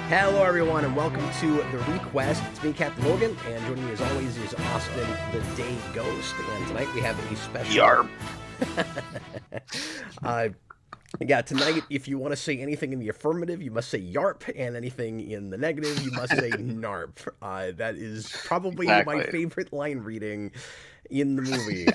Hello, everyone, and welcome to the ReQuest. It's me, Captain Logan, and joining me as always is Austin, the Day Ghost. And tonight we have a special. Yarp. Tonight, if you want to say anything in the affirmative, you must say yarp, and anything in the negative, you must say narp. That is probably my favorite line reading in the movie.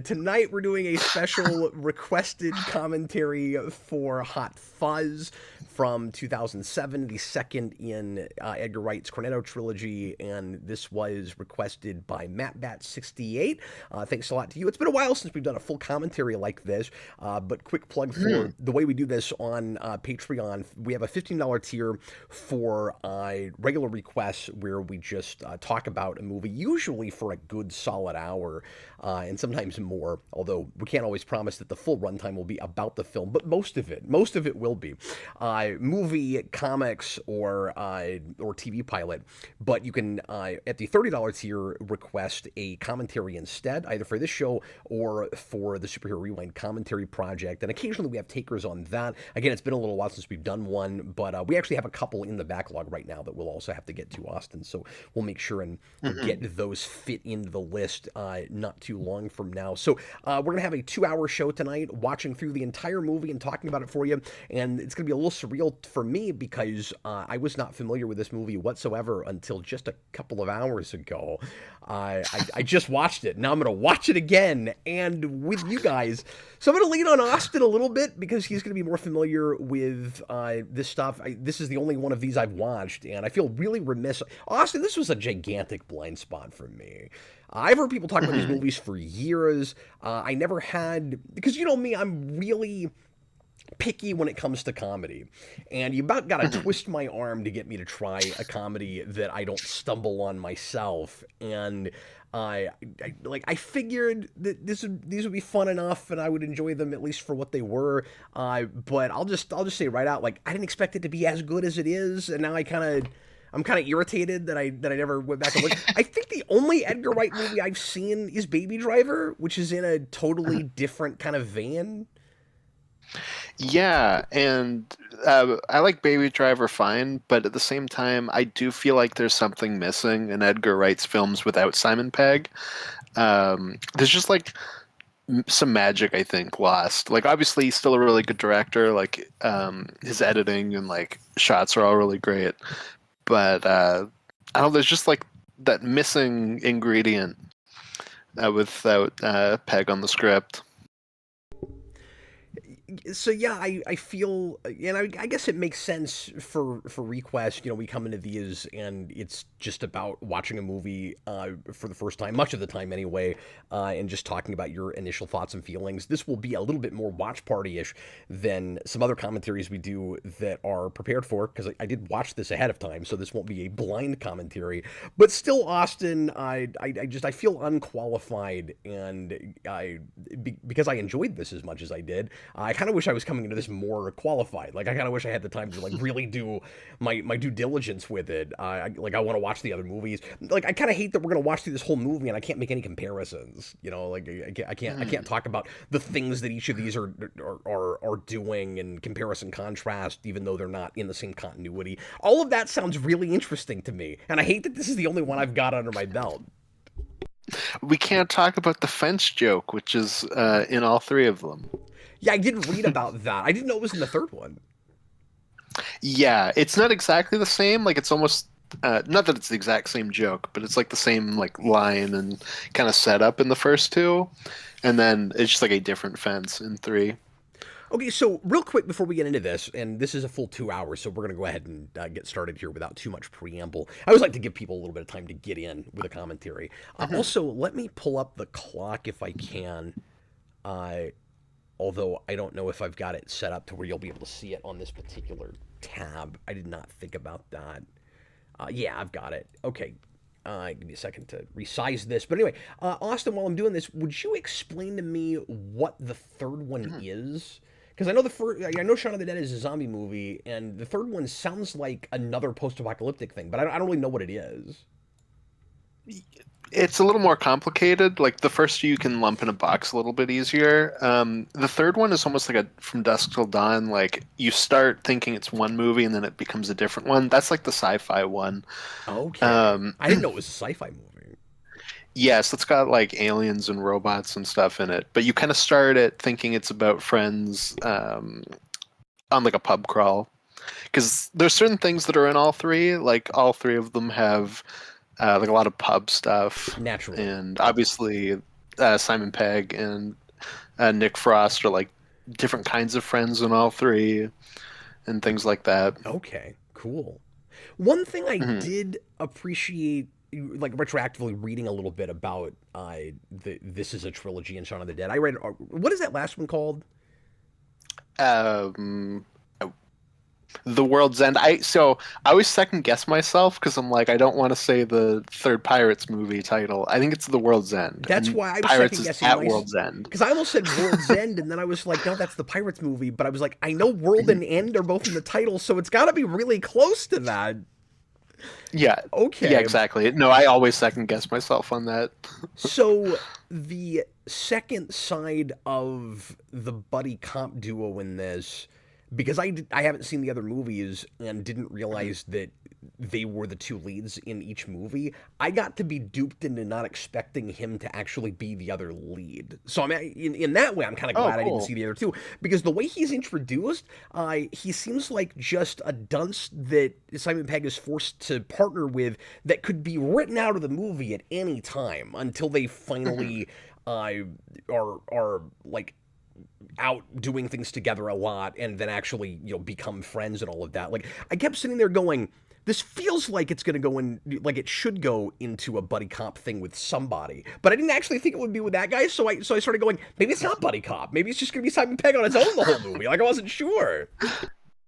Tonight we're doing a special requested commentary for Hot Fuzz from 2007, the second in Edgar Wright's Cornetto trilogy, and this was requested by MattBat68. Thanks a lot to you. It's been a while since we've done a full commentary like this, but quick plug for the way we do this on Patreon. We have a $15 tier for regular requests where we just talk about a movie, usually for a good solid hour, and sometimes more, although we can't always promise that the full runtime will be about the film, but most of it will be movie, comics, or TV pilot. But you can, at the $30 tier, request a commentary instead, either for this show or for the Superhero Rewind commentary project, and occasionally we have takers on that. Again, it's been a little while since we've done one, but we actually have a couple in the backlog right now that we'll also have to get to, Austin, so we'll make sure and get those fit into the list not too long from now. So we're going to have a 2-hour show tonight, watching through the entire movie and talking about it for you, and it's going to be a little surreal for me because I was not familiar with this movie whatsoever until just a couple of hours ago. I just watched it. Now I'm going to watch it again and with you guys. So I'm going to lean on Austin a little bit because he's going to be more familiar with this stuff. This is the only one of these I've watched, and I feel really remiss. Austin, this was a gigantic blind spot for me. I've heard people talk about these movies for years. I never had, because you know me, I'm really picky when it comes to comedy, and you about got to twist my arm to get me to try a comedy that I don't stumble on myself. And I figured that these would be fun enough, and I would enjoy them at least for what they were. But I'll just say right out, like, I didn't expect it to be as good as it is, and now I'm kind of irritated that I never went back and looked. I think the only Edgar Wright movie I've seen is Baby Driver, which is in a totally different kind of vein. Yeah, and I like Baby Driver fine, but at the same time, I do feel like there's something missing in Edgar Wright's films without Simon Pegg. There's just like some magic, I think, lost. Like, obviously, he's still a really good director. Like, his editing and like shots are all really great, but I don't know. There's just like that missing ingredient without Pegg on the script. So yeah, I feel, and I guess it makes sense for ReQuest. You know, we come into these and it's just about watching a movie for the first time, much of the time anyway, and just talking about your initial thoughts and feelings. This will be a little bit more watch party-ish than some other commentaries we do that are prepared for, because I did watch this ahead of time, so this won't be a blind commentary. But still, Austin, I feel unqualified, and because I enjoyed this as much as I did, I kind of wish I was coming into this more qualified. Like, I kind of wish I had the time to like really do my due diligence with it. I want to watch the other movies. Like, I kind of hate that we're gonna watch through this whole movie and I can't make any comparisons. You know, like I can't talk about the things that each of these are doing in comparison contrast, even though they're not in the same continuity. All of that sounds really interesting to me, and I hate that this is the only one I've got under my belt. We can't talk about the fence joke, which is in all three of them. Yeah, I did read about that. I didn't know it was in the third one. Yeah, it's not exactly the same. Like, it's almost not that it's the exact same joke, but it's like the same like line and kind of setup in the first two, and then it's just like a different fence in 3. Okay, so real quick before we get into this, and this is a full 2 hours, so we're going to go ahead and get started here without too much preamble. I always like to give people a little bit of time to get in with a commentary. Also, let me pull up the clock if I can. Although I don't know if I've got it set up to where you'll be able to see it on this particular tab. I did not think about that. Yeah, I've got it. Okay. Give me a second to resize this. But anyway, Austin, while I'm doing this, would you explain to me what the third one is? Because I know Shaun of the Dead is a zombie movie, and the third one sounds like another post-apocalyptic thing, but I don't really know what it is. It's a little more complicated. Like the first two you can lump in a box a little bit easier. The third one is almost like a From Dusk Till Dawn. Like you start thinking it's one movie and then it becomes a different one. That's like the sci-fi one. Okay. I didn't know it was a sci-fi movie. Yes, it's got like aliens and robots and stuff in it. But you kind of start it thinking it's about friends on like a pub crawl. Because there's certain things that are in all three. Like all three of them have like a lot of pub stuff. Naturally. And obviously Simon Pegg and Nick Frost are like different kinds of friends in all three and things like that. Okay, cool. One thing I did appreciate, like retroactively reading a little bit about this is a trilogy in Shaun of the Dead. I read, what is that last one called? The World's End. I always second guess myself because I'm like I don't want to say the third Pirates movie title. I think it's The World's End. That's why I was Pirates second is guessing at World's End. Because I almost said World's End, and then I was like, no, that's the Pirates movie. But I was like, I know World and End are both in the title, so it's got to be really close to that. Yeah. Okay. Yeah, exactly. No, I always second guess myself on that. So the second side of the buddy cop duo in this, because I haven't seen the other movies and didn't realize that they were the two leads in each movie, I got to be duped into not expecting him to actually be the other lead. So I mean, in that way, I'm kind of glad I didn't see the other two, because the way he's introduced, he seems like just a dunce that Simon Pegg is forced to partner with that could be written out of the movie at any time until they finally are like out doing things together a lot and then actually, become friends and all of that. Like, I kept sitting there going, this feels like it's going to go in, like it should go into a buddy cop thing with somebody. But I didn't actually think it would be with that guy, so I started going, maybe it's not buddy cop. Maybe it's just going to be Simon Pegg on his own the whole movie. Like, I wasn't sure.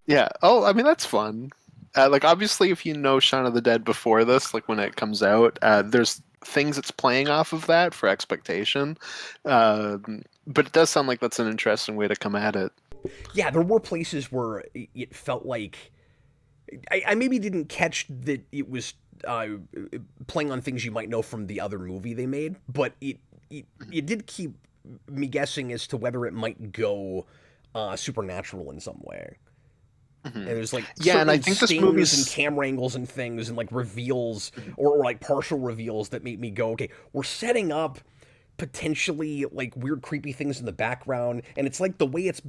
Yeah. Oh, I mean, that's fun. Like, obviously, if you know Shaun of the Dead before this, like when it comes out, there's things it's playing off of that for expectation. But it does sound like that's an interesting way to come at it. Yeah, there were places where it felt like I maybe didn't catch that it was playing on things you might know from the other movie they made, but it did keep me guessing as to whether it might go supernatural in some way. And there's like and I think this movie's and camera angles and things and like reveals or like partial reveals that make me go, okay, we're setting up potentially like weird creepy things in the background, and it's like the way it's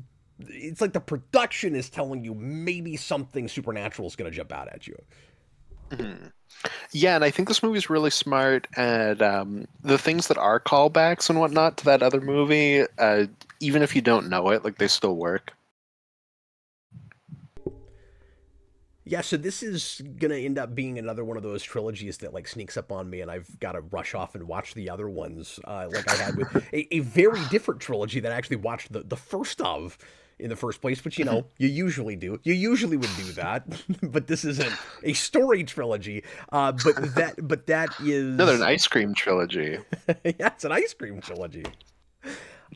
like the production is telling you maybe something supernatural is going to jump out at you. Yeah, and I think this movie's really smart at the things that are callbacks and whatnot to that other movie. Even if you don't know it, like they still work. Yeah, so this is gonna end up being another one of those trilogies that like sneaks up on me, and I've got to rush off and watch the other ones, like I had with a very different trilogy that I actually watched the first of in the first place, which you usually do. You usually would do that, but this isn't a story trilogy. But that is No, they're an ice cream trilogy. Yeah, it's an ice cream trilogy.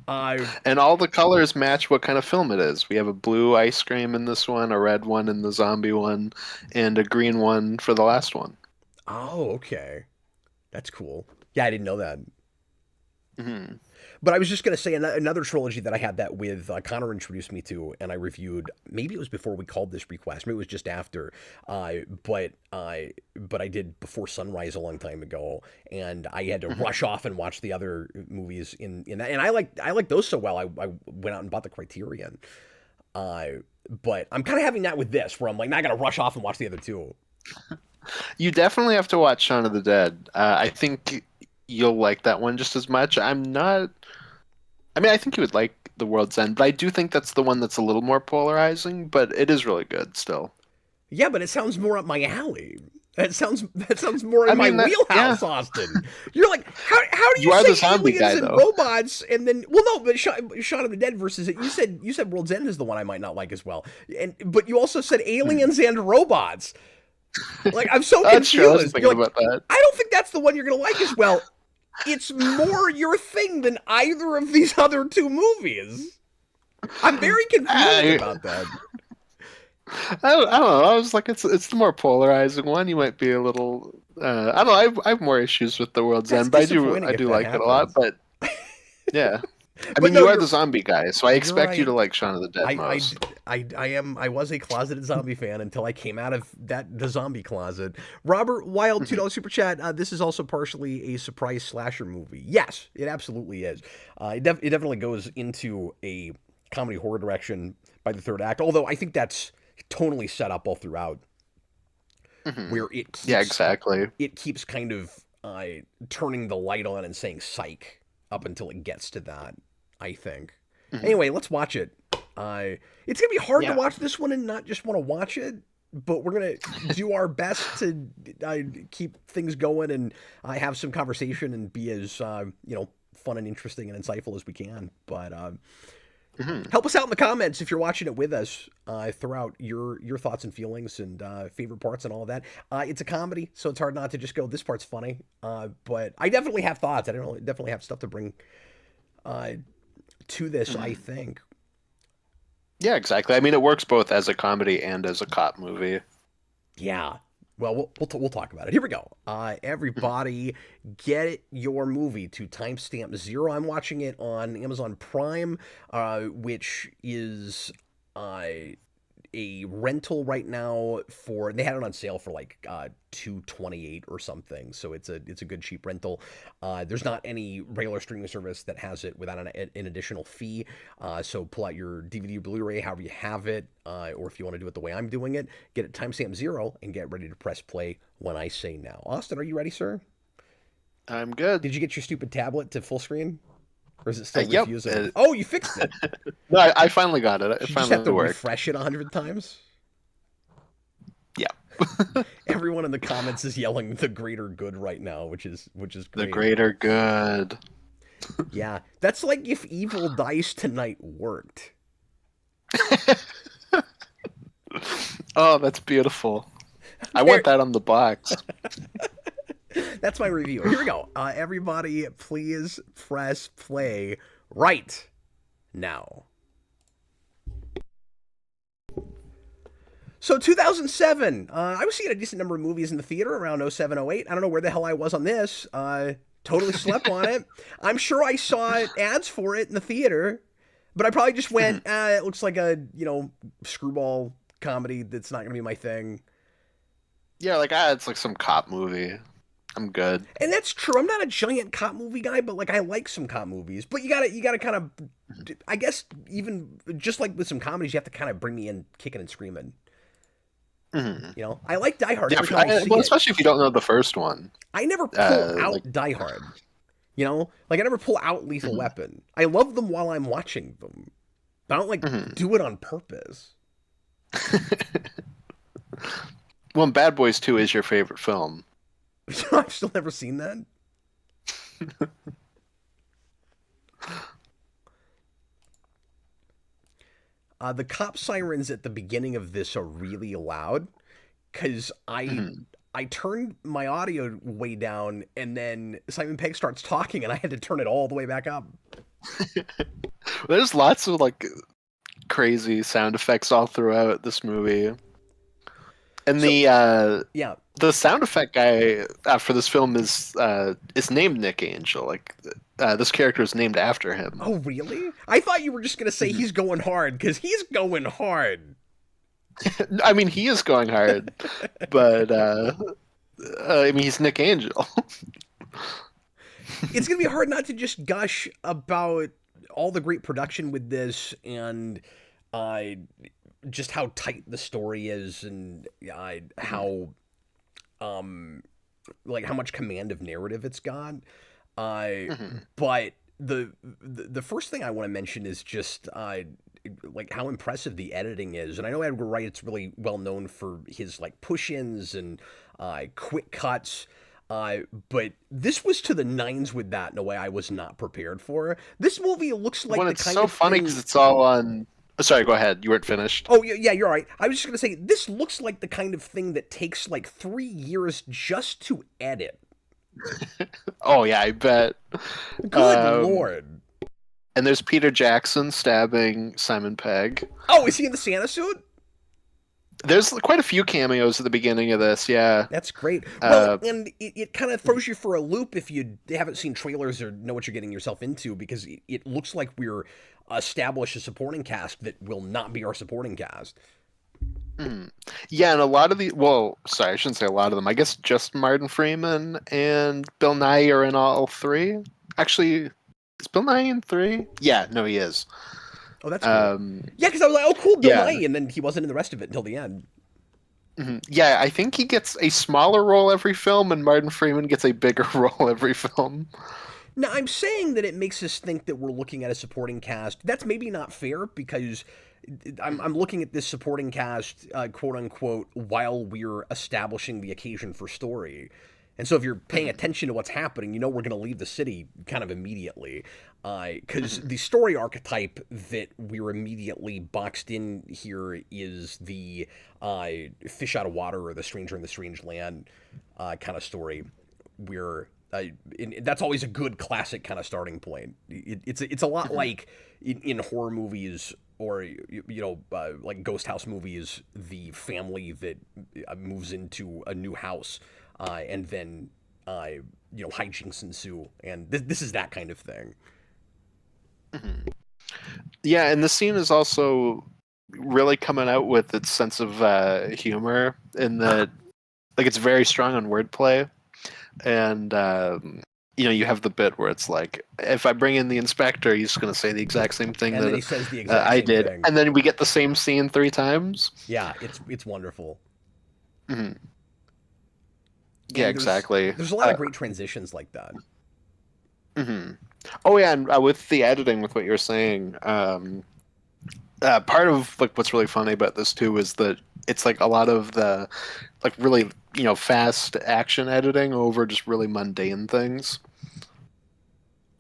And all the colors match what kind of film it is. We have a blue ice cream in this one, a red one in the zombie one, and a green one for the last one. Oh, okay. That's cool. Yeah, I didn't know that. But I was just going to say another trilogy that I had that with Connor introduced me to, and I reviewed. Maybe it was before we called this ReQuest. Maybe it was just after. But I did Before Sunrise a long time ago, and I had to rush off and watch the other movies in that. And I like those so well. I went out and bought the Criterion. But I'm kind of having that with this, where I'm like, now I got to rush off and watch the other two. You definitely have to watch Shaun of the Dead. I think you'll like that one just as much. I think you would like The World's End, but I do think that's the one that's a little more polarizing, but it is really good still. Yeah, but it sounds more up my alley. That sounds more in my wheelhouse, yeah. Austin. You're like, how do you say aliens and robots, and then but Shaun of the Dead versus it. You said World's End is the one I might not like as well, but you also said aliens and robots. Like, I'm so confused. True. I was thinking about that. I don't think that's the one you're gonna like as well. It's more your thing than either of these other two movies. I'm very confused about that. I don't know. I was like, it's the more polarizing one. You might be a little I don't know. I have more issues with The World's That's End, but disappointing I if do that like it a lot. happens. But yeah, I But mean, no, you are the zombie guy, so I you're expect you right. to like Shaun of the Dead I, most. I was a closeted zombie fan until I came out of the zombie closet. Robert Wild, Mhm. $2 super chat. This is also partially a surprise slasher movie. Yes, it absolutely is. It definitely goes into a comedy horror direction by the third act. Although I think that's tonally set up all throughout, Mhm. where Yeah, exactly. it keeps kind of turning the light on and saying psych up until it gets to that, I think. Mhm. Anyway, let's watch it. It's going to be hard to Yeah. watch this one and not just want to watch it, but we're going to do our best to keep things going and have some conversation and be as, fun and interesting and insightful as we can. But Mhm. help us out in the comments if you're watching it with us. Throughout your thoughts and feelings and favorite parts and all of that. It's a comedy, so it's hard not to just go, this part's funny. But I definitely have thoughts. I don't know, definitely have stuff to bring uh, to this, I Mhm. think. Yeah, exactly. I mean, it works both as a comedy and as a cop movie. Yeah. Well, we'll talk about it. Here we go. Mhm. Everybody, get your movie to timestamp 0. I'm watching it on Amazon Prime, which is uh, a rental right now for. They had it on sale for like 228 or something, so it's a good cheap rental. There's not any regular streaming service that has it without an additional fee. So pull out your DVD or Blu-ray, however you have it, or if you want to do it the way I'm doing it, get it timestamp 0 and get ready to press play when I say now. Austin, are you ready, sir? I'm good. Did you get your stupid tablet to full screen, or is it still Yep. refusing? Oh, you fixed it. No, I finally got it. It You just have finally to worked. refresh it 100 times. Yeah. Everyone in the comments is yelling the greater good right now, which is The great. greater good. Yeah, that's like if Evil Dice Tonight worked. Oh, that's beautiful. I want There, that on the box. that's my review. Here we go. Everybody, please press play right now. So 2007, I was seeing a decent number of movies in the theater around 07, 08. I don't know where the hell I was on this. Totally slept on it. I'm sure I saw ads for it in the theater, but I probably just went, Mhm. it looks like a, screwball comedy that's not going to be my thing. Yeah, like it's like some cop movie. I'm good. And that's true. I'm not a giant cop movie guy, but like I like some cop movies. But you gotta kind of, I guess even just like with some comedies, you have to kind of bring me in kicking and screaming. Mhm. I like Die Hard Yeah, every time I see well, it. especially if you don't know the first one. I never pull Like, out Die Hard. Like I never pull out Lethal mhm. Weapon. I love them while I'm watching them. But I don't like Mhm. do it on purpose. Well, Bad Boys 2 is your favorite film. I've still never seen that. The cop sirens at the beginning of this are really loud because Mhm. I turned my audio way down and then Simon Pegg starts talking and I had to turn it all the way back up. There's lots of like crazy sound effects all throughout this movie. And So yeah. the sound effect guy for this film is named Nick Angel. Like this character is named after him. Oh really? I thought you were just gonna say Mhm. he's going hard because he's going hard. I mean, he is going hard, but I mean, he's Nick Angel. It's gonna be hard not to just gush about all the great production with this and uh, just how tight the story is and Mhm. how um like how much command of narrative it's got. Mhm. But the first thing I want to mention is just like how impressive the editing is. And I know Edgar Wright's really well known for his like push-ins and quick cuts. But this was to the nines with that in a way I was not prepared for. This movie looks like When the it's kind so of funny because thing. it's all on. Sorry, go ahead. You weren't finished. Oh yeah, you're right. I was just gonna say this looks like the kind of thing that takes like 3 years just to edit. Oh yeah, I bet. Good Um, lord. and there's Peter Jackson stabbing Simon Pegg. Oh, is he in the Santa suit? There's quite a few cameos at the beginning of this. Yeah. That's great. Well, Uh, and it kind of throws you for a loop if you haven't seen trailers or know what you're getting yourself into, because it looks like we're established a supporting cast that will not be our supporting cast. mm. Yeah, and a lot of the well, sorry, I shouldn't say a lot of them. I guess just Martin Freeman and Bill Nye are in all three. Actually, is Bill Nye in three? Yeah, no, he is. Oh, that's cool. Um, Yeah, because I was like, oh, cool, Bill yeah, Nye, and then he wasn't in the rest of it until the end. yeah. I think he gets a smaller role every film, and Martin Freeman gets a bigger role every film. Now, I'm saying that it makes us think that we're looking at a supporting cast. That's maybe not fair, because I'm looking at this supporting cast, quote unquote, while we're establishing the occasion for story. And so if you're paying attention to what's happening, you know we're going to leave the city kind of immediately. Because the story archetype that we're immediately boxed in here is the fish out of water, or the stranger in the strange land kind of story. Where that's always a good classic kind of starting point. It's a lot like in horror movies, or like ghost house movies, the family that moves into a new house, and then hijinks ensue, and this is that kind of thing. Yeah, and the scene is also really coming out with its sense of humor in that, like, it's very strong on wordplay, and you have the bit where it's like, if I bring in the inspector, he's going to say the exact same thing And then that he says the exact I same did, thing. and then we get the same scene 3 times. Yeah, it's wonderful. Mhm. Yeah, And exactly. there's a lot of great transitions like that. Mhm. Oh yeah, and with the editing, with what you were saying, part of like what's really funny about this too is that it's like a lot of the like really fast action editing over just really mundane things,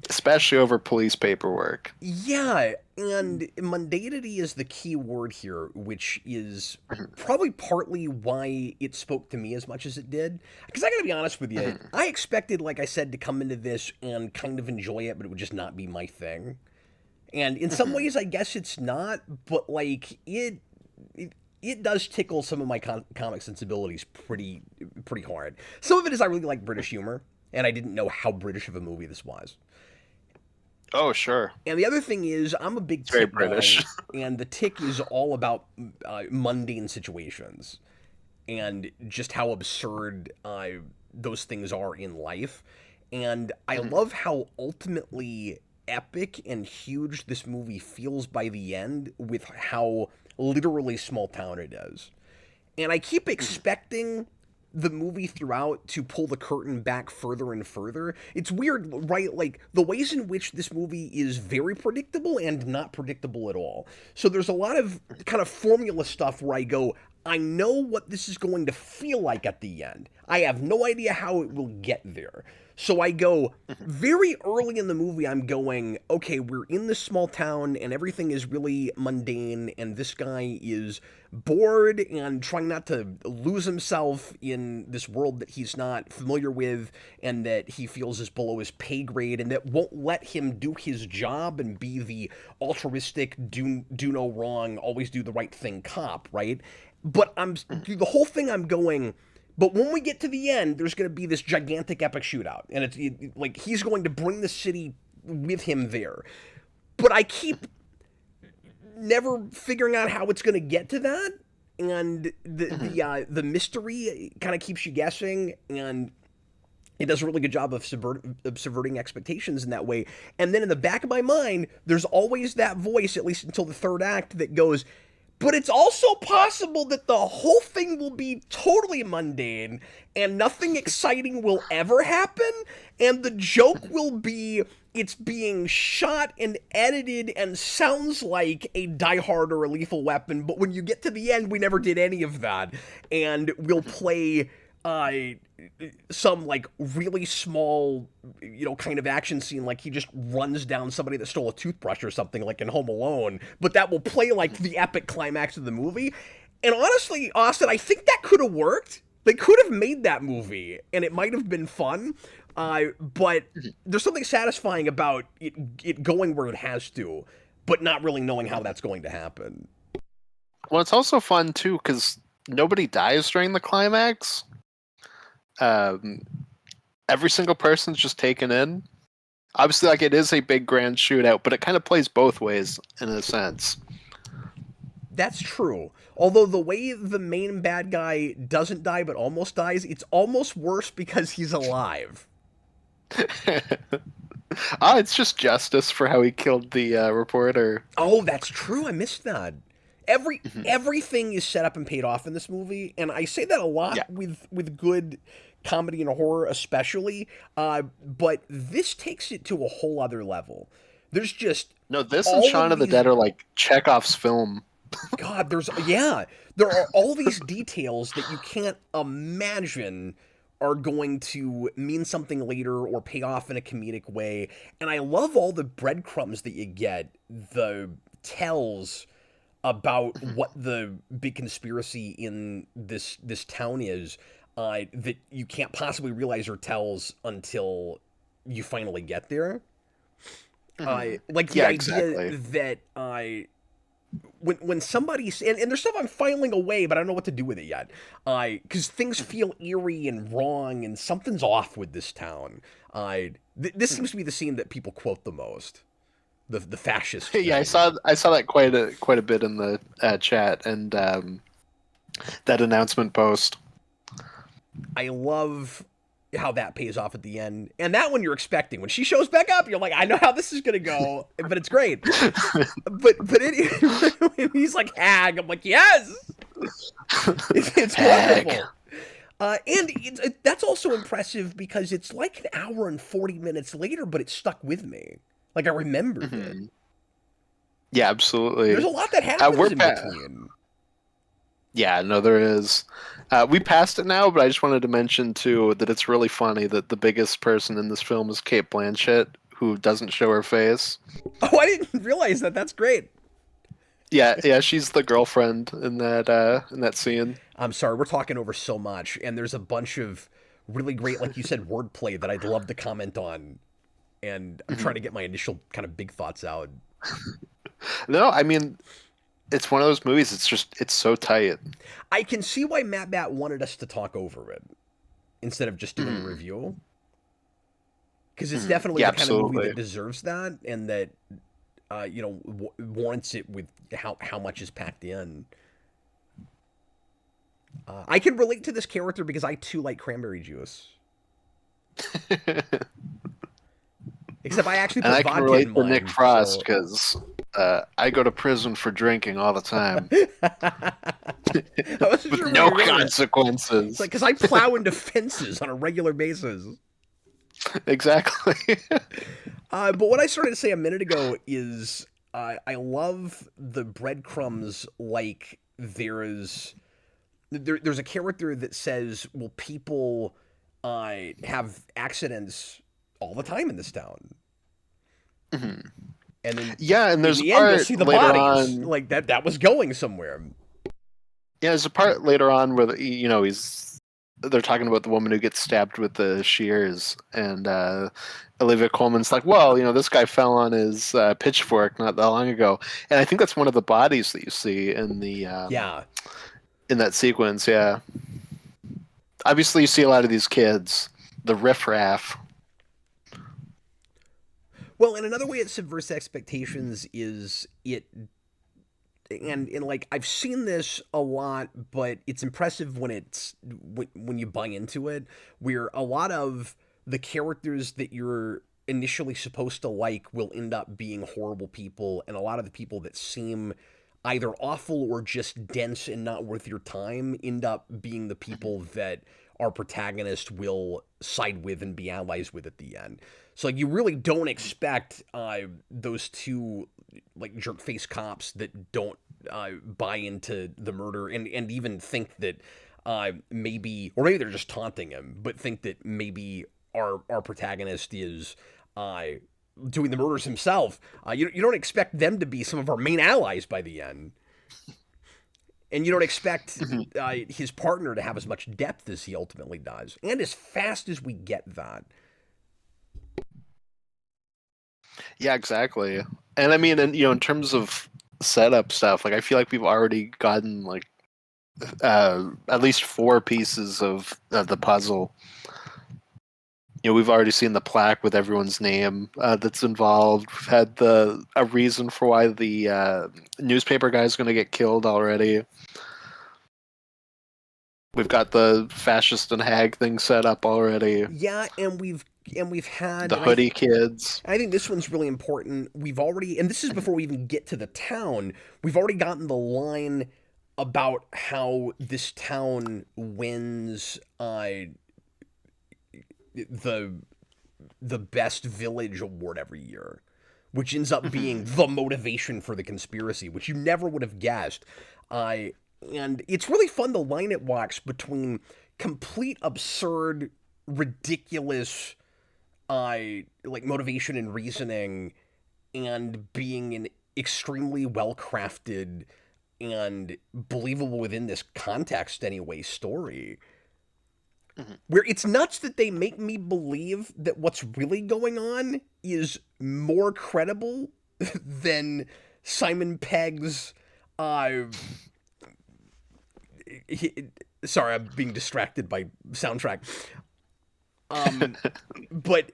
especially over police paperwork. Yeah, and mundanity is the key word here, which is probably partly why it spoke to me as much as it did. Because I gotta be honest with you, I expected, like I said, to come into this and kind of enjoy it, but it would just not be my thing. And in some ways, I guess it's not, but like it does tickle some of my comic sensibilities pretty hard. Some of it is I really like British humor, and I didn't know how British of a movie this was. Oh sure, And the other thing is, I'm a big it's very Tick British. guy, and the Tick is all about mundane situations and just how absurd those things are in life. And I love how ultimately epic and huge this movie feels by the end, with how literally small town it is. And I keep expecting the movie throughout to pull the curtain back further and further. It's weird, right? Like the ways in which this movie is very predictable and not predictable at all. So there's a lot of kind of formula stuff where I go, I know what this is going to feel like at the end. I have no idea how it will get there. So I go very early in the movie, I'm going, okay, we're in this small town and everything is really mundane, and this guy is bored and trying not to lose himself in this world that he's not familiar with and that he feels is below his pay grade, and that won't let him do his job and be the altruistic, do no wrong, always do the right thing cop, right? But I'm through the whole thing, I'm going, but when we get to the end, there's going to be this gigantic epic shootout, and like he's going to bring the city with him there. But I keep never figuring out how it's going to get to that, and the mystery kind of keeps you guessing, and it does a really good job of subverting expectations in that way. And then in the back of my mind, there's always that voice, at least until the third act, that goes, but it's also possible that the whole thing will be totally mundane and nothing exciting will ever happen. And the joke will be it's being shot and edited and sounds like a Die Hard or a Lethal Weapon. But when you get to the end, we never did any of that. And we'll play some like really small, kind of action scene, like he just runs down somebody that stole a toothbrush or something, like in Home Alone, but that will play like the epic climax of the movie. And honestly, Austin, I think that could have worked. They could have made that movie, and it might have been fun. But there's something satisfying about it going where it has to, but not really knowing how that's going to happen. Well, it's also fun too because nobody dies during the climax. Um, every single person's just taken in. Obviously, like it is a big grand shootout, but it kind of plays both ways in a sense. That's true. Although the way the main bad guy doesn't die but almost dies, it's almost worse because he's alive. It's just justice for how he killed the reporter. Oh, that's true. I missed that. Mhm. Everything is set up and paid off in this movie, and I say that a lot Yeah. with good comedy and horror, especially. But this takes it to a whole other level. There's just No, this and all Shaun of of the these. Dead are like Chekhov's film. God, there are all these details that you can't imagine are going to mean something later or pay off in a comedic way. And I love all the breadcrumbs that you get, the tells about Mhm. what the big conspiracy in this town is, that you can't possibly realize or tells until you finally get there. Mhm. Like the Yeah, idea exactly. that when somebody's and there's stuff I'm filing away, but I don't know what to do with it yet. Because things Mhm. feel eerie and wrong, and something's off with this town. This Mhm. seems to be the scene that people quote the most. The fascist Yeah, thing. I saw that quite a bit in the chat and that announcement post. I love how that pays off at the end, and that one you're expecting when she shows back up. You're like, I know how this is gonna go, but it's great. When he's like hag, I'm like, yes, it's Heck. wonderful. That's also impressive because it's like an hour and 40 minutes later, but it stuck with me. Like I remembered it. Mhm. Yeah, There's absolutely. a lot that happens We're in pa- between. Yeah, no, there is. We passed it now, but I just wanted to mention too that it's really funny that the biggest person in this film is Kate Blanchett, who doesn't show her face. Oh, I didn't realize that. That's great. Yeah, yeah, she's the girlfriend in that scene. I'm sorry, we're talking over so much, and there's a bunch of really great, like you said, wordplay that I'd love to comment on, and I'm trying Mhm. to get my initial kind of big thoughts out. No, I mean it's one of those movies. It's so tight. I can see why Matt Bat wanted us to talk over it instead of just doing a Mhm. review, because it's Mhm. definitely Yeah, the kind of movie absolutely. that deserves that, and that warrants it with how much is packed in. I can relate to this character because I too like cranberry juice. Except I actually And put I can vodka in relate to Nick mine, Frost so because I go to prison for drinking all the time I wasn't with sure where no you were going with that. It's consequences. like because I plow into fences on a regular basis. Exactly. But what I started to say a minute ago is I love the breadcrumbs. Like there's a character that says, "Well, people have accidents all the time in this town," Mhm. and then Yeah, and in there's a the end you'll part see the later bodies. on. Like that was going somewhere. Yeah, there's a part later on where he's they're talking about the woman who gets stabbed with the shears, and Olivia Colman's like, "Well, this guy fell on his pitchfork not that long ago," and I think that's one of the bodies that you see Yeah. in that sequence. Yeah, obviously you see a lot of these kids, the riffraff. Well, and another way it subverts expectations is and like I've seen this a lot, but it's impressive when you buy into it, where a lot of the characters that you're initially supposed to like will end up being horrible people, and a lot of the people that seem either awful or just dense and not worth your time end up being the people that our protagonist will side with and be allies with at the end. So like, you really don't expect those two like jerk face cops that don't buy into the murder and even think that maybe or maybe they're just taunting him, but think that maybe our protagonist is uh, doing the murders himself. You don't expect them to be some of our main allies by the end, and you don't expect his partner to have as much depth as he ultimately does, and as fast as we get that. Yeah, exactly. And I mean, and in terms of setup stuff, like I feel like we've already gotten like at least 4 pieces of the puzzle. We've already seen the plaque with everyone's name that's involved. We've had a reason for why the newspaper guy is going to get killed already. We've got the fascist and hag thing set up already. Yeah, and we've had the hoodie kids. I think this one's really important. We've already, and this is before we even get to the town, we've already gotten the line about how this town wins the best village award every year, which ends up being the motivation for the conspiracy, which you never would have guessed. And it's really fun, the line it walks between complete absurd, ridiculous, like motivation and reasoning, and being an extremely well crafted and believable within this context anyway story. Where it's nuts that they make me believe that what's really going on is more credible than Simon Pegg's sorry, I'm being distracted by soundtrack. But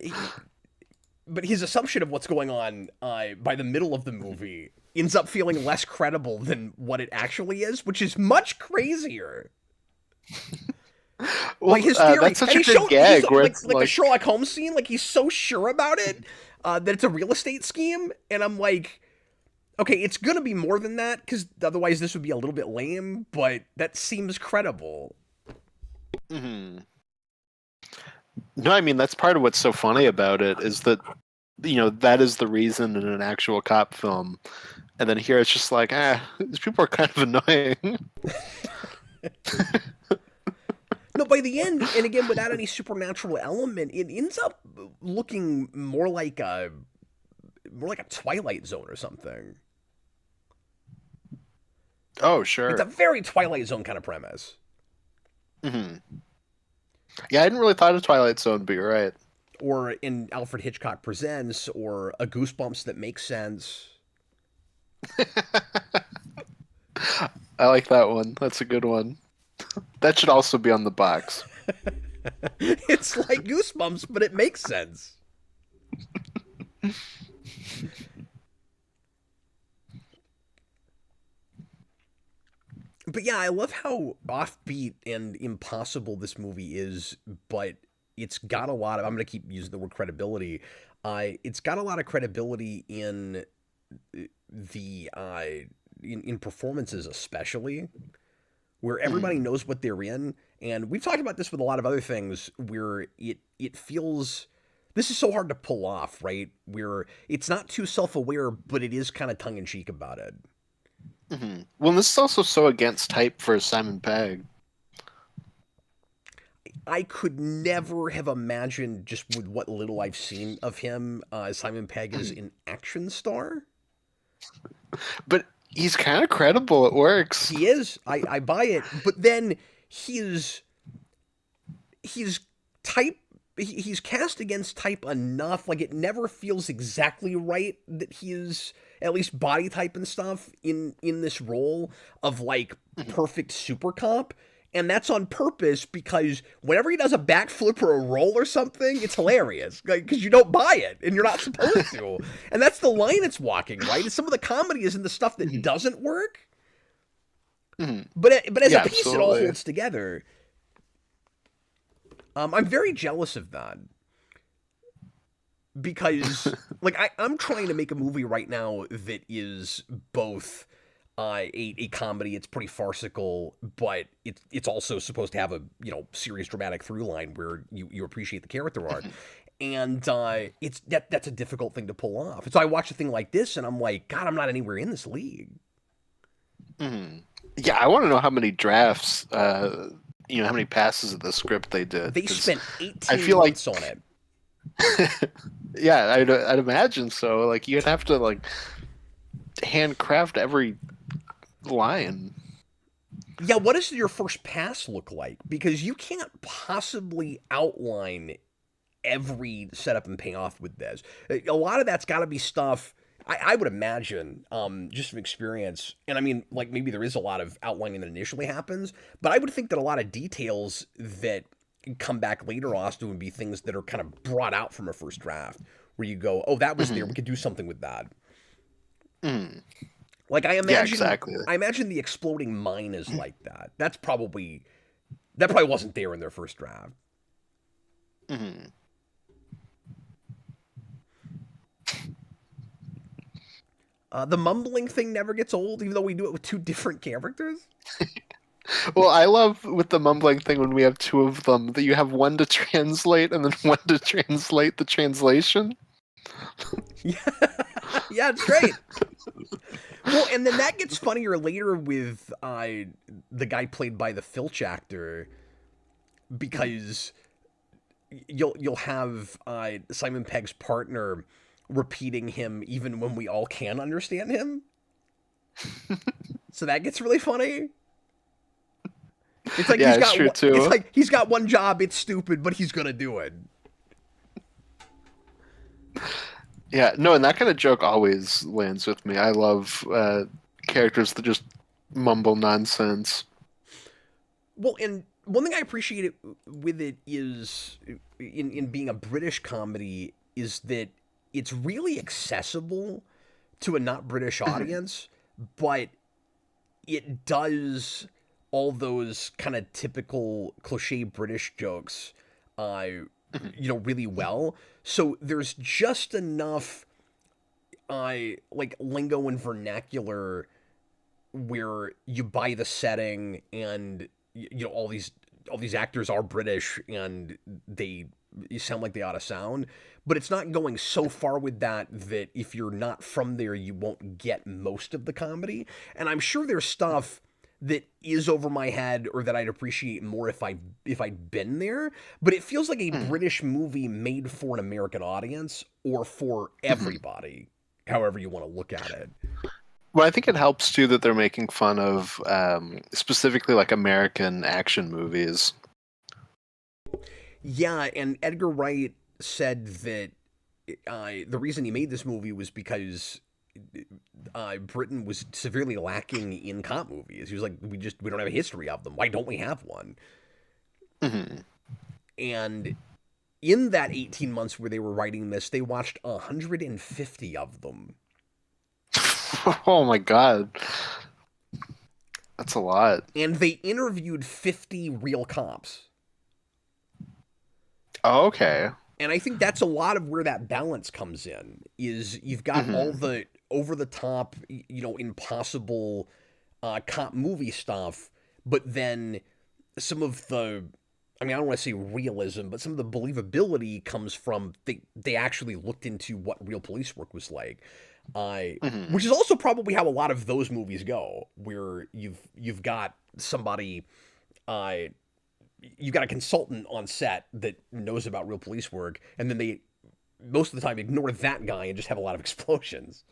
his assumption of what's going on by the middle of the movie ends up feeling less credible than what it actually is, which is much crazier. Well, like his theory, that's such a good gag. Like the Sherlock Holmes scene, like he's so sure about it that it's a real estate scheme, and I'm like, okay, it's gonna be more than that because otherwise this would be a little bit lame. But that seems credible. Mm-hmm. No, I mean that's part of what's so funny about it is that that is the reason in an actual cop film, and then here it's just like, these people are kind of annoying. No, by the end, and again, without any supernatural element, it ends up looking more like a Twilight Zone or something. Oh, sure. It's a very Twilight Zone kind of premise. Mm-hmm. Yeah, I hadn't really thought of Twilight Zone, but you're right. Or in Alfred Hitchcock Presents, or a Goosebumps that makes sense. I like that one. That's a good one. That should also be on the box. It's like Goosebumps, but it makes sense. But yeah, I love how offbeat and impossible this movie is, but it's got a lot of, I'm going to keep using the word credibility. It's got a lot of credibility in the, in performances especially, where everybody knows what they're in. And we've talked about this with a lot of other things where it feels, this is so hard to pull off, right? Where it's not too self-aware, but it is kind of tongue-in-cheek about it. Mm-hmm. Well, this is also so against type for Simon Pegg. I could never have imagined, just with what little I've seen of him, Simon Pegg is an action star. But he's kind of credible. It works. He is. I buy it. But then he's type. He's cast against type enough. Like it never feels exactly right that he is at least body type and stuff in this role of like perfect super cop. And that's on purpose because whenever he does a backflip or a roll or something, it's hilarious. Like, because you don't buy it and you're not supposed to. And that's the line it's walking, right? And some of the comedy is in the stuff that doesn't work. But as a piece, it all holds together. I'm very jealous of that. Because, like, I'm trying to make a movie right now that is both a comedy. It's pretty farcical, but it's also supposed to have a serious dramatic through line where you appreciate the character arc, and it's that's a difficult thing to pull off. And so I watch a thing like this, and I'm like, God, I'm not anywhere in this league. Yeah, I want to know how many drafts, how many passes of the script they did. They spent 18 months on it. Yeah, I'd imagine so. Like you'd have to like handcraft every line. Yeah, what does your first pass look like? Because you can't possibly outline every setup and payoff with this. A lot of that's got to be stuff. I would imagine, just from experience, and I mean, like maybe there is a lot of outlining that initially happens, but I would think that a lot of details that come back later often would be things that are kind of brought out from a first draft, where you go, oh, that was there, we could do something with that. Mm. Like Yeah, exactly. I imagine the exploding mine is like that. That probably wasn't there in their first draft. Mm-hmm. The mumbling thing never gets old, even though we do it with two different characters. Well, I love with the mumbling thing when we have two of them that you have one to translate and then one to translate the translation. Yeah, yeah, it's great. Well, and then that gets funnier later with the guy played by the Filch actor, because you'll have Simon Pegg's partner repeating him even when we all can understand him. So that gets really funny. It's like yeah, it's true too. It's like he's got one job. It's stupid, but he's gonna do it. Yeah, no, and that kind of joke always lands with me. I love characters that just mumble nonsense. Well, and one thing I appreciate with it is in being a British comedy is that it's really accessible to a not British audience, but it does all those kind of typical cliche British jokes, really well. So there's just enough, like lingo and vernacular where you buy the setting, and all these actors are British and they sound like they ought to sound, but it's not going so far with that if you're not from there, you won't get most of the comedy. And I'm sure there's stuff that is over my head or that I'd appreciate more if I'd been there, but it feels like a British movie made for an American audience or for everybody, however you want to look at it. Well, I think it helps too that they're making fun of specifically like American action movies. Yeah, and Edgar Wright said that the reason he made this movie was because Britain was severely lacking in cop movies. He was like, we don't have a history of them. Why don't we have one? Mm-hmm. And in that 18 months where they were writing this, they watched 150 of them. Oh my god. That's a lot. And they interviewed 50 real cops. Oh, okay. And I think that's a lot of where that balance comes in, is you've got all the over-the-top, impossible cop movie stuff, but then some of the, I don't want to say realism, but some of the believability comes from they actually looked into what real police work was like. Which is also probably how a lot of those movies go, where you've got somebody, you've got a consultant on set that knows about real police work, and then they most of the time ignore that guy and just have a lot of explosions.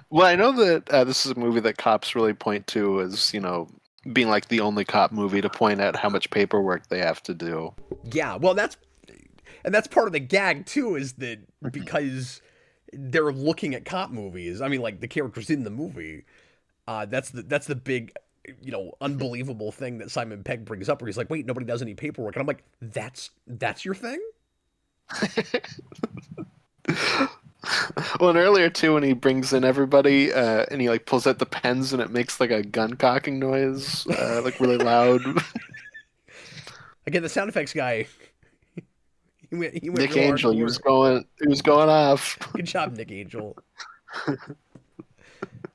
Well, I know that this is a movie that cops really point to as, being like the only cop movie to point out how much paperwork they have to do. Yeah, well, that's part of the gag too, is that because they're looking at cop movies. I mean, like the characters in the movie. That's the big, unbelievable thing that Simon Pegg brings up, where he's like, "Wait, nobody does any paperwork," and I'm like, "That's your thing." Well, and earlier too, when he brings in everybody and he like pulls out the pens and it makes like a gun cocking noise, like really loud. Again, the sound effects guy. He went Nick Angel, he was going off. Good job, Nick Angel.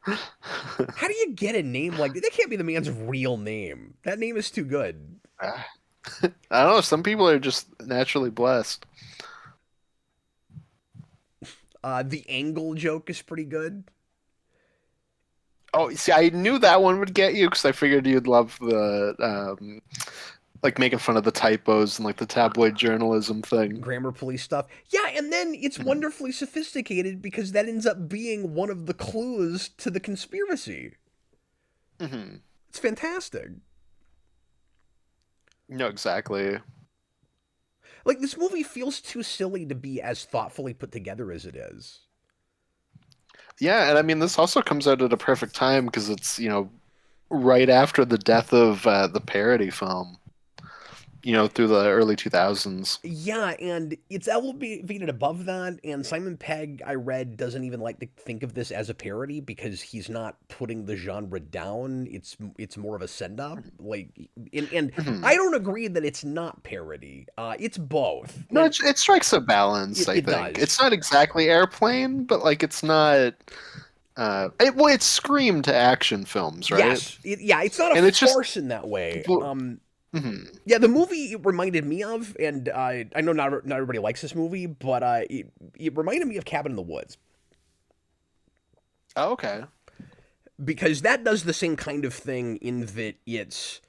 How do you get a name like that? That can't be the man's real name. That name is too good. I don't know. Some people are just naturally blessed. The angle joke is pretty good. Oh, see, I knew that one would get you because I figured you'd love the like making fun of the typos and like the tabloid journalism thing. Grammar police stuff. Yeah, and then it's wonderfully sophisticated because that ends up being one of the clues to the conspiracy. Mm-hmm. It's fantastic. No, exactly. Like, this movie feels too silly to be as thoughtfully put together as it is. Yeah, and I mean, this also comes out at a perfect time because it's, right after the death of the parody film, through the early 2000s. Yeah, and it's elevated above that, and Simon Pegg, I read, doesn't even like to think of this as a parody because he's not putting the genre down. It's more of a send-up. Like, and Mhm. I don't agree that it's not parody. It's both. No, And it strikes a balance, I it think. does. It's not exactly Airplane, but, like, it's not. It's Scream to action films, right? Yes. Yeah, it's not a And it's just. farce in that way. Mhm. Yeah, the movie it reminded me of, and I know not everybody likes this movie, but it reminded me of Cabin in the Woods. Oh, okay. Because that does the same kind of thing in that it's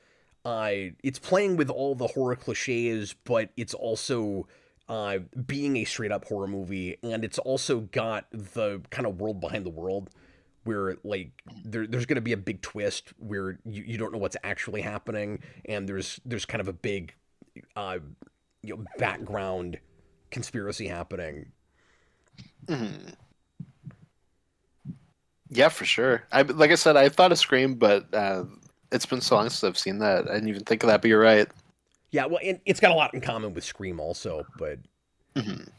playing with all the horror cliches, but it's also being a straight up horror movie, and it's also got the kind of world behind the world where like there's going to be a big twist where you don't know what's actually happening, and there's kind of a big uh, background conspiracy happening. Mhm. Yeah, for sure. Like I said, I thought of Scream, but it's been so long since I've seen that. I didn't even think of that, but you're right. Yeah, well, and it's got a lot in common with Scream also, but Mhm.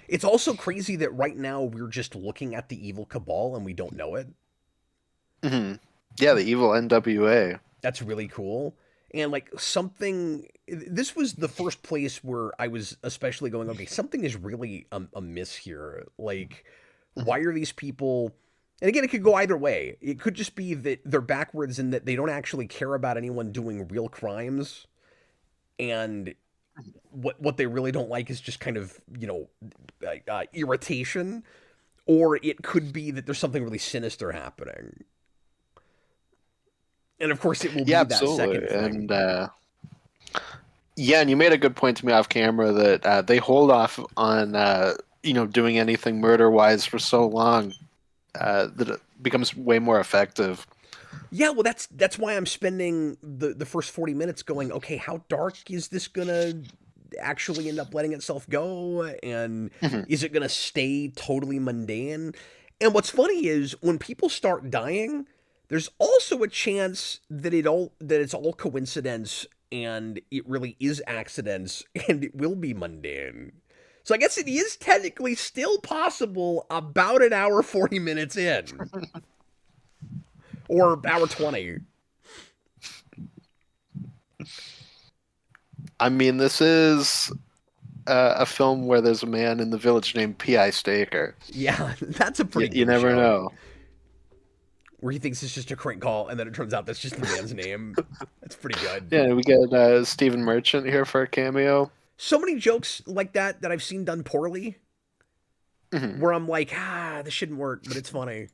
it's also crazy that right now we're just looking at the evil cabal and we don't know it. Mhm. Yeah, the evil NWA. That's really cool. And like something, this was the first place where I was especially going, okay, something is really amiss here. Like, why Mhm. are these people? And again, it could go either way. It could just be that they're backwards in that they don't actually care about anyone doing real crimes, and what they really don't like is just kind of irritation. Or it could be that there's something really sinister happening, and of course, it will Yeah, be that second absolutely. thing. And yeah, and you made a good point to me off camera that they hold off on doing anything murder wise for so long that it becomes way more effective. Yeah, well, that's why I'm spending the first 40 minutes going, okay, how dark is this gonna actually end up letting itself go, and Mhm. is it gonna stay totally mundane? And what's funny is when people start dying, there's also a chance that it's all coincidence and it really is accidents and it will be mundane. So I guess it is technically still possible about an hour 40 minutes in, or hour 20. I mean, this is a film where there's a man in the village named P.I. Staker. Yeah, that's a pretty You good never joke. know. Where he thinks it's just a crank call, and then it turns out that's just the man's name. That's pretty good. Yeah, we get Stephen Merchant here for a cameo. So many jokes like that I've seen done poorly, Mhm. where I'm like, this shouldn't work, but it's funny.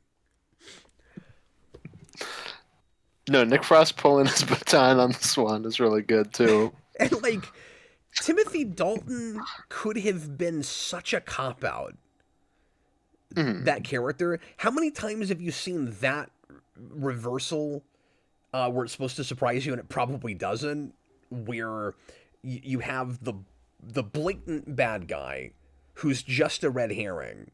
No, Nick Frost pulling his baton on this one is really good too. And like, Timothy Dalton could have been such a cop out. Mhm. That character. How many times have you seen that reversal where it's supposed to surprise you and it probably doesn't? Where you have the blatant bad guy who's just a red herring,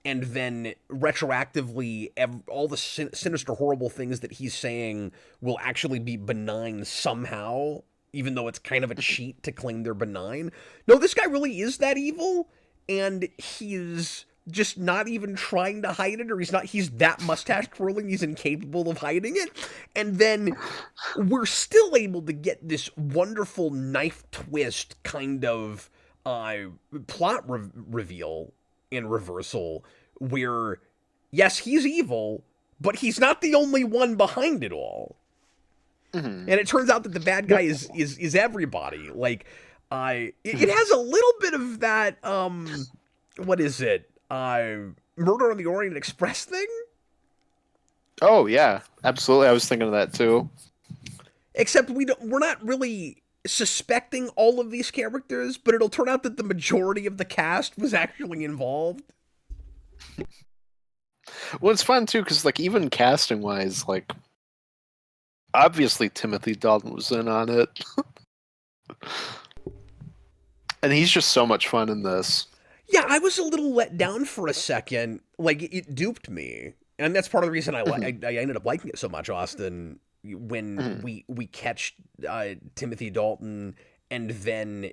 and then retroactively all the sinister horrible things that he's saying will actually be benign somehow, even though it's kind of a cheat to claim they're benign. No, this guy really is that evil, and he's just not even trying to hide it, or he's that mustache twirling he's incapable of hiding it. And then we're still able to get this wonderful knife twist kind of uh, plot reveal and reversal where, yes, he's evil, but he's not the only one behind it all. Mhm. And it turns out that the bad guy is everybody. Like, it has a little bit of that. What is it? Murder on the Orient Express thing. Oh yeah, absolutely. I was thinking of that too. Except we're not really suspecting all of these characters, but it'll turn out that the majority of the cast was actually involved. Well, it's fun too because like even casting wise, like obviously Timothy Dalton was in on it, and he's just so much fun in this. Yeah, I was a little let down for a second. Like it duped me, and that's part of the reason Mhm, I ended up liking it so much. Austin, when mhm. we catch Timothy Dalton, and then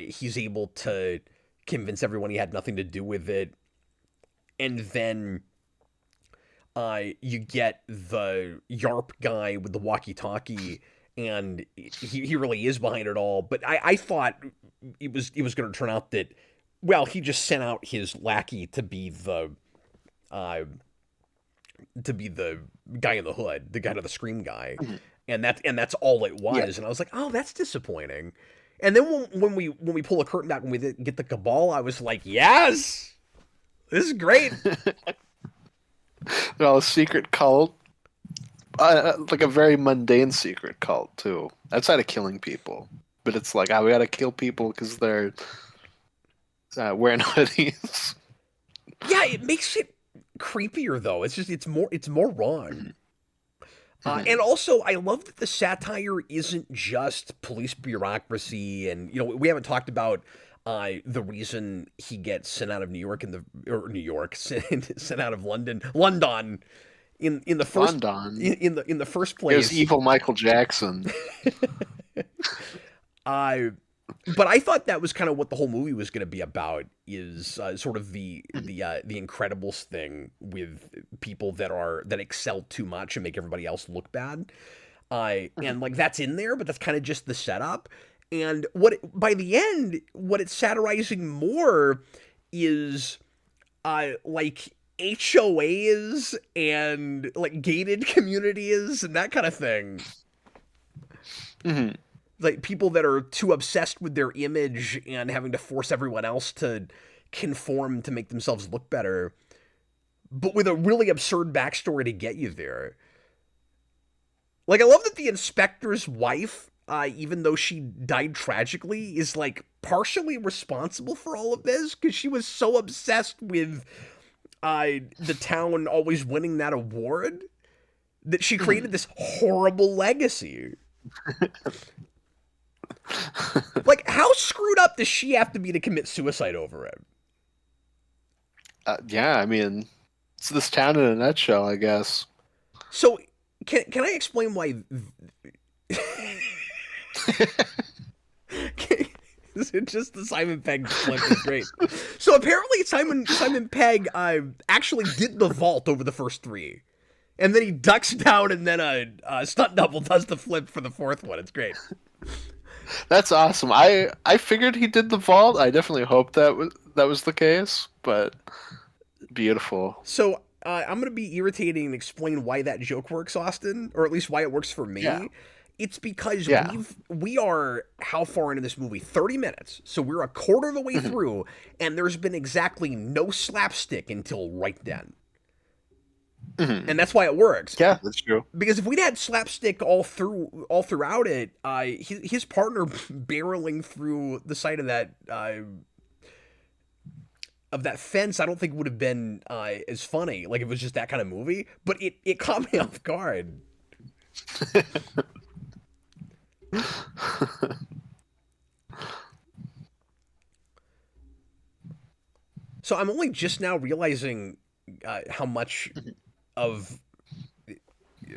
he's able to convince everyone he had nothing to do with it, and then you get the Yarp guy with the walkie-talkie, and he really is behind it all. But I thought it was going to turn out that, well, he just sent out his lackey uh, to be the guy in the hood, the guy to the scream guy, Mhm. and that's all it Yeah. was. And I was like, oh, that's disappointing. And then when we pull a curtain back and we get the cabal, I was like, yes, this is great. They're all a secret cult, like a very mundane secret cult too, outside of killing people. But it's like, we gotta kill people because they're wearing hoodies. Yeah, it makes it creepier though. It's more wrong. Mhm, mhm, And also, I love that the satire isn't just police bureaucracy, and we haven't talked about the reason he gets sent out of New York or New York sent out of London in the first London. in the first It was place. evil Michael Jackson. I but I thought that was kind of what the whole movie was going to be about, is sort of the Incredibles thing with people that excel too much and make everybody else look bad. And like that's in there, but that's kind of just the setup. And by the end, what it's satirizing more is like HOAs and like gated communities and that kind of thing. Mhm. Like people that are too obsessed with their image and having to force everyone else to conform to make themselves look better, but with a really absurd backstory to get you there. Like I love that the inspector's wife, even though she died tragically, is like partially responsible for all of this because she was so obsessed with the town always winning that award that she created Mhm. this horrible legacy. Like, how screwed up does she have to be to commit suicide over it? Yeah, I mean, it's this town in a nutshell, I guess. So, can I explain why? Is it just the Simon Pegg flip is great? So apparently Simon Pegg actually did the vault over the first three, and then he ducks down, and then a stunt double does the flip for the fourth one. It's great. That's awesome. I figured he did the vault. I definitely hoped that was the case, but beautiful. So I'm gonna be irritating and explain why that joke works, Austin, or at least why it works for Yeah. me. It's because Yeah. we are how far into this movie? 30 minutes. So we're a quarter of the way Mhm. through, and there's been exactly no slapstick until right then. Mhm. And that's why it works. Yeah, that's true. Because if we'd had slapstick all throughout it, his partner barreling through the side of that fence, I don't think would have been as funny. Like if it was just that kind of movie, but it caught me off guard. So I'm only just now realizing how much of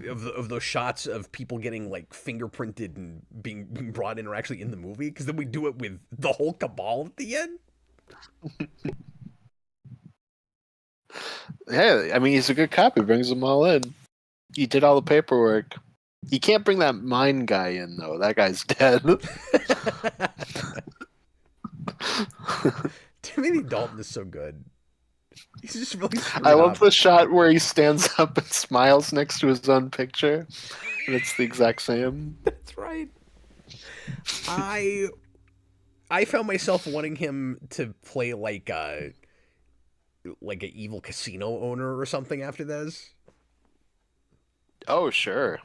of those shots of people getting like fingerprinted and being brought in are actually in the movie, because then we do it with the whole cabal at the end. Yeah, I mean, he's a good cop. He brings them all in. He did all the paperwork. You can't bring that mine guy in though. That guy's dead. Timothy Dalton is so good. He's just really I screwed love up. the shot where he stands up and smiles next to his own picture, and it's the exact same. That's right. I I found myself wanting him to play like an evil casino owner or something after this. Oh, sure.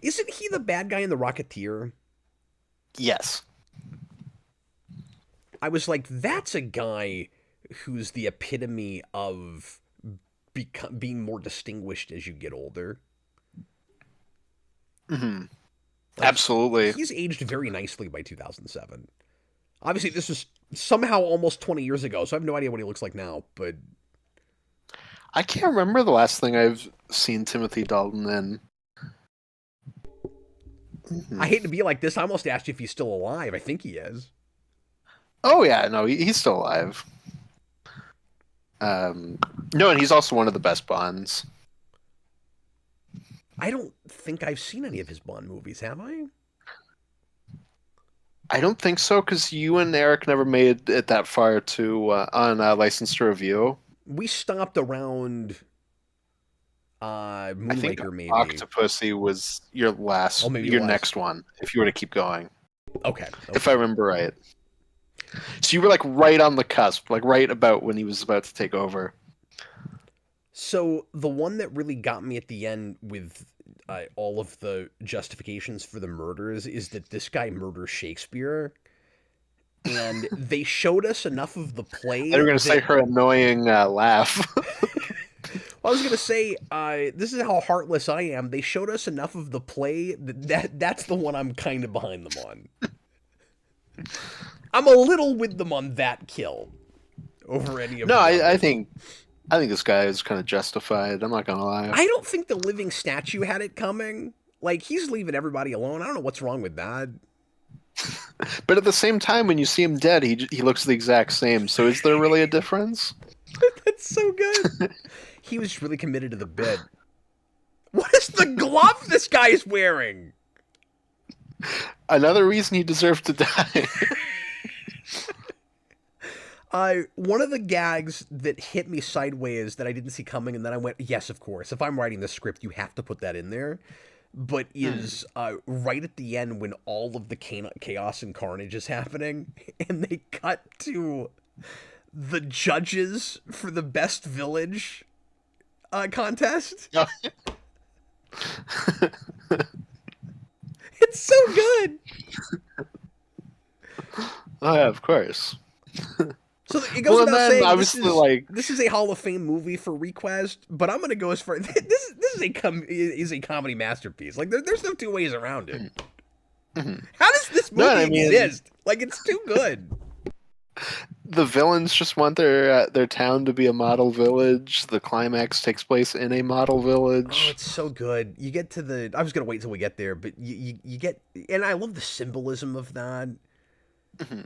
Isn't he the bad guy in The Rocketeer? Yes. I was like, that's a guy who's the epitome of being more distinguished as you get older. Mm-hmm. Like, Absolutely. he's aged very nicely by 2007. Obviously, this was somehow almost 20 years ago, so I have no idea what he looks like now, but I can't remember the last thing I've seen Timothy Dalton in. Mm-hmm. I hate to be like this. I almost asked you if he's still alive. I think he is. Oh yeah, no, he's still alive. No, and he's also one of the best Bonds. I don't think I've seen any of his Bond movies, have I? I don't think so, because you and Eric never made it that far to on License to Review. We stopped around Moonraker, I think maybe. Octopussy was your last, your next one, if you were to keep going. Okay. If I remember right. So you were like right on the cusp, like right about when he was about to take over. So the one that really got me at the end with all of the justifications for the murders is that this guy murders Shakespeare. And they showed us enough of the play. They were going to say her annoying laugh. Well, I was going to say, this is how heartless I am. They showed us enough of the play that's the one I'm kind of behind them on. I'm a little with them on that kill over any of them. No, I think this guy is kind of justified. I'm not going to lie. I don't think the living statue had it coming. Like, he's leaving everybody alone. I don't know what's wrong with that. But at the same time, when you see him dead, he looks the exact same. So is there really a difference? That's so good. He was really committed to the bit. What is the glove this guy's wearing? Another reason he deserved to die. One of the gags that hit me sideways that I didn't see coming, and then I went, yes, of course. If I'm writing the script, you have to put that in there. But is right at the end when all of the chaos and carnage is happening, and they cut to the judges for the best village contest. It's so good. Oh yeah, of course. So it goes without saying, obviously, this is a Hall of Fame movie for ReQuest, but I'm going to go as far. This is a comedy masterpiece. Like there's no two ways around it. Mm-hmm. How does this movie exist? Like, it's too good. The villains just want their town to be a model village. The climax takes place in a model village. Oh, it's so good. You get to the. I was gonna wait till we get there, but you get, and I love the symbolism of that. Mm-hmm.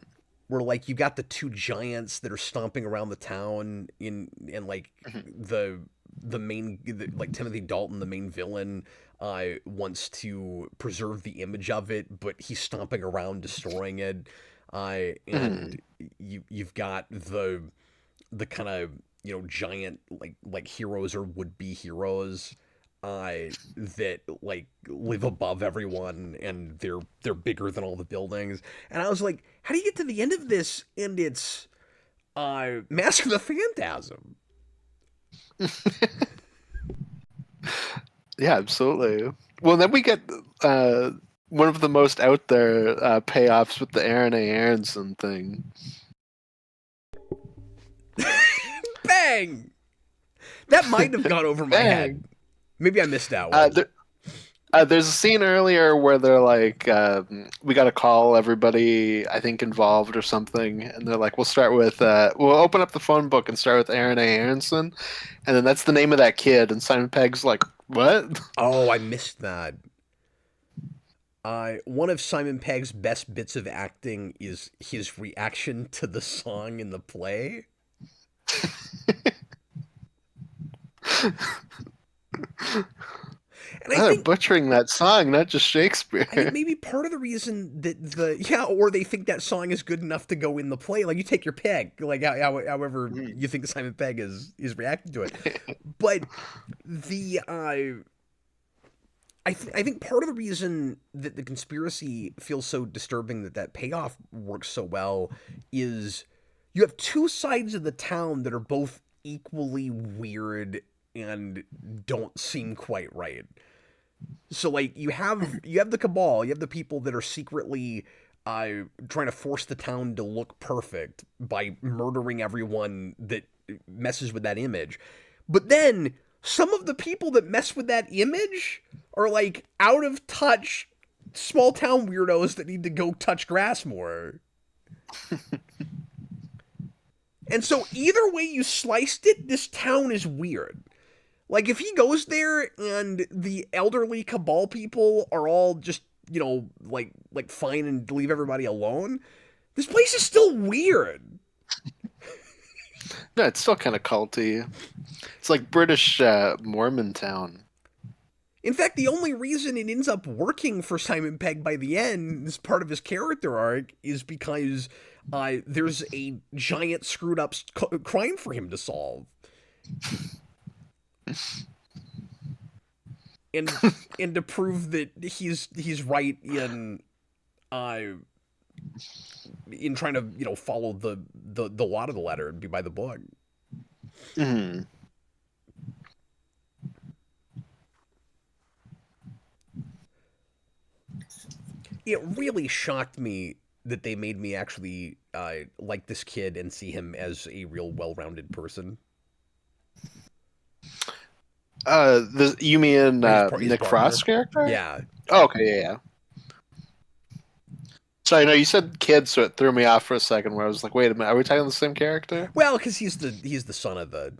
Where like you got the two giants that are stomping around the town and like the main like Timothy Dalton, the main villain, wants to preserve the image of it, but he's stomping around destroying it. And you've got the kind of, you know, giant like heroes or would be heroes that like live above everyone, and they're bigger than all the buildings. And I was like, how do you get to the end of this and it's Mask of the Phantasm? Yeah, absolutely. Well, then we get one of the most out there payoffs with the Aaron A. Aronson thing. Bang! That might have gone over my head. Maybe I missed that one. There's a scene earlier where they're like, we got to call everybody, I think, involved or something. And they're like, we'll start with, we'll open up the phone book and start with Aaron A. Aronson. And then that's the name of that kid. And Simon Pegg's like, what? Oh, I missed that. One of Simon Pegg's best bits of acting is his reaction to the song in the play. And I think butchering that song, not just Shakespeare. I think maybe part of the reason that or they think that song is good enough to go in the play. Like, you take your pick, like however you think Simon Pegg is reacting to it. But I think part of the reason that the conspiracy feels so disturbing, that payoff works so well, is you have two sides of the town that are both equally weird and don't seem quite right. So like you have the cabal, you have the people that are secretly trying to force the town to look perfect by murdering everyone that messes with that image. But then some of the people that mess with that image are like out of touch small town weirdos that need to go touch grass more. And so either way you sliced it, this town is weird. Like if he goes there and the elderly cabal people are all just, like fine and leave everybody alone, this place is still weird. No, it's still kind of culty. It's like British Mormon town. In fact, the only reason it ends up working for Simon Pegg by the end, as part of his character arc, is because there's a giant screwed up crime for him to solve. And to prove that he's right in trying to follow the lot of the letter and be by the book. Mm-hmm. It really shocked me that they made me actually like this kid and see him as a real well-rounded person. You mean Nick Frost's character? Yeah. Oh, okay, yeah. So I know you said kid, so it threw me off for a second. Where I was like, "Wait a minute, are we talking the same character?" Well, because he's the son of the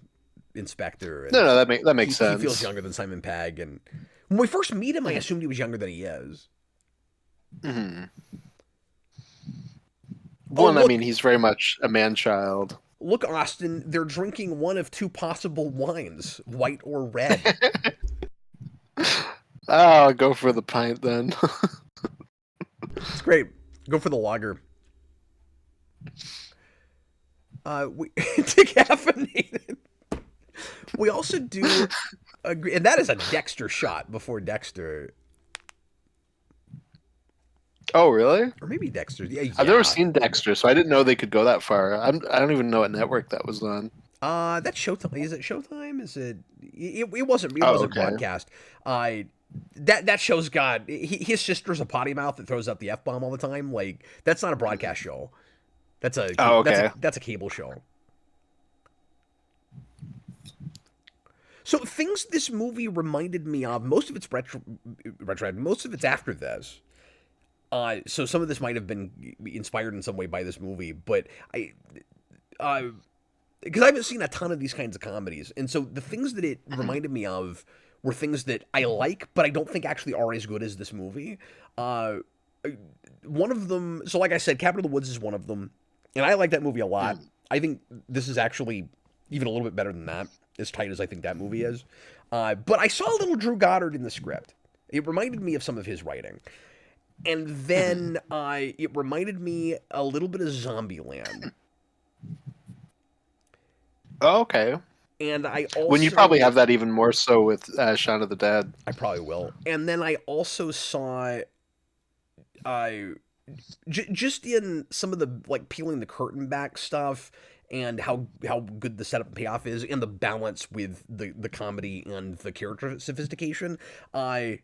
inspector. And no, that makes sense. He feels younger than Simon Pegg, and when we first meet him, I assumed he was younger than he is. Mm-hmm. Well, I mean, he's very much a man-child. Look, Austin, they're drinking one of two possible wines, white or red. I'll go for the pint then. It's great. Go for the lager. Decaffeinated. We also do agree, and that is a Dexter shot before Dexter. Oh, really? Or maybe Dexter. Yeah. I've never seen Dexter, so I didn't know they could go that far. I don't even know what network that was on. That's Showtime. Is it Showtime? Is it? It wasn't. It wasn't broadcast. That show's got his sister's a potty mouth that throws out the F-bomb all the time. Like that's not a broadcast show. That's a that's a cable show. So things this movie reminded me of. Most of it's retro. Most of it's after this. So some of this might have been inspired in some way by this movie, but because I haven't seen a ton of these kinds of comedies, and so the things that it reminded me of were things that I like, but I don't think actually are as good as this movie. One of them, so like I said, Cabin in the Woods is one of them, and I like that movie a lot. I think this is actually even a little bit better than that, as tight as I think that movie is. But I saw a little Drew Goddard in the script. It reminded me of some of his writing. And then it reminded me a little bit of Zombieland. Oh, okay. And I also... When you probably have that even more so with Shaun of the Dead. I probably will. And then I also saw... just in some of the, like, peeling the curtain back stuff and how good the setup and payoff is and the balance with the comedy and the character sophistication, I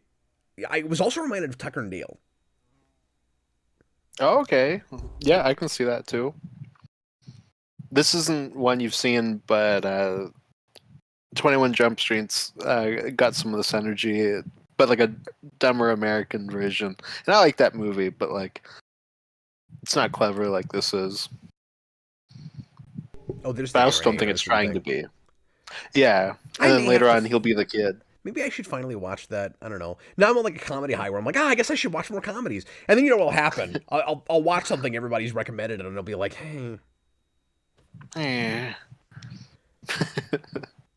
was also reminded of Tucker and Dale. Oh, okay. Yeah, I can see that too. This isn't one you've seen, but 21 Jump Street's got some of this energy, but like a dumber American version. And I like that movie, but like it's not clever like this is. Oh, there's. But I also don't think it's trying to be. Yeah, and then later on he'll be the kid. Maybe I should finally watch that. I don't know. Now I'm on like a comedy high where I'm like, I guess I should watch more comedies. And then you know what'll happen? I'll watch something everybody's recommended, and it'll be like, hey.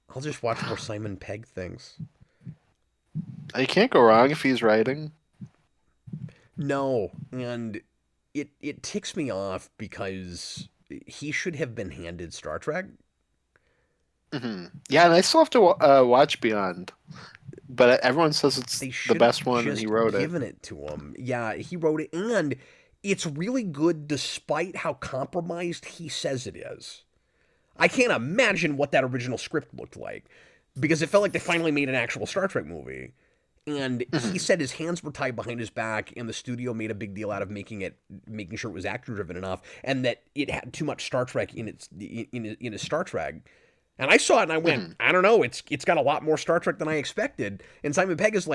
I'll just watch more Simon Pegg things. You can't go wrong if he's writing. No, and it ticks me off because he should have been handed Star Trek. Mm-hmm. Yeah, and I still have to watch Beyond, but everyone says it's the best one, and he wrote it. Given it to him, yeah, he wrote it, and it's really good despite how compromised he says it is. I can't imagine what that original script looked like because it felt like they finally made an actual Star Trek movie, And he said his hands were tied behind his back, and the studio made a big deal out of making sure it was actor driven enough, and that it had too much Star Trek in its Star Trek. And I saw it and I went, I don't know, it's got a lot more Star Trek than I expected. And Simon Pegg is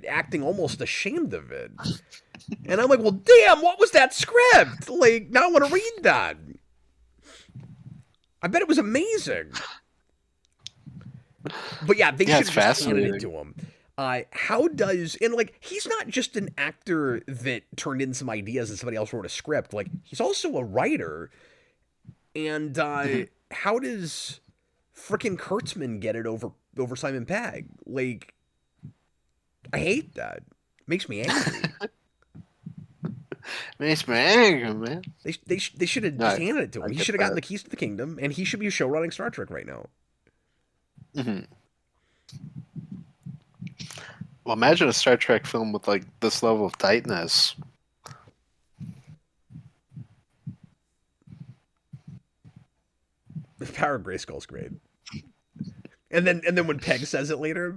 acting almost ashamed of it. And I'm like, well, damn, what was that script? Like, now I want to read that. I bet it was amazing. But yeah, they should have just handed it to him. He's not just an actor that turned in some ideas and somebody else wrote a script. Like, he's also a writer. And how does frickin' Kurtzman get it over Simon Pegg? Like, I hate that. Makes me angry. Makes me angry, man. They should have just handed it to him. He should have gotten the keys to the kingdom, and he should be showrunning Star Trek right now. Well, imagine a Star Trek film with like this level of tightness. The Power of Grayskull's great. And then when Pegg says it later.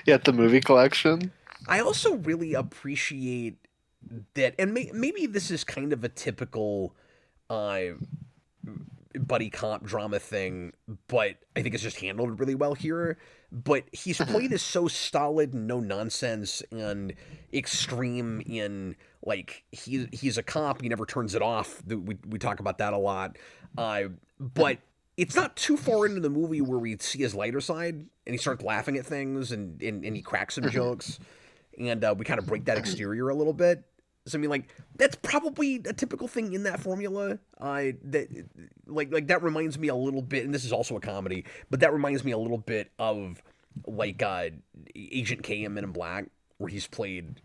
Yeah, the movie collection. I also really appreciate that, and maybe this is kind of a typical buddy cop drama thing, but I think it's just handled really well here. But he's played as so stolid and no nonsense and extreme in, like, he's a cop, he never turns it off. We talk about that a lot. But it's not too far into the movie where we see his lighter side and he starts laughing at things and he cracks some jokes, and we kind of break that exterior a little bit. So I mean, like, that's probably a typical thing in that formula. That reminds me a little bit, and this is also a comedy, but that reminds me a little bit of like Agent K in Men in Black, where he's played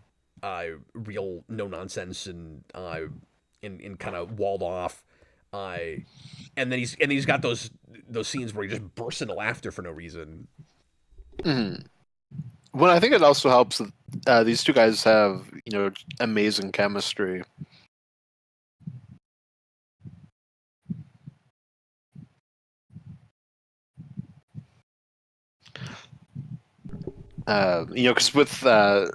real no nonsense and kind of walled off, and then he's got those scenes where he just bursts into laughter for no reason. Well, I think it also helps that these two guys have, amazing chemistry. Because with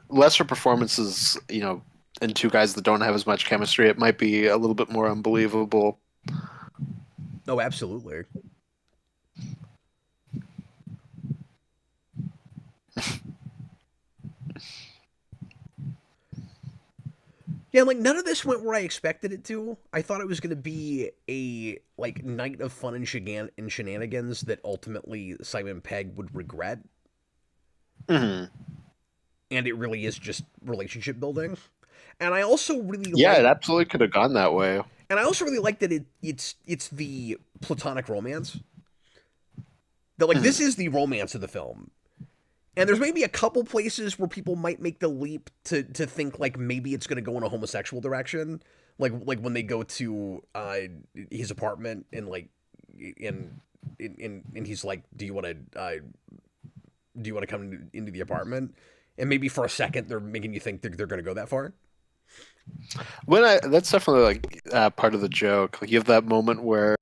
lesser performances, and two guys that don't have as much chemistry, it might be a little bit more unbelievable. Oh, absolutely. Yeah, like, none of this went where I expected it to. I thought it was going to be a, like, night of fun and shenanigans that ultimately Simon Pegg would regret. And it really is just relationship building. And I also really it absolutely could have gone that way. And I also really like that it's the platonic romance. That, like, this is the romance of the film. And there's maybe a couple places where people might make the leap to think, like, maybe it's going to go in a homosexual direction. Like when they go to his apartment and, like, and he's like, do you want to come into the apartment? And maybe for a second they're making you think they're going to go that far. That's definitely, like, part of the joke. Like, you have that moment where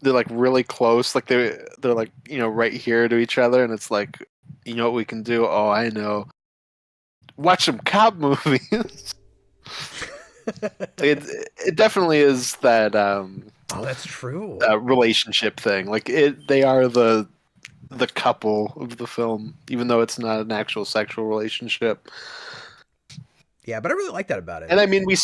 they're, like, really close, like they're like, right here to each other, and it's like, you know what we can do? Oh, I know. Watch some cop movies. It definitely is that. Oh, that's true. Relationship thing. Like, they are the couple of the film, even though it's not an actual sexual relationship. Yeah, but I really like that about it. And I mean, we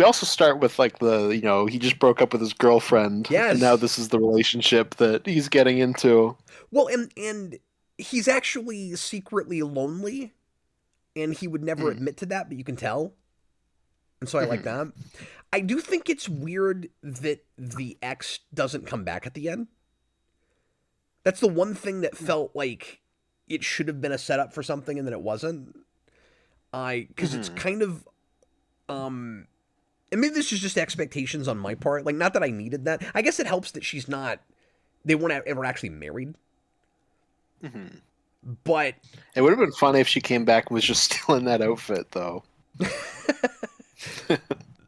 also start with, like, he just broke up with his girlfriend. Yes. And now this is the relationship that he's getting into. Well, and he's actually secretly lonely, and he would never admit to that, but you can tell. And so I like that. I do think it's weird that the ex doesn't come back at the end. That's the one thing that felt like it should have been a setup for something and then it wasn't. Because it's kind of, and maybe this is just expectations on my part. Like, not that I needed that. I guess it helps that they weren't ever actually married. But it would have been funny if she came back and was just still in that outfit, though.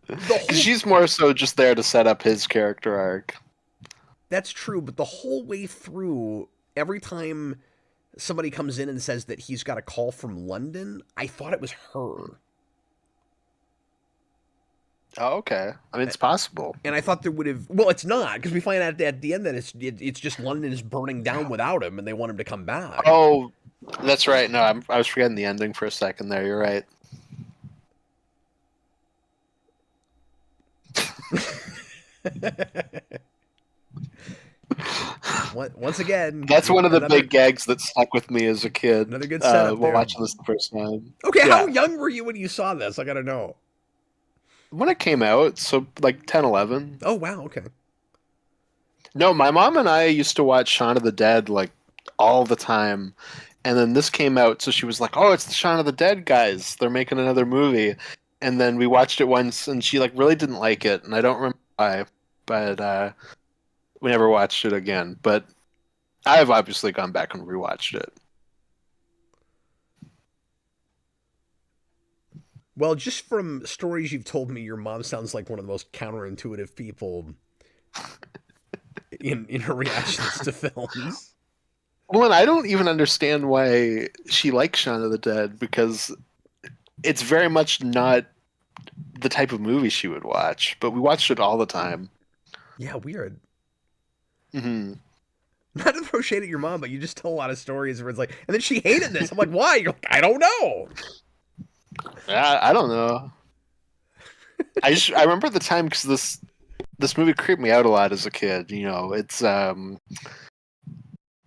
Because she's more so just there to set up his character arc. That's true, but the whole way through, every time somebody comes in and says that he's got a call from London. I thought it was her. Oh, okay. I mean, it's possible. And I thought there would have. Well, it's not, because we find out at the end that it's just London is burning down without him, and they want him to come back. Oh, that's right. No, I was forgetting the ending for a second there. You're right. Once again, that's one of the big gags that stuck with me as a kid. Another good setup there. Watching this the first time. Okay, yeah. How young were you when you saw this? I gotta know. When it came out, so like 10, 11. Oh, wow, okay. No, my mom and I used to watch Shaun of the Dead like all the time. And then this came out, so she was like, "Oh, it's the Shaun of the Dead guys. They're making another movie." And then we watched it once, and she like really didn't like it, and I don't remember why, but we never watched it again. But I've obviously gone back and rewatched it. Well, just from stories you've told me, your mom sounds like one of the most counterintuitive people in her reactions to films. Well, and I don't even understand why she likes Shaun of the Dead, because it's very much not the type of movie she would watch. But we watched it all the time. Yeah, weird. Mm-hmm. Not to throw shade at your mom, but you just tell a lot of stories where it's like, and then she hated this. I'm like, why? You're like, I don't know. I don't know. I remember the time, because this movie creeped me out a lot as a kid. You know, it's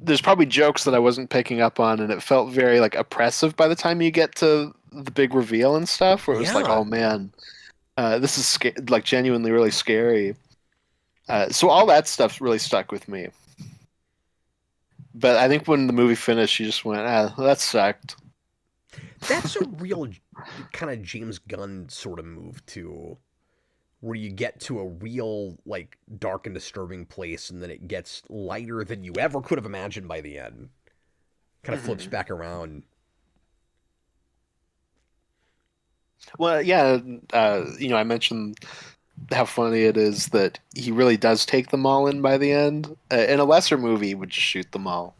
there's probably jokes that I wasn't picking up on, and it felt very like oppressive by the time you get to the big reveal and stuff, where it was like, oh man, this is like genuinely really scary. So all that stuff really stuck with me. But I think when the movie finished, you just went, that sucked. That's a real kind of James Gunn sort of move too, where you get to a real like dark and disturbing place, and then it gets lighter than you ever could have imagined by the end. Kind of flips back around. Well, yeah, I mentioned how funny it is that he really does take them all in by the end. In a lesser movie, he would just shoot them all.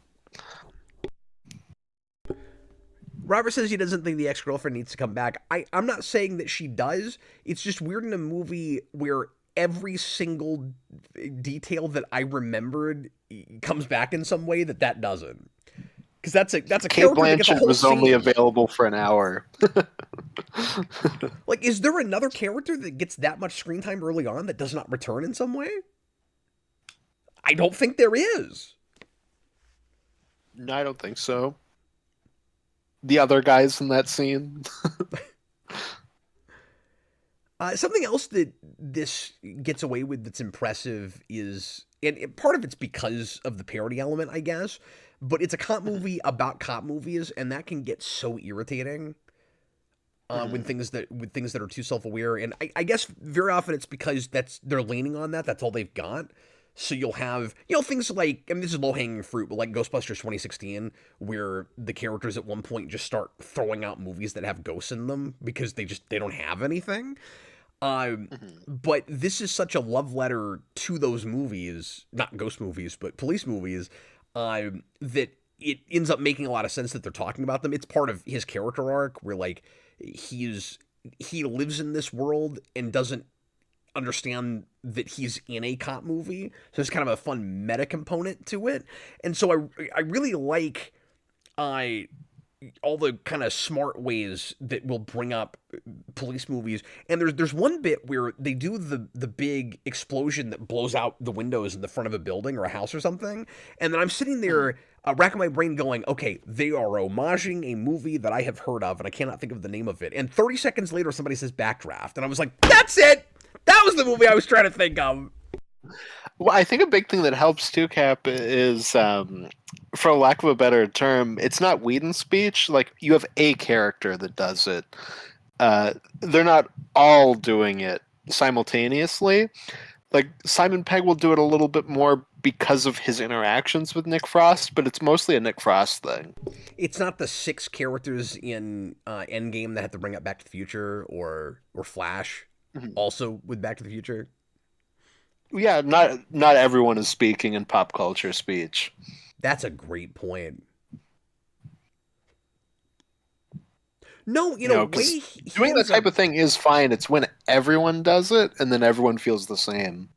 Robert says he doesn't think the ex-girlfriend needs to come back. I'm not saying that she does. It's just weird in a movie where every single detail that I remembered comes back in some way that doesn't. Because that's a Cate character that gets a Blanchett whole was scene. only available for an hour. Like, is there another character that gets that much screen time early on that does not return in some way? I don't think there is. No, I don't think so. The other guys in that scene. Something else that this gets away with that's impressive is, and part of it's because of the parody element, I guess, but it's a cop movie about cop movies, and that can get so irritating with things that are too self-aware. And I guess very often it's because they're leaning on that's all they've got. So you'll have, things like, I mean, this is low-hanging fruit, but like Ghostbusters 2016, where the characters at one point just start throwing out movies that have ghosts in them because they don't have anything. But this is such a love letter to those movies, not ghost movies, but police movies, that it ends up making a lot of sense that they're talking about them. It's part of his character arc where like he lives in this world and doesn't understand that he's in a cop movie. So there's kind of a fun meta component to it. And so I really like all the kind of smart ways that will bring up police movies. And there's one bit where they do the big explosion that blows out the windows in the front of a building or a house or something. And then I'm sitting there racking my brain going, okay, they are homaging a movie that I have heard of, and I cannot think of the name of it. And 30 seconds later, somebody says Backdraft. And I was like, that's it! That was the movie I was trying to think of. Well, I think a big thing that helps too, Cap, is, for lack of a better term, it's not Whedon speech. Like, you have a character that does it. They're not all doing it simultaneously. Like, Simon Pegg will do it a little bit more because of his interactions with Nick Frost, but it's mostly a Nick Frost thing. It's not the 6 characters in Endgame that have to bring up Back to the Future or Flash. Also with Back to the Future? Yeah, not everyone is speaking in pop culture speech. That's a great point. No, You know, way because he doing that ends up. type of thing is fine. It's when everyone does it, and then everyone feels the same.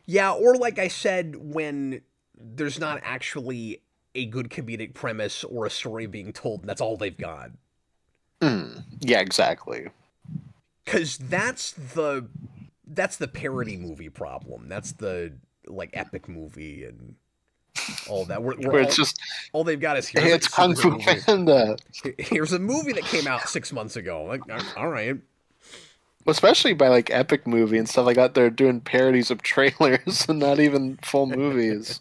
Yeah, or like I said, when there's not actually a good comedic premise or a story being told, and that's all they've got. Yeah, exactly. Because that's the parody movie problem. That's the like epic movie and all that. We're Where it's just all they've got is here's a it's Kung superhero Fu movie. Panda. Here's a movie that came out 6 months ago. Like, all right. Especially by like Epic Movie and stuff like that, they're doing parodies of trailers and not even full movies.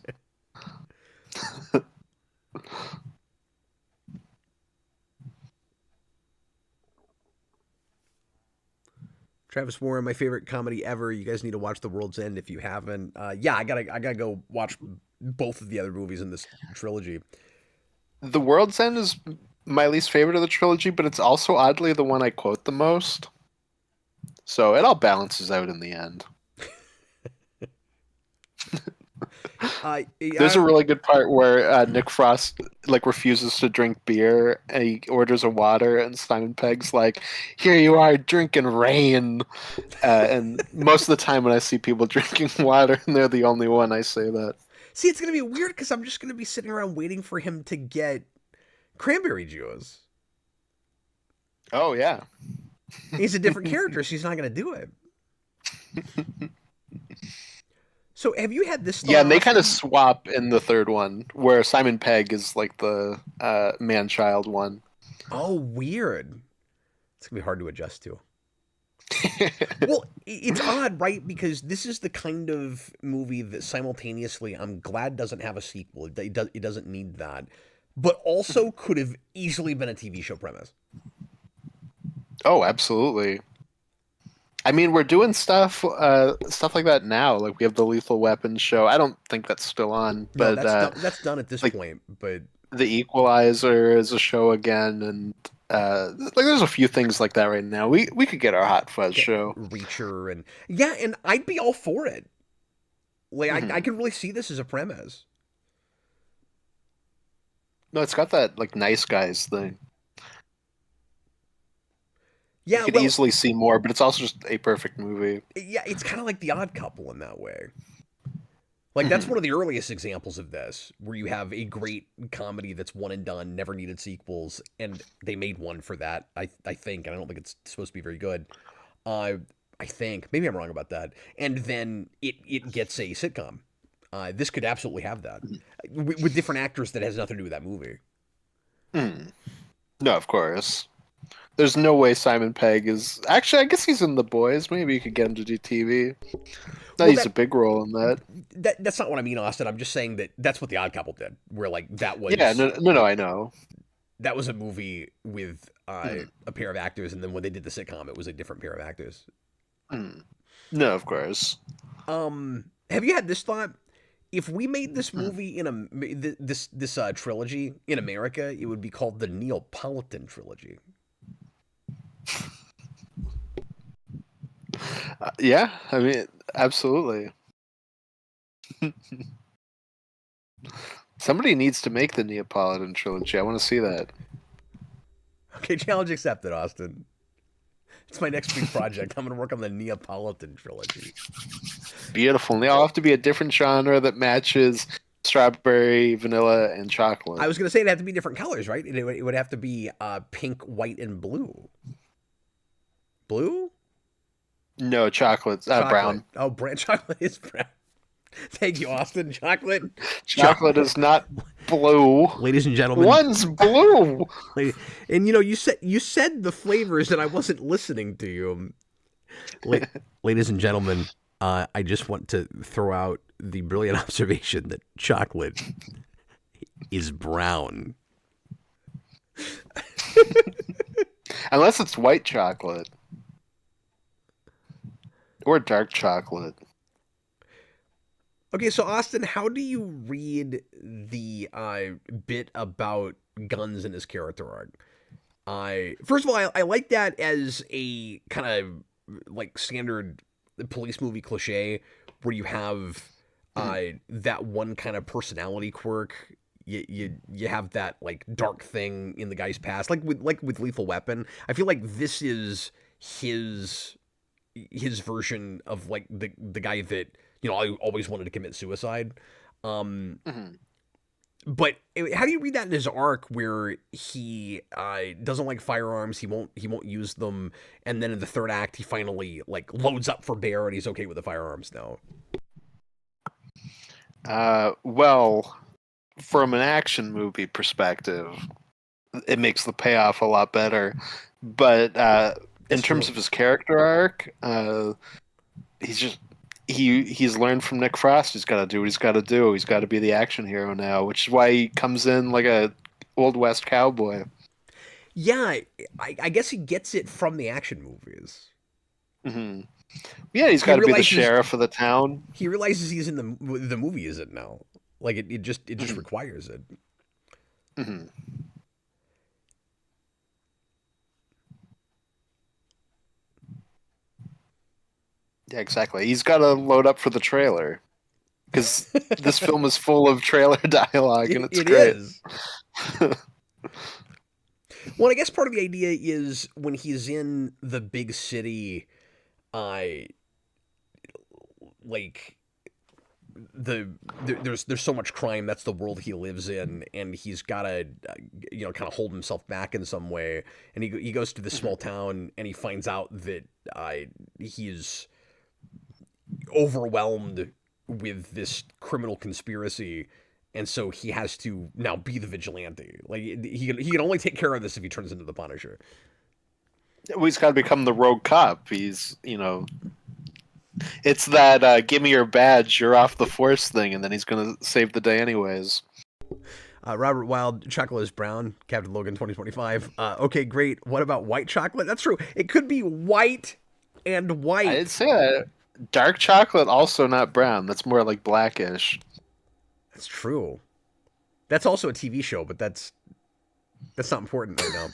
Travis Warren, my favorite comedy ever. You guys need to watch The World's End if you haven't. Yeah, I gotta go watch both of the other movies in this trilogy. The World's End is my least favorite of the trilogy, but it's also oddly the one I quote the most. So it all balances out in the end. There's a really good part where Nick Frost like refuses to drink beer and he orders a water, and Simon Pegg's like, "Here you are drinking rain." And most of the time when I see people drinking water and they're the only one, I say that. See, it's gonna be weird because I'm just gonna be sitting around waiting for him to get cranberry juice. Oh yeah. He's a different character, so he's not gonna do it. So, have you had this thought? Yeah, and they Austin? kind of swap in the third one, where Simon Pegg is like the man-child one. Oh, weird. It's gonna be hard to adjust to. Well, it's odd, right? Because this is the kind of movie that simultaneously I'm glad doesn't have a sequel. It doesn't need that, but also could have easily been a TV show premise. Oh, absolutely. I mean, we're doing stuff like that now. Like we have the Lethal Weapon show. I don't think that's still on, No, but that's done at this like point. But the Equalizer is a show again, and like there's a few things like that right now. We could get our Hot Fuzz show. Reacher and yeah, and I'd be all for it. Like Mhm. I can really see this as a premise. No, it's got that like Nice Guys thing. You Yeah, could well, easily see more, but it's also just a perfect movie. yeah, it's kind of like The Odd Couple in that way. Like that's Mhm. one of the earliest examples of this, where you have a great comedy that's one and done, never needed sequels, and they made one for that. I think, and I don't think it's supposed to be very good. Uh, I think maybe I'm wrong about that. And then it gets a sitcom. This could absolutely have that with different actors that has nothing to do with that movie. Mm. No, of course. There's no way Simon Pegg is. Actually, I guess he's in The Boys. Maybe you could get him to do TV. No, Well, he's a big role in that. that's not what I mean, Austin. I'm just saying that that's what The Odd Couple did, where like Yeah, no, I know. that was a movie with Mm. a pair of actors, and then when they did the sitcom, it was a different pair of actors. Mm. No, of course. Have you had this thought? If we made this Mm. movie in this trilogy in America, it would be called the Neapolitan trilogy. Yeah, I mean, absolutely. Somebody needs to make the Neapolitan trilogy. I want to see that. Okay, challenge accepted, Austin. It's my next big project. I'm going to work on the Neapolitan trilogy. Beautiful. And they all have to be a different genre that matches strawberry, vanilla, and chocolate. I was going to say it had to be different colors, right? It would have to be pink, white, and blue. Blue? No, chocolate. Brown. Oh, chocolate is brown. Thank you, Austin. Chocolate. Chocolate is not blue. Ladies and gentlemen. One's blue. And you said the flavors, and I wasn't listening to you. Ladies and gentlemen, I just want to throw out the brilliant observation that chocolate is brown. Unless it's white chocolate. Or dark chocolate. Okay, so Austin, how do you read the bit about Guns in his character arc? First of all, I like that as a kind of like standard police movie cliche where you have that one kind of personality quirk. you have that like dark thing in the guy's past, like with Lethal Weapon. I feel like this is his his version of like the guy that I always wanted to commit suicide. Um, Mhm. but how do you read that in his arc where he doesn't like firearms, he won't use them, and then in the third act he finally like loads up for bear and he's okay with the firearms now. Well, from an action movie perspective, it makes the payoff a lot better. But in That's terms true. of his character arc, he's just he's learned from Nick Frost. He's got to do what he's got to do. He's got to be the action hero now, which is why he comes in like a old west cowboy. Yeah, I guess he gets it from the action movies. Hmm. Yeah, he's He got to be the realizes sheriff of the town. he realizes he's in the movie is it now. Like it just Hmm. requires it. Hmm. Yeah, exactly. He's got to load up for the trailer because this film is full of trailer dialogue and it's It great. is. Well, I guess part of the idea is when he's in the big city, I like there's so much crime. That's the world he lives in, and he's got to kind of hold himself back in some way. And he goes to this small town and he finds out that he's overwhelmed with this criminal conspiracy. And so he has to now be the vigilante. Like he can only take care of this if he turns into the Punisher. Well, he's got to become the rogue cop. He's, it's that give me your badge, you're off the force thing, and then he's going to save the day anyways. Robert Wild, chocolate is brown. Captain Logan 2025. Okay, great. What about white chocolate? That's true. It could be white and white. I'd say that. Dark chocolate, also not brown. That's more like blackish. That's true. That's also a TV show, but that's not important right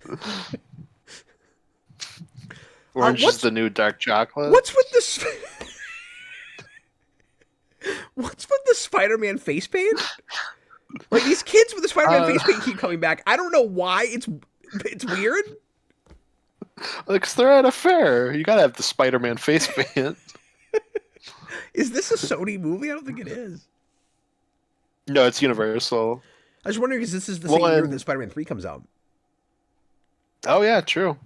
now. Orange is the new dark chocolate. What's with this? What's with the Spider-Man face paint? Like these kids with the Spider-Man face paint keep coming back. I don't know why. It's weird. Because they're at a fair. You gotta have the Spider-Man face paint. Is this a Sony movie? I don't think it is. No, it's Universal. I was wondering because this is the same year that Spider-Man 3 comes out. Oh yeah, true.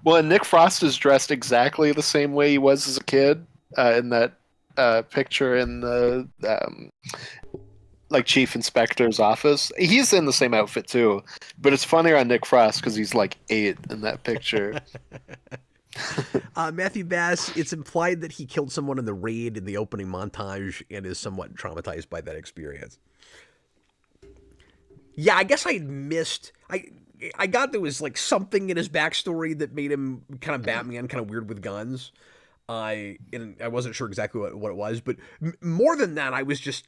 Well, and Nick Frost is dressed exactly the same way he was as a kid in that picture in the like chief inspector's office. He's in the same outfit too, but it's funnier on Nick Frost because he's like 8 in that picture. Matthew Bass, it's implied that he killed someone in the raid in the opening montage and is somewhat traumatized by that experience. Yeah, I guess I missed. I got there was like something in his backstory that made him kind of Batman, kind of weird with guns. And I wasn't sure exactly what it was, but more than that, I was just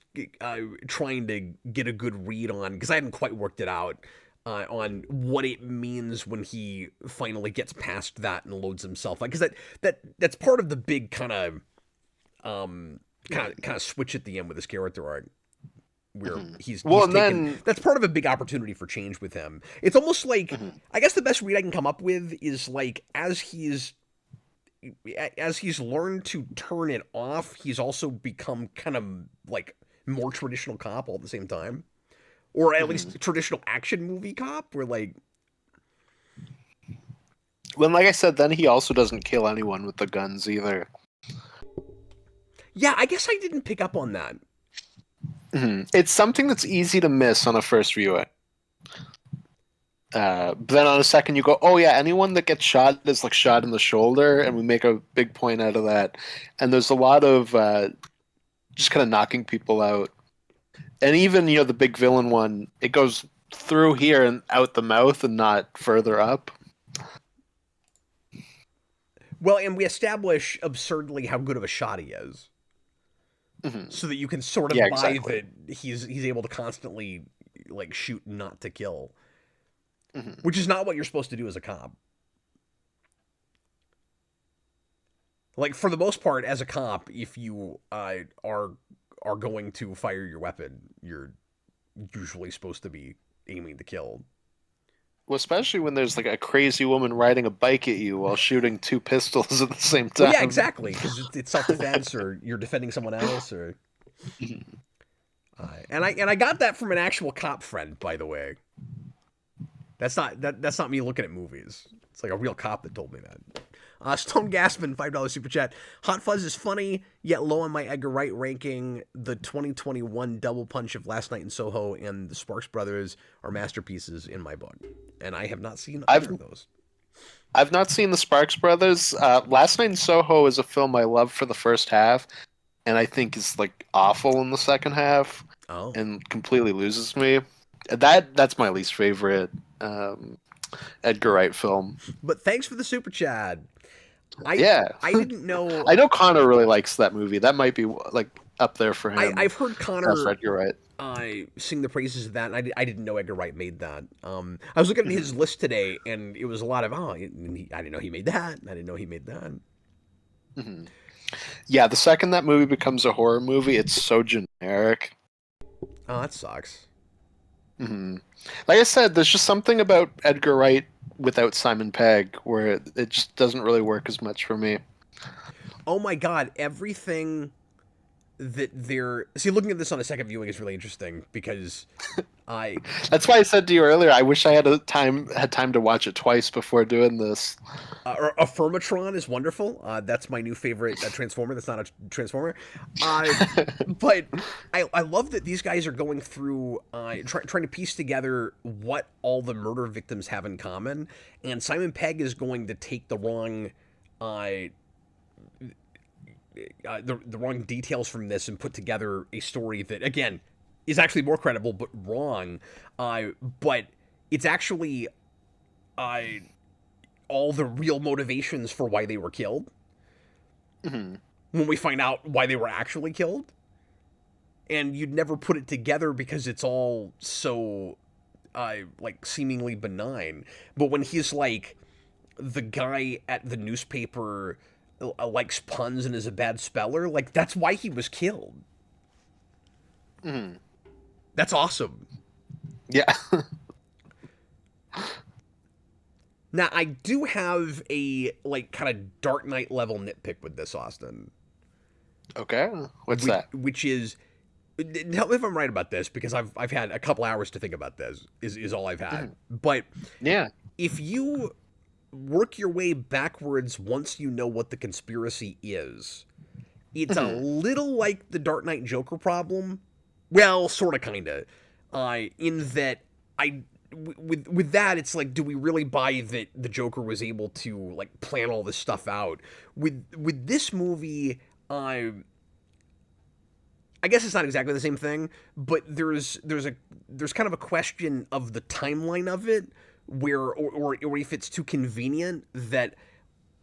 trying to get a good read on because I hadn't quite worked it out on what it means when he finally gets past that and loads himself. Like, because that's part of the big kind of switch at the end with his character arc. Where he's that's part of a big opportunity for change with him. It's almost like I guess the best read I can come up with is like as he's learned to turn it off, he's also become kind of like more traditional cop all at the same time, or at least traditional action movie cop. Where like, well, like I said, then he also doesn't kill anyone with the guns either. Yeah, I guess I didn't pick up on that. It's something that's easy to miss on a first viewing. But then on a second you go, oh yeah, anyone that gets shot is like shot in the shoulder, and we make a big point out of that. And there's a lot of just kind of knocking people out. And even, the big villain one, it goes through here and out the mouth and not further up. Well, and we establish absurdly how good of a shot he is. So that you can sort of buy that he's able to constantly like shoot not to kill, which is not what you're supposed to do as a cop. Like for the most part, as a cop, if you are going to fire your weapon, you're usually supposed to be aiming to kill. Well, especially when there's like a crazy woman riding a bike at you while shooting two pistols at the same Well, yeah, time. exactly, because it's self-defense, or you're defending someone else, or and I got that from an actual cop friend, by the way. That's not me looking at movies. It's like a real cop that told me that. Stone Gaspin, $5 super chat. Hot Fuzz is funny, yet low on my Edgar Wright ranking. The 2021 double punch of Last Night in Soho and the Sparks Brothers are masterpieces in my book, and I have not seen either of those. I've not seen the Sparks Brothers. Last Night in Soho is a film I love for the first half, and I think is like awful in the second half, and completely loses me. That's my least favorite Edgar Wright film. But thanks for the super chat. I didn't know. I know Connor really likes that movie. That might be like up there for him. I've heard Connor Edgar Wright. Sing the praises of that, and I didn't know Edgar Wright made that. I was looking at his list today, and it was a lot of I didn't know he made that. I didn't know he made that. Mm-hmm. Yeah, the second that movie becomes a horror movie, it's so generic. Oh, that sucks. Mm-hmm. Like I said, there's just something about Edgar Wright without Simon Pegg where it just doesn't really work as much for me. Oh my god, everything that they're... See, looking at this on a second viewing is really interesting, because That's why I said to you earlier, I wish I had time to watch it twice before doing this. Affirmatron is wonderful. That's my new favorite Transformer. That's not a Transformer. But I love that these guys are going through, trying to piece together what all the murder victims have in common, and Simon Pegg is going to take the wrong... the wrong details from this and put together a story that, again, is actually more credible but wrong. But it's actually all the real motivations for why they were killed. Mm-hmm. When we find out why they were actually killed. And you'd never put it together because it's all so like seemingly benign. But when he's like the guy at the newspaper likes puns and is a bad speller, like, that's why he was killed. Mm. That's awesome. Yeah. Now, I do have a, like, kind of Dark Knight level nitpick with this, Austin. Okay. What's that? Which is, tell me if I'm right about this, because I've had a couple hours to think about this, is all I've had. But yeah, if you work your way backwards once you know what the conspiracy is, it's a little like the Dark Knight Joker problem. Well, sort of, kind of. In that, with that, it's like, do we really buy that the Joker was able to, like, plan all this stuff out? With this movie, I guess it's not exactly the same thing, but there's kind of a question of the timeline of it, where or if it's too convenient that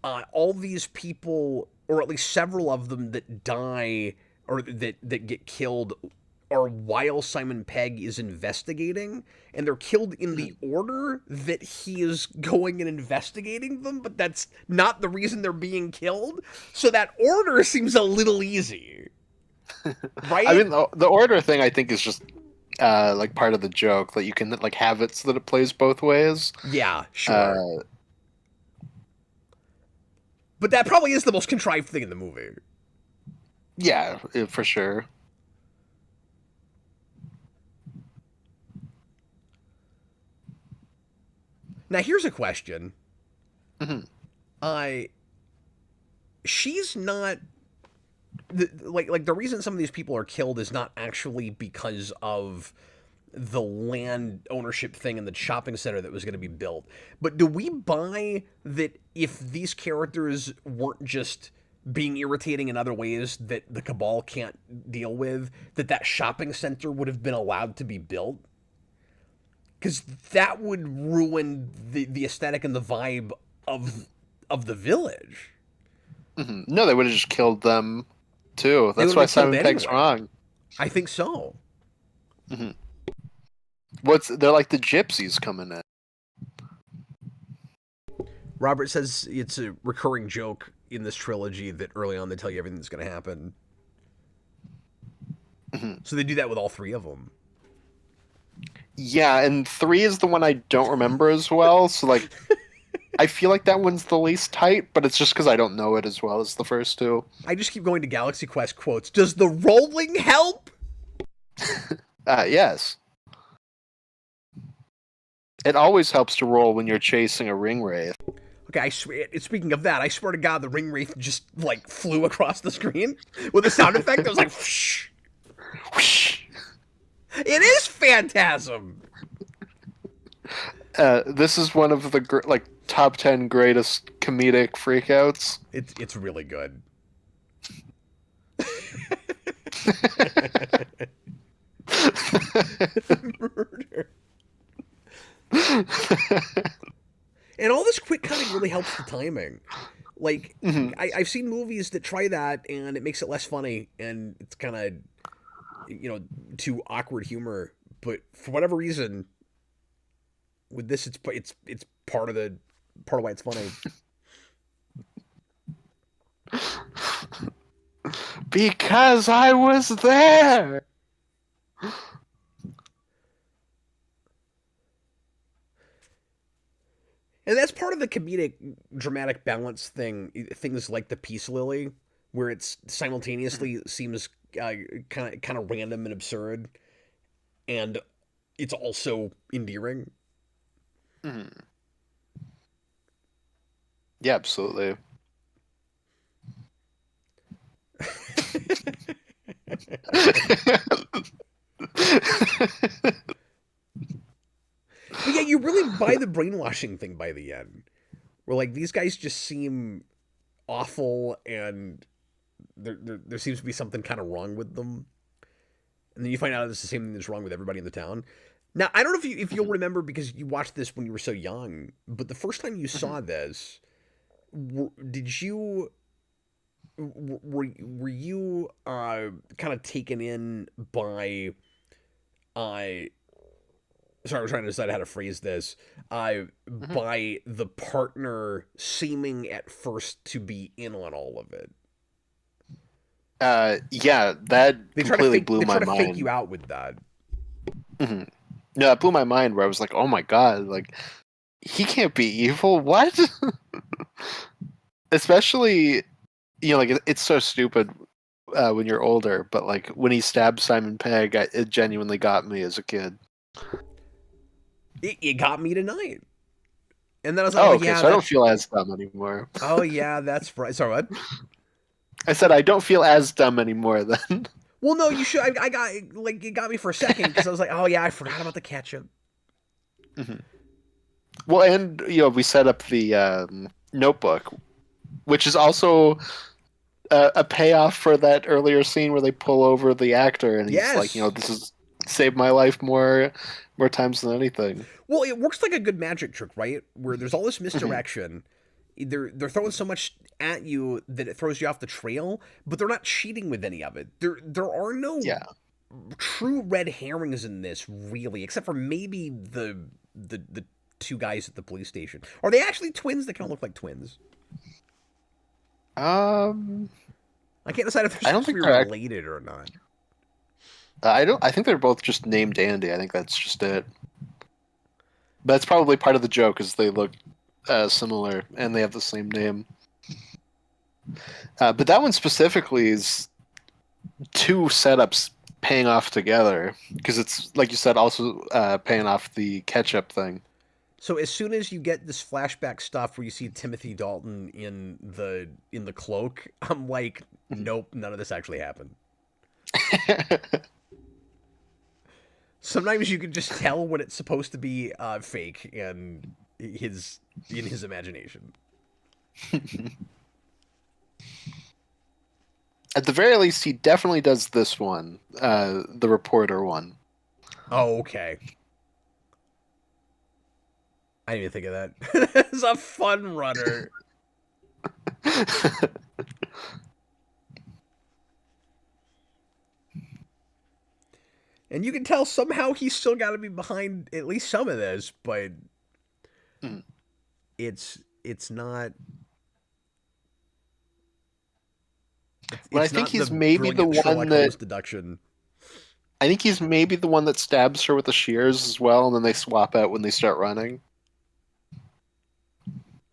all these people, or at least several of them that die or that get killed, are while Simon Pegg is investigating, and they're killed in the order that he is going and investigating them, but that's not the reason they're being killed. So that order seems a little easy. Right? I mean, the order thing, I think, is just like part of the joke, that you can like have it so that it plays both ways. Yeah, sure. But that probably is the most contrived thing in the movie. Yeah, for sure. Now, here's a question. Mm-hmm. She's not... Like the reason some of these people are killed is not actually because of the land ownership thing in the shopping center that was going to be built. But do we buy that if these characters weren't just being irritating in other ways that the Cabal can't deal with, that shopping center would have been allowed to be built? Because that would ruin the aesthetic and the vibe of the village. Mm-hmm. No, they would have just killed them too. That's why Simon Pegg's wrong. I think so. Mm-hmm. They're like the gypsies coming in. Robert says it's a recurring joke in this trilogy that early on they tell you everything that's going to happen. Mm-hmm. So they do that with all three of them. Yeah, and 3 is the one I don't remember as well. So like, I feel like that one's the least tight, but it's just because I don't know it as well as the first two. I just keep going to Galaxy Quest quotes. Does the rolling help? Yes. It always helps to roll when you're chasing a ring wraith. Okay, I swear. Speaking of that, I swear to God, the ring wraith just like flew across the screen with a sound effect that was like, whoosh. Whoosh. It is Phantasm. This is one of the like top 10 greatest comedic freakouts. It's really good. Murder. And all this quick cutting really helps the timing. Like, I've seen movies that try that, and it makes it less funny, and it's kind of, too awkward humor. But for whatever reason, with this, it's part of why it's funny. Because I was there. And that's part of the comedic, dramatic balance thing. Things like the Peace Lily, where it's simultaneously seems kind of random and absurd, and it's also endearing. Mm. Yeah, absolutely. But yeah, you really buy the brainwashing thing by the end. Where like these guys just seem awful, and there seems to be something kind of wrong with them, and then you find out it's the same thing that's wrong with everybody in the town. Now I don't know if you'll remember because you watched this when you were so young, but the first time you saw this, did you were you kind of taken in by sorry, I'm trying to decide how to phrase this. By the partner seeming at first to be in on all of it. Yeah, that completely blew my mind. They try to fake you out with that. Mm-hmm. No, it blew my mind. Where I was like, "Oh my god! Like, he can't be evil. What?" Especially, like it's so stupid when you're older. But like when he stabbed Simon Pegg, it genuinely got me as a kid. It got me tonight. And then I was like, okay, yeah, so I don't feel as dumb anymore. Oh, yeah, that's right. Sorry, what? I said I don't feel as dumb anymore then. Well, no, you should. I got, like, it got me for a second because I was like, oh, yeah, I forgot about the ketchup. Mm-hmm. Well, and, we set up the notebook, which is also a payoff for that earlier scene where they pull over the actor and he's like, this has saved my life more times than anything. Well, it works like a good magic trick, right? Where there's all this misdirection. They're throwing so much at you that it throws you off the trail, but they're not cheating with any of it. There are no true red herrings in this, really, except for maybe the two guys at the police station. Are they actually twins? They kind of look like twins. I can't decide if they're supposed to be related or not. I think they're both just named Andy. I think that's just it. But that's probably part of the joke, is they look similar and they have the same name. But that one specifically is two setups paying off together, because it's, like you said, also paying off the ketchup thing. So as soon as you get this flashback stuff where you see Timothy Dalton in the cloak, I'm like, nope, none of this actually happened. Sometimes you can just tell when it's supposed to be fake and in his imagination. At the very least, he definitely does this one, the reporter one. Oh, okay. I didn't even think of that. It's a fun runner. And you can tell somehow he's still got to be behind at least some of this, but it's not. Well, I think he's maybe the one that deduction. I think he's maybe the one that stabs her with the shears as well, and then they swap out when they start running.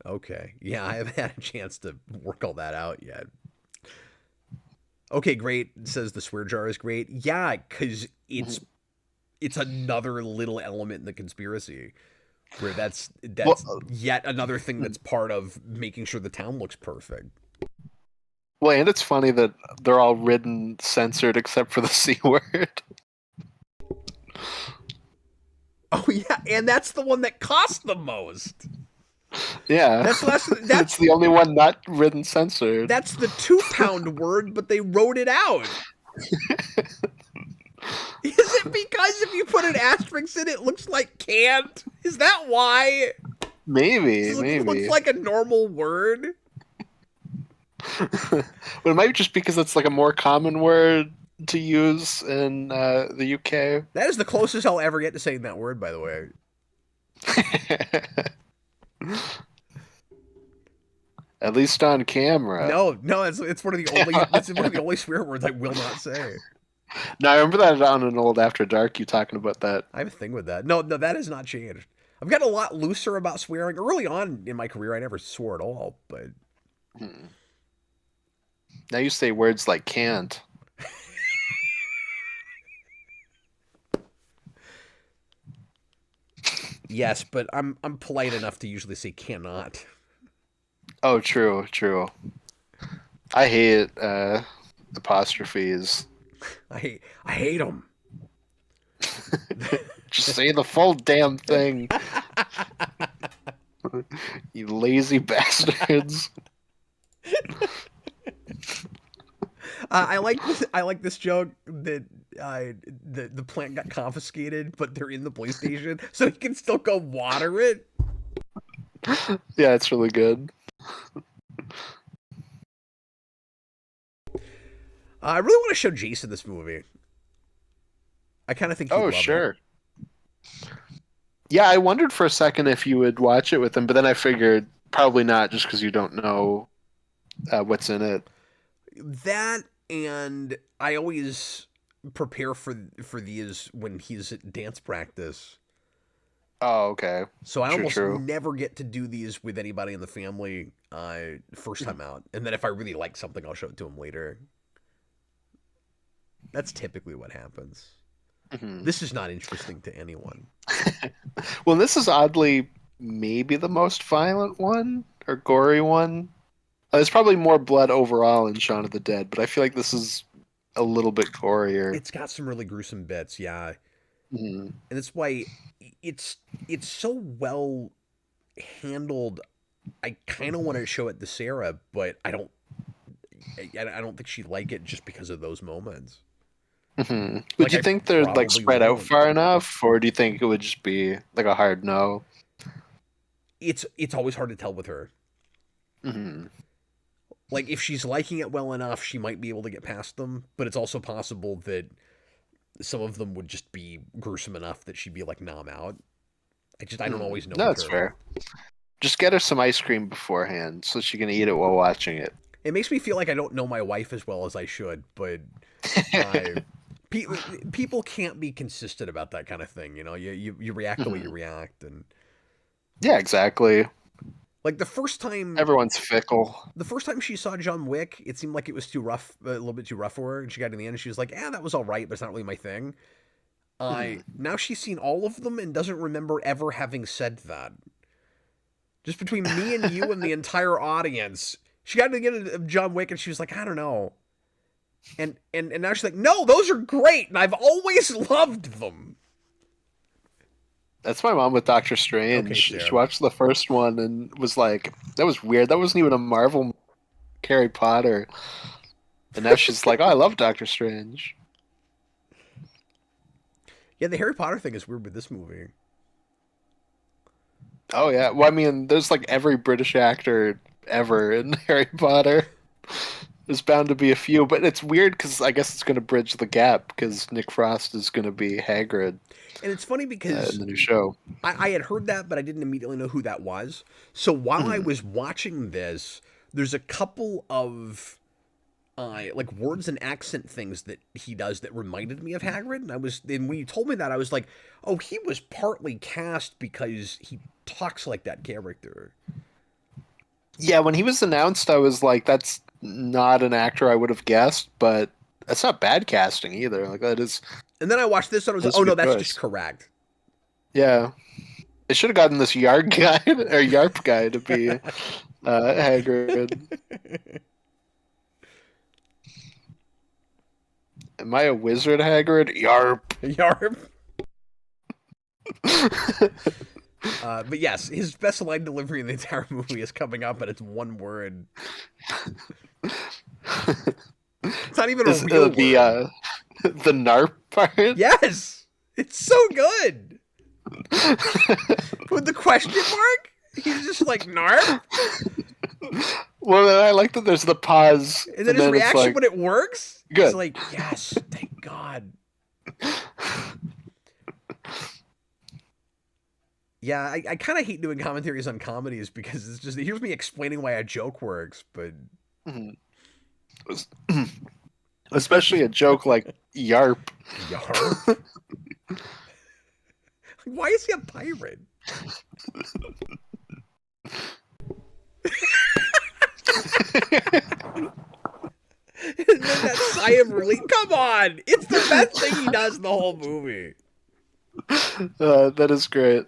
Okay. Yeah, I haven't had a chance to work all that out yet. Okay, great. Says the swear jar is great. Yeah, because Mhm. it's another little element in the conspiracy where Well, that's yet another thing that's part of making sure the town looks perfect. well, and it's funny that they're all written censored except for the C word. Oh yeah, and that's the one that cost the most. Yeah, That's less. it's the only one not written censored. That's the 2 pound word, but they wrote it out. Is it because if you put an asterisk in it looks like can't? Is that why? Maybe, It looks maybe. like a normal word. But it might just because it's like a more common word to use in the UK. That is the closest I'll ever get to saying that word, by the way. At least on camera. No, it's one of the only it's one of the only swear words I will not say. Now I remember that on an old After Dark. You talking about that? I have a thing with that. No, that has not changed. I've gotten a lot looser about swearing. Early on in my career, I never swore at all, but Hmm. Now you say words like can't. yes, but I'm polite enough to usually say cannot. Oh, true, true. I hate apostrophes. I hate them. Just say the full damn thing, you lazy bastards. I like this joke that the plant got confiscated, but they're in the police station, so he can still go water it. Yeah, it's really good. I really want to show Jason this movie. I kind of think he'd Oh, love it. sure. Yeah, I wondered for a second if you would watch it with him, but then I figured probably not, just because you don't know what's in it. That and I always prepare for these when he's at dance practice. Oh, okay. So I True, almost true. never get to do these with anybody in the family first time out. And then if I really like something, I'll show it to him later. That's typically what happens. Mhm. This is not interesting to anyone. Well, this is oddly maybe the most violent one or gory one. There's probably more blood overall in Shaun of the Dead, but I feel like this is a little bit gorier. It's got some really gruesome bits, yeah. Mhm. And that's why it's it's so well handled. I kind of want to show it to Sarah, but I don't think she'd like it just because of those moments. Would Like you I think they're like probably spread out won't. far enough, or do you think it would just be like a hard no? It's always hard to tell with her. Hmm. Like if she's liking it well enough, she might be able to get past them, but it's also possible that some of them would just be gruesome enough that she'd be like, "Nah, I'm out." I don't always know No, with that's her. fair. Just get her some ice cream beforehand so she can eat it while watching it. It makes me feel like I don't know my wife as well as I should, but I pe- people can't be consistent about that kind of thing. You know, you react the way you Mhm. react, and Yeah, exactly. like Everyone's fickle. the first time she saw John Wick, it seemed like it was too rough, a little bit too rough for her, and she got to the end and she was like, "Yeah, that was all right, but it's not really my thing." Mhm. Now she's seen all of them and doesn't remember ever having said that. Just between me and you and the entire audience, she got to the end of John Wick and she was like, "I don't know." And now she's like, "No, those are great, and I've always loved them." That's my mom with Doctor Okay, Strange. She Sarah. watched the first one and was like, "That was weird. That wasn't even a Marvel Harry Potter." And now she's like, "Oh, I love Doctor Strange." Yeah, the Harry Potter thing is weird with this movie. Oh yeah. Well, I mean, there's like every British actor ever in Harry Potter. There's bound to be a few, but it's weird because I guess it's going to bridge the gap because Nick Frost is going to be Hagrid And it's funny in because the new show. I had heard that, but I didn't immediately know who that was. So while I Mhm. was watching this, there's a couple of like words and accent things that he does that reminded me of Hagrid. And when you told me that, I was like, oh, he was partly cast because he talks like that character. Yeah, when he was announced, I was like, that's not an actor I would have guessed, but that's not bad casting either. Like that is. And then I watched this and I was like, That's a oh no, good that's choice. just correct. Yeah, they should have gotten this Yarg guy or Yarp guy to be Hagrid. Am I a wizard, Hagrid? Yarp. Yarp. But yes, his best line delivery in the entire movie is coming up, and it's one word. It's not even a real word. The NARP part? Yes! It's so good! With the question mark? He's just like, NARP? Well, I like that there's the pause. And then his reaction when it works? Good. He's like, yes, thank God. Yeah, I kind of hate doing commentaries on comedies because it's just, here's me explaining why a joke works, but... Especially a joke like Yarp. Yarp? Why is he a pirate? And then that sigh of relief. Come on! It's the best thing he does in the whole movie. That is great.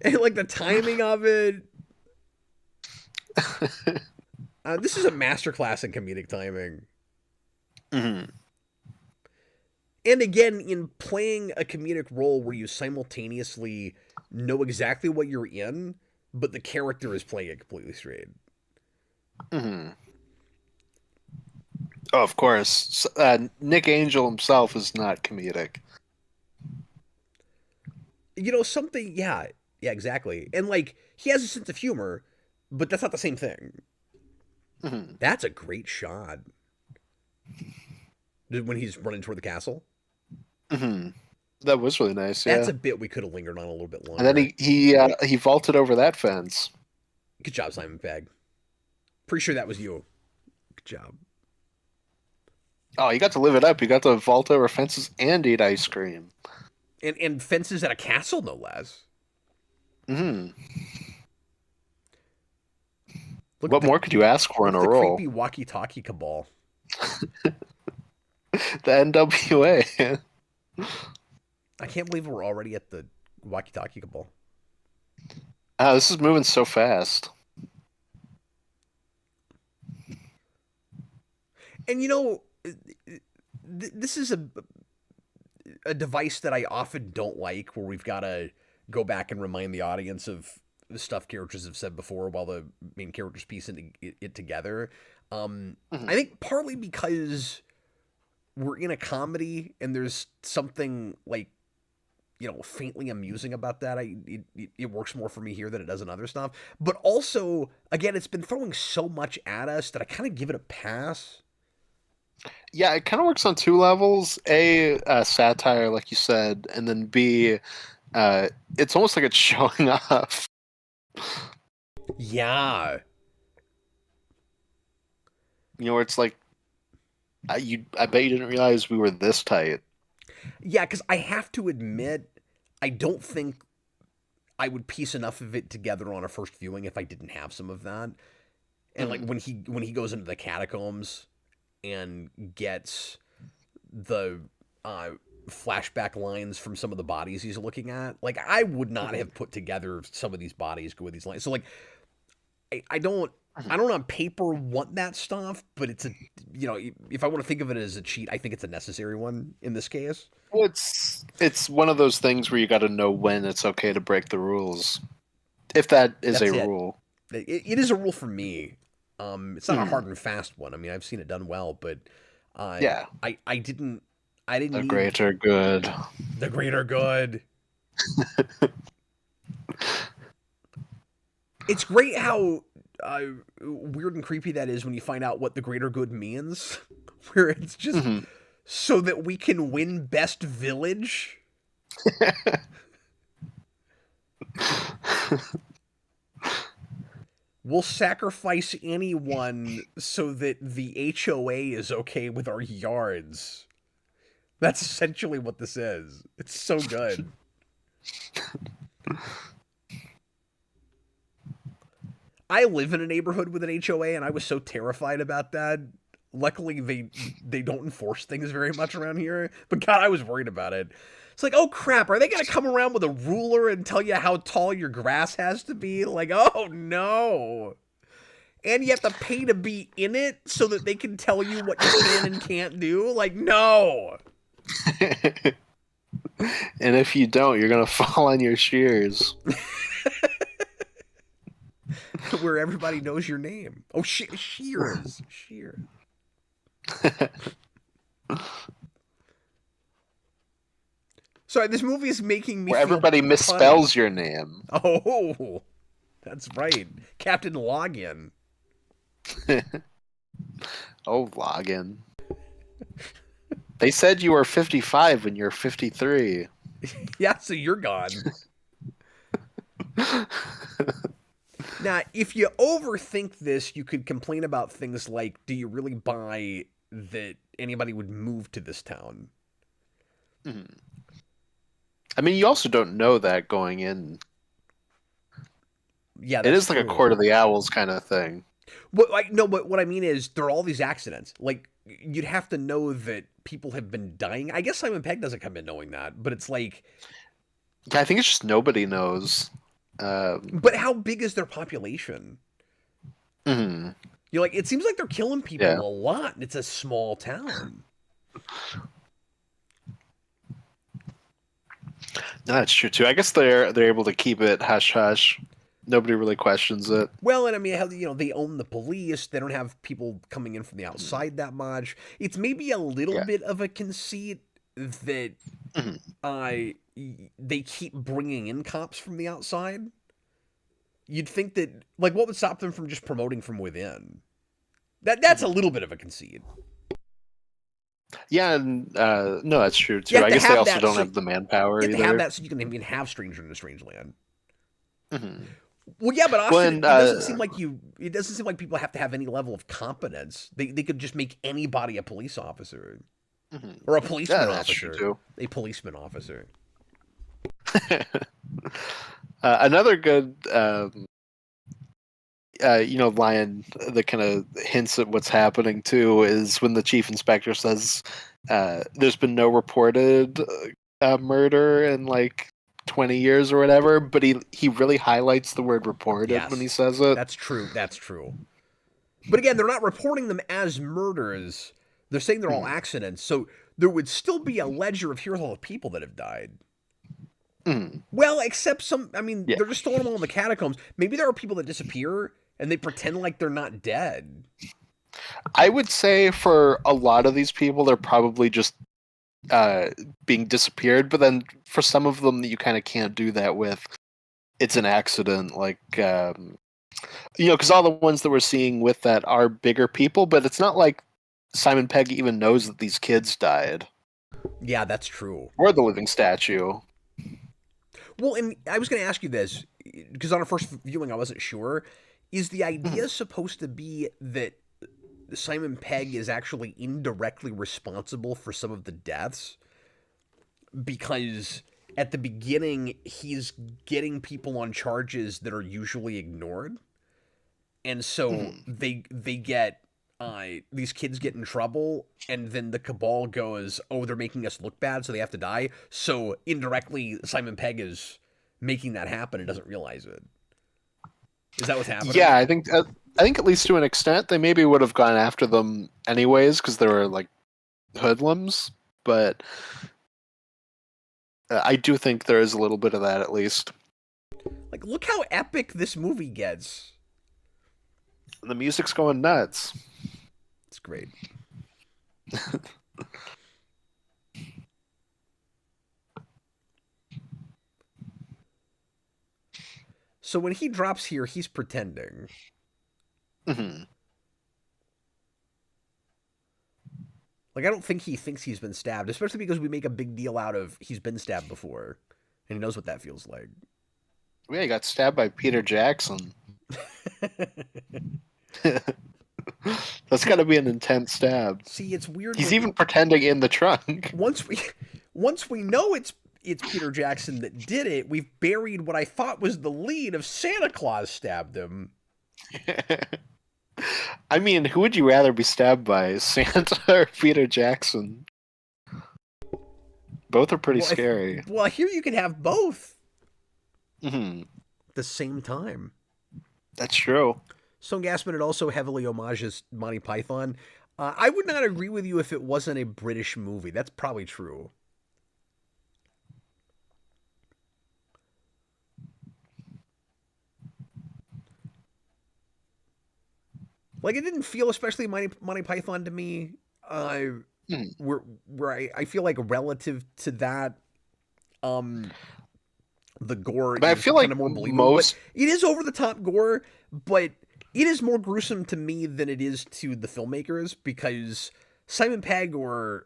And like the timing of it. This is a masterclass in comedic timing. Mm-hmm. And again, in playing a comedic role where you simultaneously know exactly what you're in, but the character is playing it completely straight. Mm-hmm. Oh, of course. Nick Angel himself is not comedic. You know, something, yeah, exactly. And like, he has a sense of humor, but that's not the same thing. Mm-hmm. That's a great shot. When he's running toward the castle. Mm-hmm. That was really nice. That's yeah. a bit we could have lingered on a little bit longer. And then he vaulted over that fence. Good job, Simon Pegg. Pretty sure that was you. Good job. Oh, you got to live it up. You got to vault over fences and eat ice cream. And fences at a castle, no less. Mm-hmm. What more could you ask for in a role? Creepy walkie-talkie cabal. The NWA. I can't believe we're already at the walkie-talkie cabal. This is moving so fast. And you know, this is a device that I often don't like, where we've got to go back and remind the audience of the stuff characters have said before while the main characters piece it together. Mm-hmm. I think partly because we're in a comedy and there's something like, you know, faintly amusing about that. It works more for me here than it does in other stuff. But also, again, it's been throwing so much at us that I kind of give it a pass. Yeah, it kind of works on two levels. A, satire, like you said, and then B, it's almost like it's showing off. Yeah. You know, where it's like, I bet you didn't realize we were this tight. Yeah, because I have to admit, I don't think I would piece enough of it together on a first viewing if I didn't have some of that. And like when he goes into the catacombs and gets the flashback lines from some of the bodies he's looking at, like I would not have put together some of these bodies go with these lines. So like I don't on paper want that stuff, but it's a, you know, if I want to think of it as a cheat, I think it's a necessary one in this case. Well, it's one of those things where you got to know when it's okay to break the rules, if that is a rule. It is a rule for me. It's not a hard and fast one. I mean, I've seen it done well, but yeah, I didn't. The greater good. The greater good. It's great how weird and creepy that is when you find out what the greater good means. Where it's just so that we can win best village. We'll sacrifice anyone so that the HOA is okay with our yards. That's essentially what this is. It's so good. I live in a neighborhood with an HOA, and I was so terrified about that. Luckily, they don't enforce things very much around here. But God, I was worried about it. It's like, oh crap, are they gonna come around with a ruler and tell you how tall your grass has to be? Like, oh no. And you have to pay to be in it so that they can tell you what you can and can't do? Like, no. And if you don't, you're gonna fall on your shears. Where everybody knows your name. Oh, Shears. Shears. Sorry, this movie is making me Where feel everybody misspells punny. your name. Oh, that's right. Captain Login. Oh, login. They said you were 55 when you're 53. Yeah, so you're gone. Now, if you overthink this, you could complain about things like, do you really buy that anybody would move to this town? Mm-hmm. I mean, you also don't know that going in. Yeah, it is true. like a Court of the Owls kind of thing. But what I mean is, there are all these accidents. Like, you'd have to know that people have been dying. I guess Simon Pegg doesn't come in knowing that, but it's like... Yeah, I think it's just nobody knows. But how big is their population? Mm-hmm. You're like, it seems like they're killing people a lot, and it's a small town. No, that's true too. I guess they're able to keep it hush hush. Nobody really questions it. Well, and I mean, they own the police. They don't have people coming in from the outside that much. It's maybe a little bit of a conceit that they keep bringing in cops from the outside. You'd think that, like, what would stop them from just promoting from within? That's a little bit of a conceit. Yeah, and no, that's true too. I guess they also don't have the manpower either. You have to have that so you can even have Stranger in a Strange Land. Mm-hmm. Well, yeah, but Austin, well, and, it doesn't seem like people have to have any level of competence. They could just make anybody a police officer, or a policeman officer. Too. A policeman officer. Another good, line that kind of hints at what's happening too is when the chief inspector says, "There's been no reported murder in like 20 years or whatever," but he really highlights the word reported when he says it. That's true. That's true. But again, they're not reporting them as murders. They're saying they're all accidents. So there would still be a ledger of here's all the people that have died. Well, except they're just throwing them all in the catacombs. Maybe there are people that disappear and they pretend like they're not dead. I would say for a lot of these people, they're probably just being disappeared, but then for some of them that you kind of can't do that with, it's an accident, like because all the ones that we're seeing with that are bigger people, but it's not like Simon Pegg even knows that these kids died. Yeah, that's true. Or the living statue. Well, and I was going to ask you this, because on our first viewing I wasn't sure, is the idea supposed to be that Simon Pegg is actually indirectly responsible for some of the deaths? Because at the beginning, he's getting people on charges that are usually ignored. And so they get, these kids get in trouble, and then the Cabal goes, oh, they're making us look bad, so they have to die. So indirectly, Simon Pegg is making that happen and doesn't realize it. Is that what's happening? Yeah, I think at least to an extent, they maybe would have gone after them anyways, because they were like hoodlums, but I do think there is a little bit of that at least. Like, look how epic this movie gets. The music's going nuts. It's great. So when he drops here, he's pretending. Mm-hmm. Like, I don't think he thinks he's been stabbed, especially because we make a big deal out of he's been stabbed before, and he knows what that feels like. Yeah, he got stabbed by Peter Jackson. That's got to be an intense stab. See, it's weird. He's even pretending in the trunk. Once we know it's Peter Jackson that did it, we've buried what I thought was the lead of Santa Claus stabbed him. I mean, who would you rather be stabbed by, Santa or Peter Jackson? Both are pretty scary. Well, here you can have both. Mm-hmm. At the same time. That's true. Stone Gassman, it also heavily homages Monty Python. I would not agree with you if it wasn't a British movie. That's probably true. Like, it didn't feel especially Monty Python to me. Where I feel like relative to that, the gore but I feel like more believable. But it is over the top gore, but it is more gruesome to me than it is to the filmmakers, because Simon Pegg or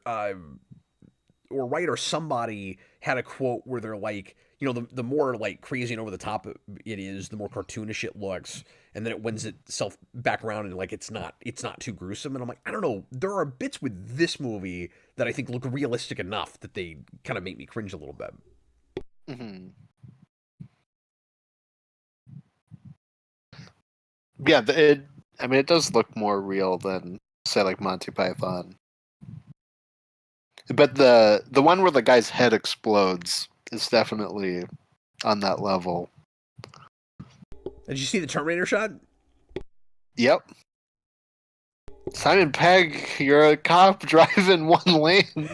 Wright or somebody had a quote where they're like, the more like crazy and over the top it is, the more cartoonish it looks, and then it wins itself back around and like it's not too gruesome. And I'm like, I don't know, there are bits with this movie that I think look realistic enough that they kind of make me cringe a little bit. Mm-hmm. Yeah, it does look more real than, say, like Monty Python. But the one where the guy's head explodes is definitely on that level. Did you see the Terminator shot? Yep. Simon Pegg, you're a cop driving one lane.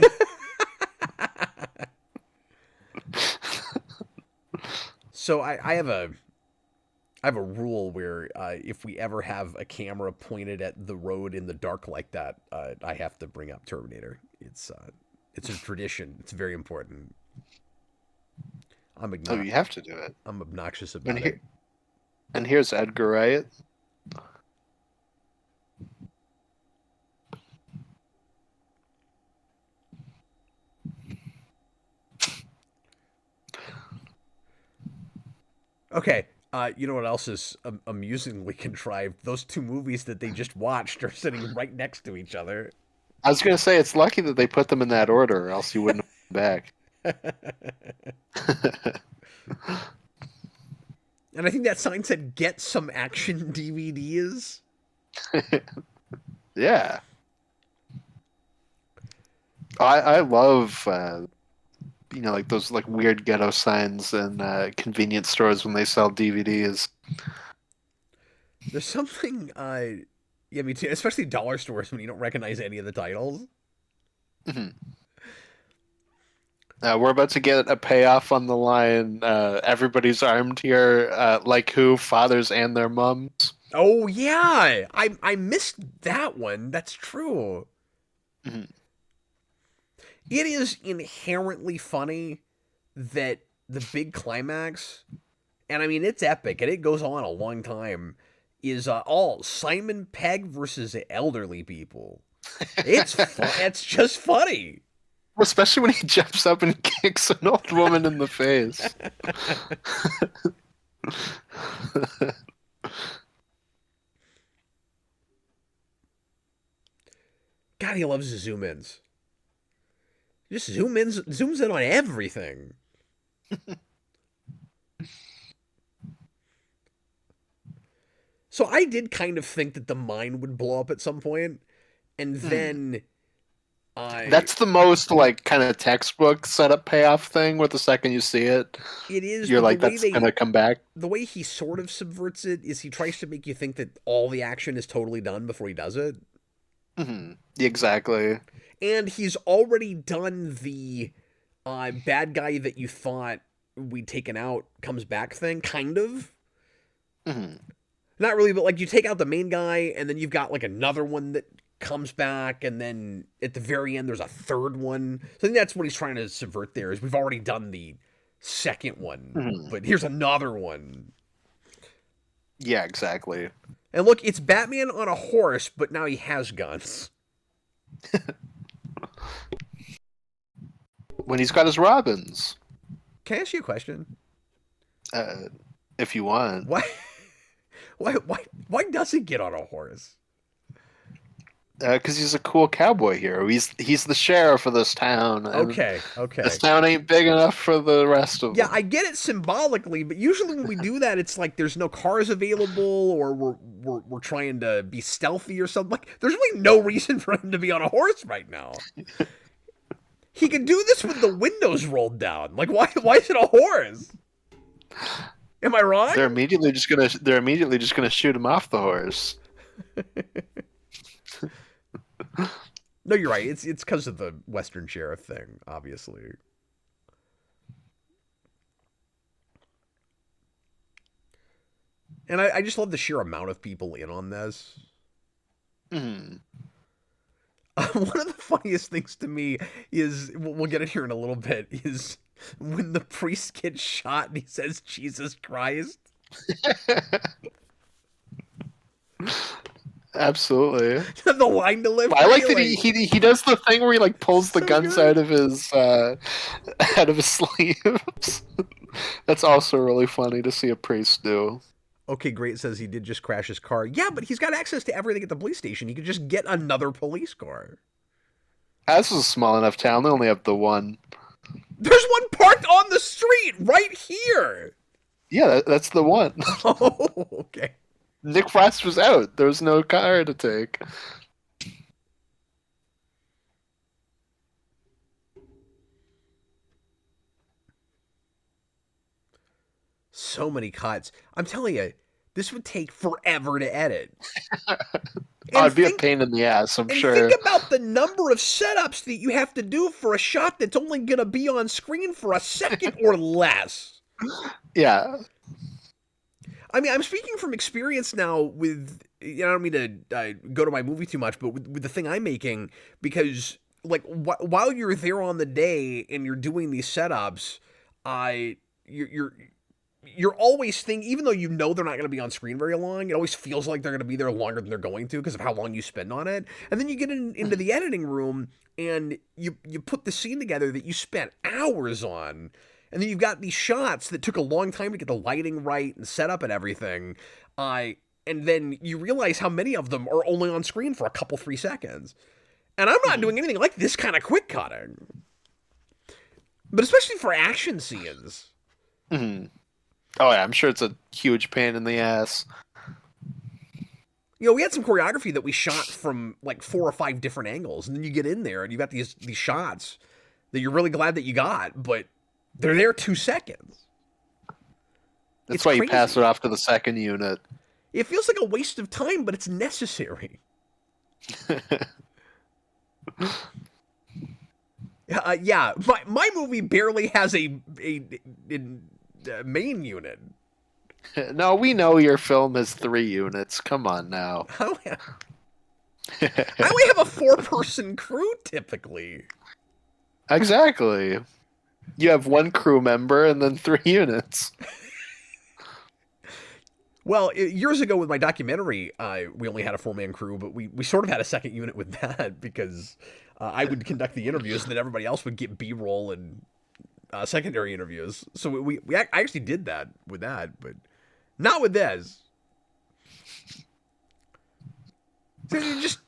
So I have a rule where if we ever have a camera pointed at the road in the dark like that, I have to bring up Terminator. It's a tradition. It's very important. Oh, you have to do it. I'm obnoxious about it. And here's Edgar Wright. Okay, you know what else is amusingly contrived? Those two movies that they just watched are sitting right next to each other. I was going to say, it's lucky that they put them in that order, or else you wouldn't have back. And I think that sign said, "Get some action DVDs." Yeah. I love, like those like weird ghetto signs in convenience stores when they sell DVDs. There's something, yeah, me too, especially dollar stores when you don't recognize any of the titles. Mm-hmm. We're about to get a payoff on the line. Everybody's armed here. Like who? Fathers and their mums. Oh yeah, I missed that one. That's true. Mm-hmm. It is inherently funny that the big climax, and I mean it's epic and it goes on a long time, is all Simon Pegg versus elderly people. It's it's just funny. Especially when he jumps up and kicks an old woman in the face. God, he loves the zoom ins. Just zooms in on everything. So I did kind of think that the mine would blow up at some point, and then that's the most like kind of textbook setup payoff thing. Where the second you see it, it is. You're like, that's gonna come back. The way he sort of subverts it is he tries to make you think that all the action is totally done before he does it. Mm-hmm. Exactly. And he's already done the bad guy that you thought we'd taken out comes back thing, kind of. Mm-hmm. Not really, but like you take out the main guy, and then you've got like another one that comes back, and then at the very end there's a third one. So I think that's what he's trying to subvert there, is we've already done the second one, but here's another one. Yeah, exactly. And look, it's Batman on a horse, but now he has guns. When he's got his Robins. Can I ask you a question? If you want. Why does he get on a horse? Because he's a cool cowboy hero. He's the sheriff of this town. And Okay. this town ain't big enough for the rest of Yeah, them. I get it symbolically, but usually when we do that, it's like there's no cars available, or we're trying to be stealthy or something. Like, there's really no reason for him to be on a horse right now. He could do this with the windows rolled down. Like, why is it a horse? Am I wrong? They're immediately just gonna shoot him off the horse. No, you're right. It's because of the Western sheriff thing, obviously. And I just love the sheer amount of people in on this. Mm. One of the funniest things to me is, we'll get it here in a little bit, is when the priest gets shot and he says, Jesus Christ. Absolutely. The line delivery. I like that he does the thing where he like pulls the So guns good. out of his sleeves. That's also really funny to see a priest do. Okay, great, says he did just crash his car. Yeah, but he's got access to everything at the police station. He could just get another police car. This is a small enough town. They only have the one. There's one parked on the street right here. Yeah, that's the one. Oh, okay. Nick Frost was out. There was no car to take. So many cuts. I'm telling you, this would take forever to edit. It'd be a pain in the ass, I'm sure. Think about the number of setups that you have to do for a shot that's only going to be on screen for a second or less. Yeah. I mean, I'm speaking from experience now with, I don't mean to go to my movie too much, but with the thing I'm making, because, like, while you're there on the day and you're doing these setups, you're always thinking, even though you know they're not going to be on screen very long, it always feels like they're going to be there longer than they're going to because of how long you spend on it. And then you get into the editing room and you put the scene together that you spent hours on. And then you've got these shots that took a long time to get the lighting right and set up and everything. And then you realize how many of them are only on screen for a couple, 3 seconds. And I'm not doing anything like this kind of quick cutting. But especially for action scenes. Mm-hmm. Oh yeah, I'm sure it's a huge pain in the ass. You know, we had some choreography that we shot from like 4 or 5 different angles. And then you get in there and you got these shots that you're really glad that you got, but they're there 2 seconds. That's why you pass it off to the second unit. It feels like a waste of time, but it's necessary. Yeah, my movie barely has a main unit. No, we know your film has 3 units. Come on now. I only have a 4-person crew typically. Exactly. You have 1 crew member and then 3 units. Well, years ago with my documentary, we only had a 4-man crew, but we sort of had a second unit with that because I would conduct the interviews and then everybody else would get B-roll and secondary interviews. So I actually did that with that, but not with this. So just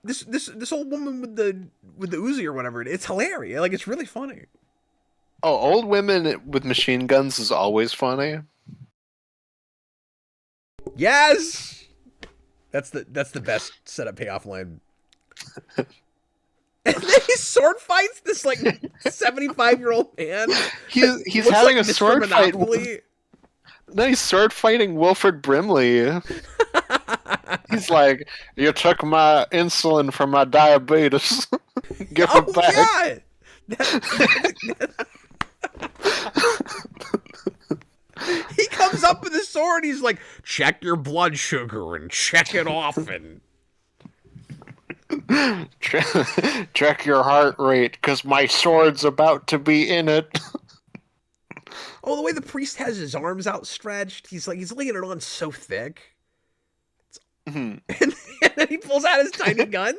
this old woman with the Uzi or whatever, it's hilarious. Like, it's really funny. Oh, old women with machine guns is always funny. Yes, that's the best setup payoff line. And then he sword fights this like 75-year-old man. He's having like a sword fight. No, he's sword fighting Wilford Brimley. He's like, "You took my insulin from my diabetes. Give it back." Yeah. He comes up with his sword. He's like, "Check your blood sugar and check it often. Check your heart rate, because my sword's about to be in it." Oh, the way the priest has his arms outstretched, he's laying it on so thick. Mm-hmm. And then he pulls out his tiny guns.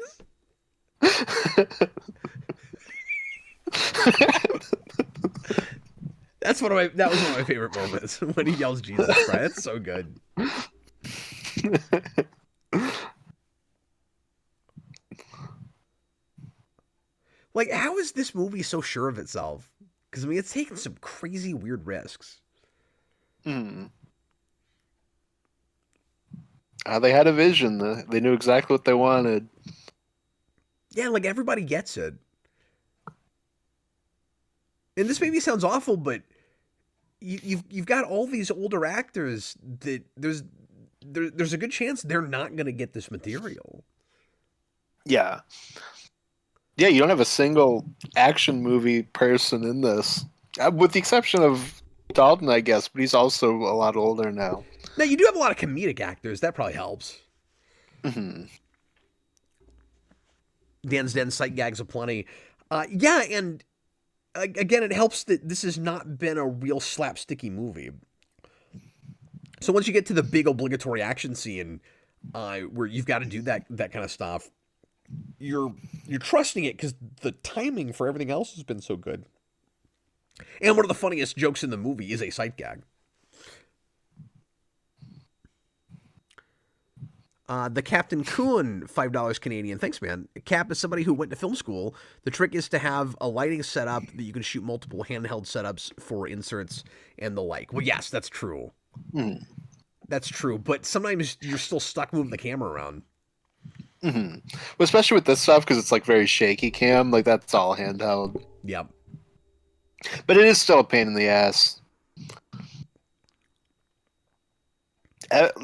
That was one of my favorite moments when he yells Jesus Christ. That's so good. Like, how is this movie so sure of itself? Because I mean, it's taken some crazy, weird risks. Hmm. They had a vision. They knew exactly what they wanted. Yeah, like everybody gets it. And this maybe sounds awful, but you've got all these older actors that there's a good chance they're not going to get this material. Yeah. Yeah, you don't have a single action movie person in this, with the exception of Dalton, I guess, but he's also a lot older now. Now you do have a lot of comedic actors. That probably helps. Hmm. Dan's Den sight gags aplenty. Yeah, and again, it helps that this has not been a real slapsticky movie. So once you get to the big obligatory action scene, where you've got to do that kind of stuff, you're trusting it because the timing for everything else has been so good. And one of the funniest jokes in the movie is a sight gag. The Captain Coon, $5 Canadian. Thanks, man. Cap is somebody who went to film school. The trick is to have a lighting setup that you can shoot multiple handheld setups for inserts and the like. Well, yes, that's true. Mm. That's true. But sometimes you're still stuck moving the camera around. Mm-hmm. Well, especially with this stuff, because it's like very shaky cam. Like, that's all handheld. Yep. But it is still a pain in the ass.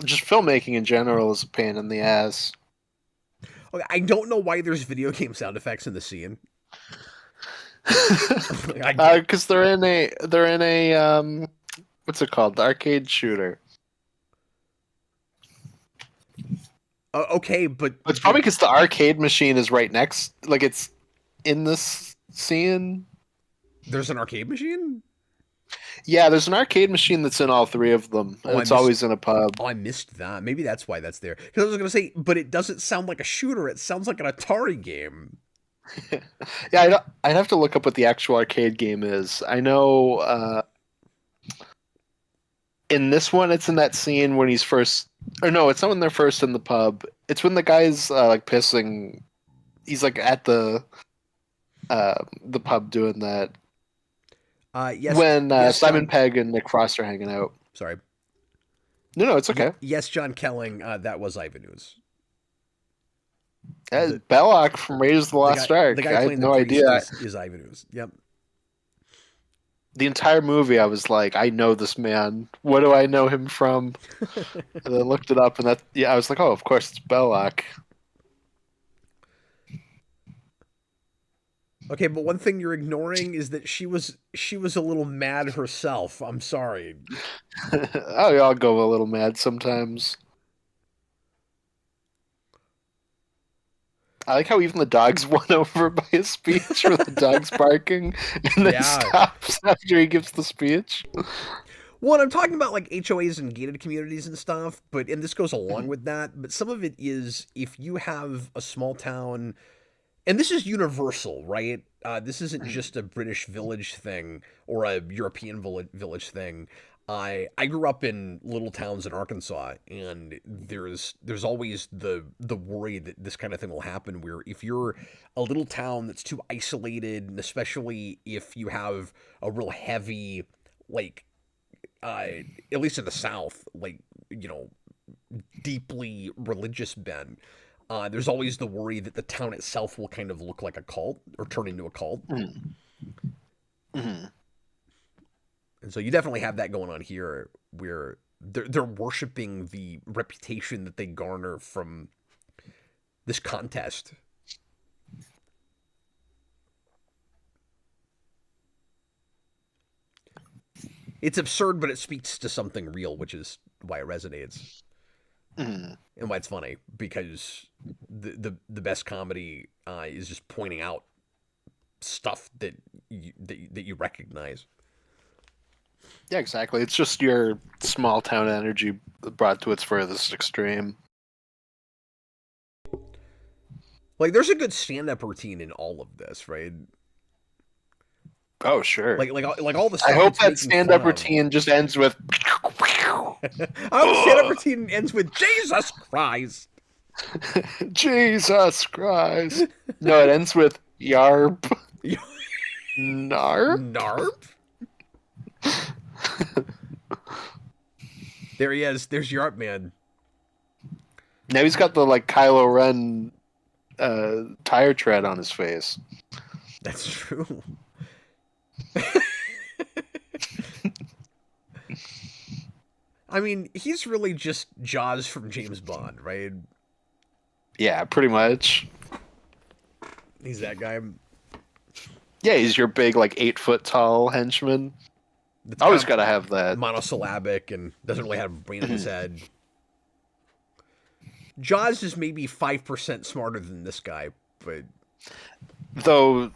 Just filmmaking in general is a pain in the ass. Okay, I don't know why there's video game sound effects in the scene. Because they're in a what's it called? The arcade shooter. Okay, but it's probably because the arcade machine is right next, like it's in this scene. There's an arcade machine? Yeah, there's an arcade machine that's in all three of them. And it's always in a pub. Oh, I missed that. Maybe that's why that's there. Because I was going to say, but it doesn't sound like a shooter. It sounds like an Atari game. Yeah, I'd have to look up what the actual arcade game is. I know in this one, it's in that scene when he's first... Or no, it's not when they're first in the pub. It's when the guy's like pissing... He's like at the pub doing that. Yes. When yes, Simon John... Pegg and Nick Frost are hanging out. Sorry. No, it's okay. Yes, John Kelling, that was Ivanus. Belloc from Raiders of the Lost Ark. The guy I playing had no idea. Is Ivanus. Yep. The entire movie, I was like, I know this man. What do I know him from? And I looked it up, and I was like, oh, of course, it's Belloc. Okay, but one thing you're ignoring is that she was a little mad herself. I'm sorry. I'll go a little mad sometimes. I like how even the dog's won over by his speech, where the dog's barking and then stops after he gives the speech. Well, I'm talking about like HOAs and gated communities and stuff, and this goes along with that. But some of it is if you have a small town, and this is universal, right? This isn't just a British village thing or a European village thing. I grew up in little towns in Arkansas, and there's always the worry that this kind of thing will happen. Where if you're a little town that's too isolated, and especially if you have a real heavy, like, at least in the South, like, deeply religious bent. There's always the worry that the town itself will kind of look like a cult or turn into a cult. Mm-hmm. And so you definitely have that going on here, where they're worshiping the reputation that they garner from this contest. It's absurd, but it speaks to something real, which is why it resonates. Mm-hmm. And why it's funny, because the best comedy is just pointing out stuff that you recognize. Yeah, exactly. It's just your small town energy brought to its furthest extreme. Like, there's a good stand-up routine in all of this, right? Oh, sure. Like all the stuff. I hope that stand-up routine just ends with. Oh, stand-up routine ends with Jesus Christ. Jesus Christ. No, it ends with yarp. Narp? Narp? There he is. There's Yarp Man. Now he's got the like Kylo Ren tire tread on his face. That's true. I mean, he's really just Jaws from James Bond, right? Yeah, pretty much. He's that guy. Yeah, he's your big, like, 8-foot tall henchman. Always gotta have that. Monosyllabic and doesn't really have a brain in his head. Jaws is maybe 5% smarter than this guy, but... Though,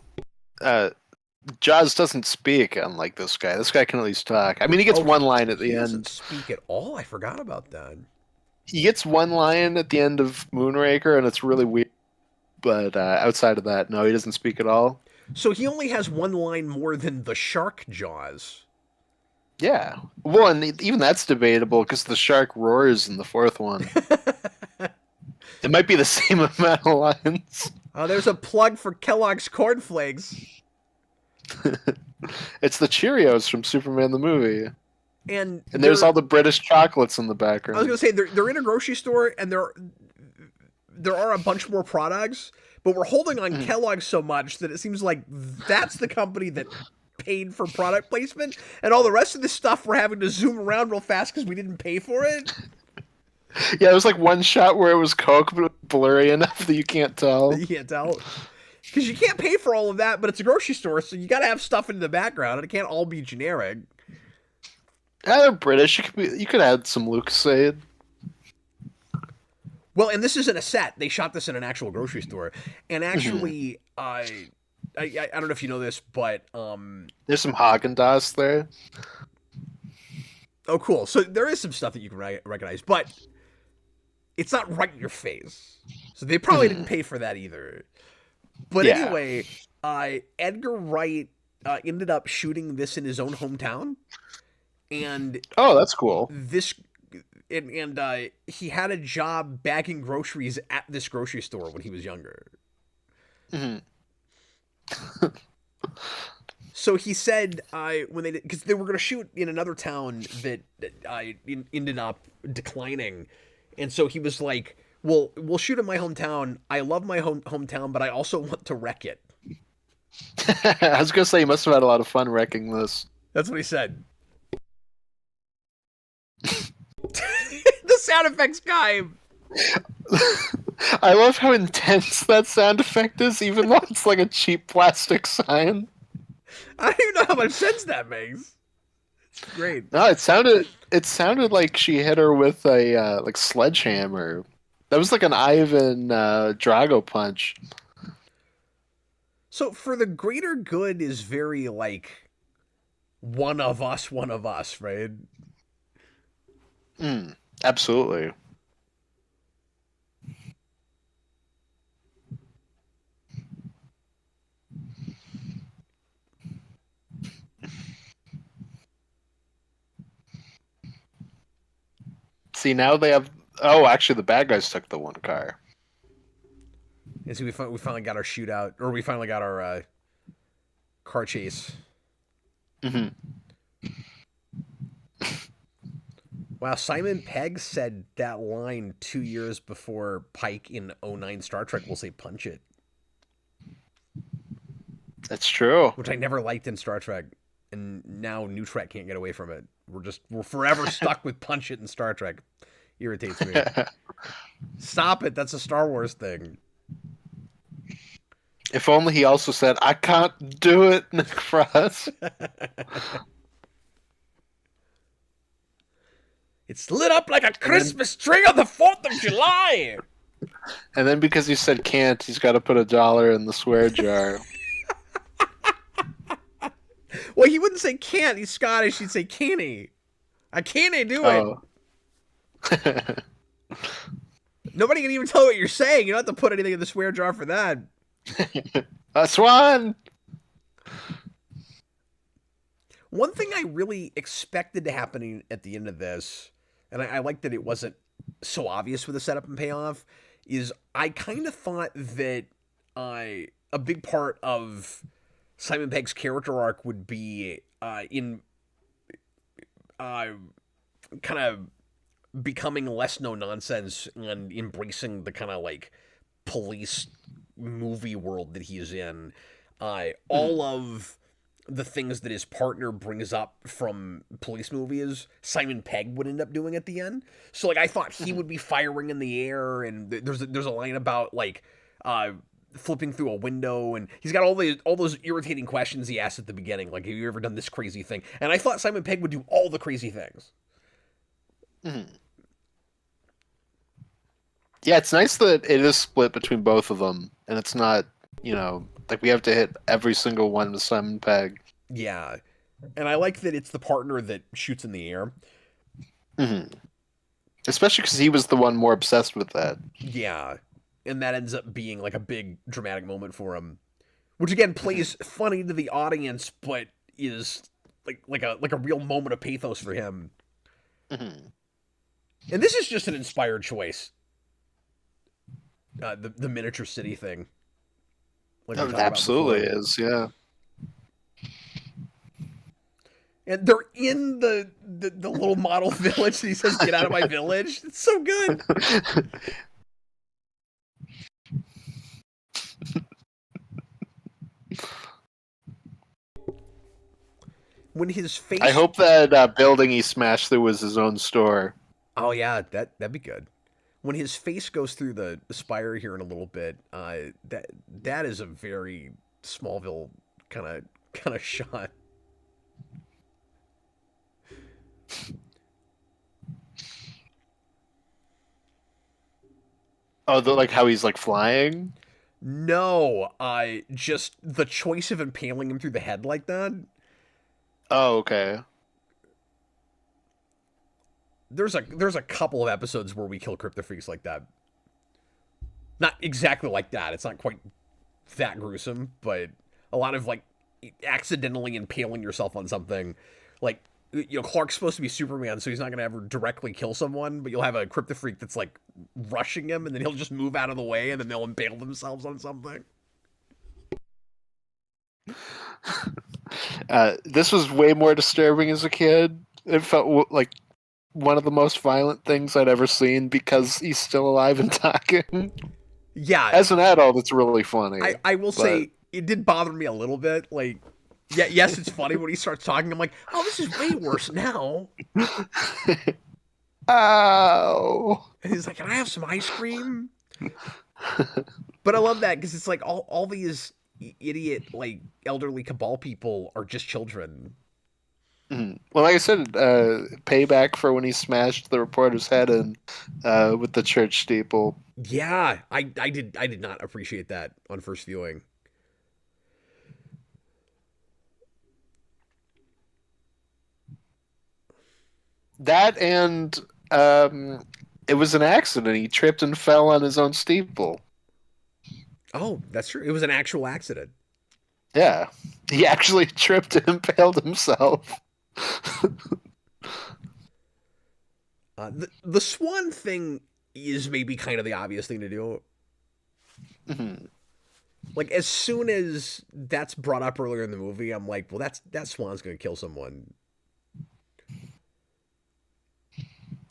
Jaws doesn't speak, unlike this guy. This guy can at least talk. I mean, he gets one line at the end. He doesn't speak at all? I forgot about that. He gets one line at the end of Moonraker, and it's really weird. But outside of that, no, he doesn't speak at all. So he only has one line more than the shark Jaws. Yeah. Well, and even that's debatable, because the shark roars in the fourth one. It might be the same amount of lines. There's a plug for Kellogg's Corn Flakes. It's the Cheerios from Superman the movie. And there's all the British chocolates in the background. I was going to say, they're in a grocery store, and there are a bunch more products, but we're holding on Kellogg's so much that it seems like that's the company that paid for product placement, and all the rest of this stuff we're having to zoom around real fast because we didn't pay for it. Yeah, there was like one shot where it was Coke, but blurry enough that you can't tell. You can't tell. Because you can't pay for all of that, but it's a grocery store, so you got to have stuff in the background, and it can't all be generic. Yeah, they're British. You could add some Lucasade. Well, and this isn't a set. They shot this in an actual grocery store. And actually, I don't know if you know this, but... there's some Haagen-Dazs there. Oh, cool. So there is some stuff that you can recognize, but it's not right in your face. So they probably didn't pay for that either. But anyway, Edgar Wright ended up shooting this in his own hometown. And oh, that's cool. And he had a job bagging groceries at this grocery store when he was younger. So he said when because they were going to shoot in another town that ended up declining, and so he was like, "Well, we'll shoot in my hometown. I love my hometown, but I also want to wreck it." I was going to say you must have had a lot of fun wrecking this. That's what he said. The sound effects guy. I love how intense that sound effect is, even though it's like a cheap plastic sign. I don't even know how much sense that makes. It's great. No, it sounded like she hit her with a like sledgehammer. That was like an Ivan Drago punch. So for the greater good is very like one of us, right? Absolutely. See, now they have... Oh, actually, the bad guys took the one car. And so we finally got our shootout, or we finally got our car chase. Wow, Simon Pegg said that line 2 years before Pike in 09 Star Trek will say punch it. That's true. Which I never liked in Star Trek. And now New Trek can't get away from it. We're forever stuck with punch it in Star Trek. Irritates me. Stop it. That's a Star Wars thing. If only he also said, I can't do it, Nick Frost. It's lit up like a Christmas tree on the 4th of July. And then because he said can't, he's got to put $1 in the swear jar. Well, he wouldn't say can't. He's Scottish. He'd say canny. I can't do it. Nobody can even tell what you're saying. You don't have to put anything in the swear jar for that. A swan! One thing I really expected to happen at the end of this and I like that it wasn't so obvious with the setup and payoff, is I kind of thought that a big part of Simon Pegg's character arc would be in uh, kind of becoming less no nonsense and embracing the kind of like police movie world that he's in. All of the things that his partner brings up from police movies, Simon Pegg would end up doing at the end. So like I thought he would be firing in the air, and there's a line about like flipping through a window, and he's got all those irritating questions he asks at the beginning, like have you ever done this crazy thing? And I thought Simon Pegg would do all the crazy things. Yeah, it's nice that it is split between both of them, and it's not, like we have to hit every single one with Simon Pegg. Yeah, and I like that it's the partner that shoots in the air. Especially because he was the one more obsessed with that. Yeah, and that ends up being like a big dramatic moment for him, which again plays funny to the audience, but is like a real moment of pathos for him. And this is just an inspired choice. The miniature city thing. Like it absolutely is, yeah. And they're in the little model village, and he says, "Get out of my village." It's so good. When his face, I hope that building he smashed through was his own store. Oh yeah, that'd be good. When his face goes through the spire here in a little bit, that is a very Smallville kind of shot. Oh, like how he's like flying? No, just the choice of impaling him through the head like that. Oh, okay. There's a couple of episodes where we kill crypto freaks like that. Not exactly like that. It's not quite that gruesome, but a lot of like accidentally impaling yourself on something. Like, Clark's supposed to be Superman, so he's not gonna ever directly kill someone, but you'll have a crypto freak that's like rushing him, and then he'll just move out of the way, and then they'll impale themselves on something. This was way more disturbing as a kid. It felt like one of the most violent things I'd ever seen because he's still alive and talking. Yeah. As an adult, it's really funny. I will say, it did bother me a little bit. Like, yeah, yes, it's funny when he starts talking. I'm like, oh, this is way worse now. Ow. And he's like, can I have some ice cream? But I love that because it's like all these idiot, like, elderly cabal people are just children. Well, like I said, payback for when he smashed the reporter's head in with the church steeple. Yeah, I did not appreciate that on first viewing. That and it was an accident. He tripped and fell on his own steeple. Oh, that's true. It was an actual accident. Yeah, he actually tripped and impaled himself. The swan thing is maybe kind of the obvious thing to do. Like, as soon as that's brought up earlier in the movie, I'm like, well, that swan's gonna kill someone.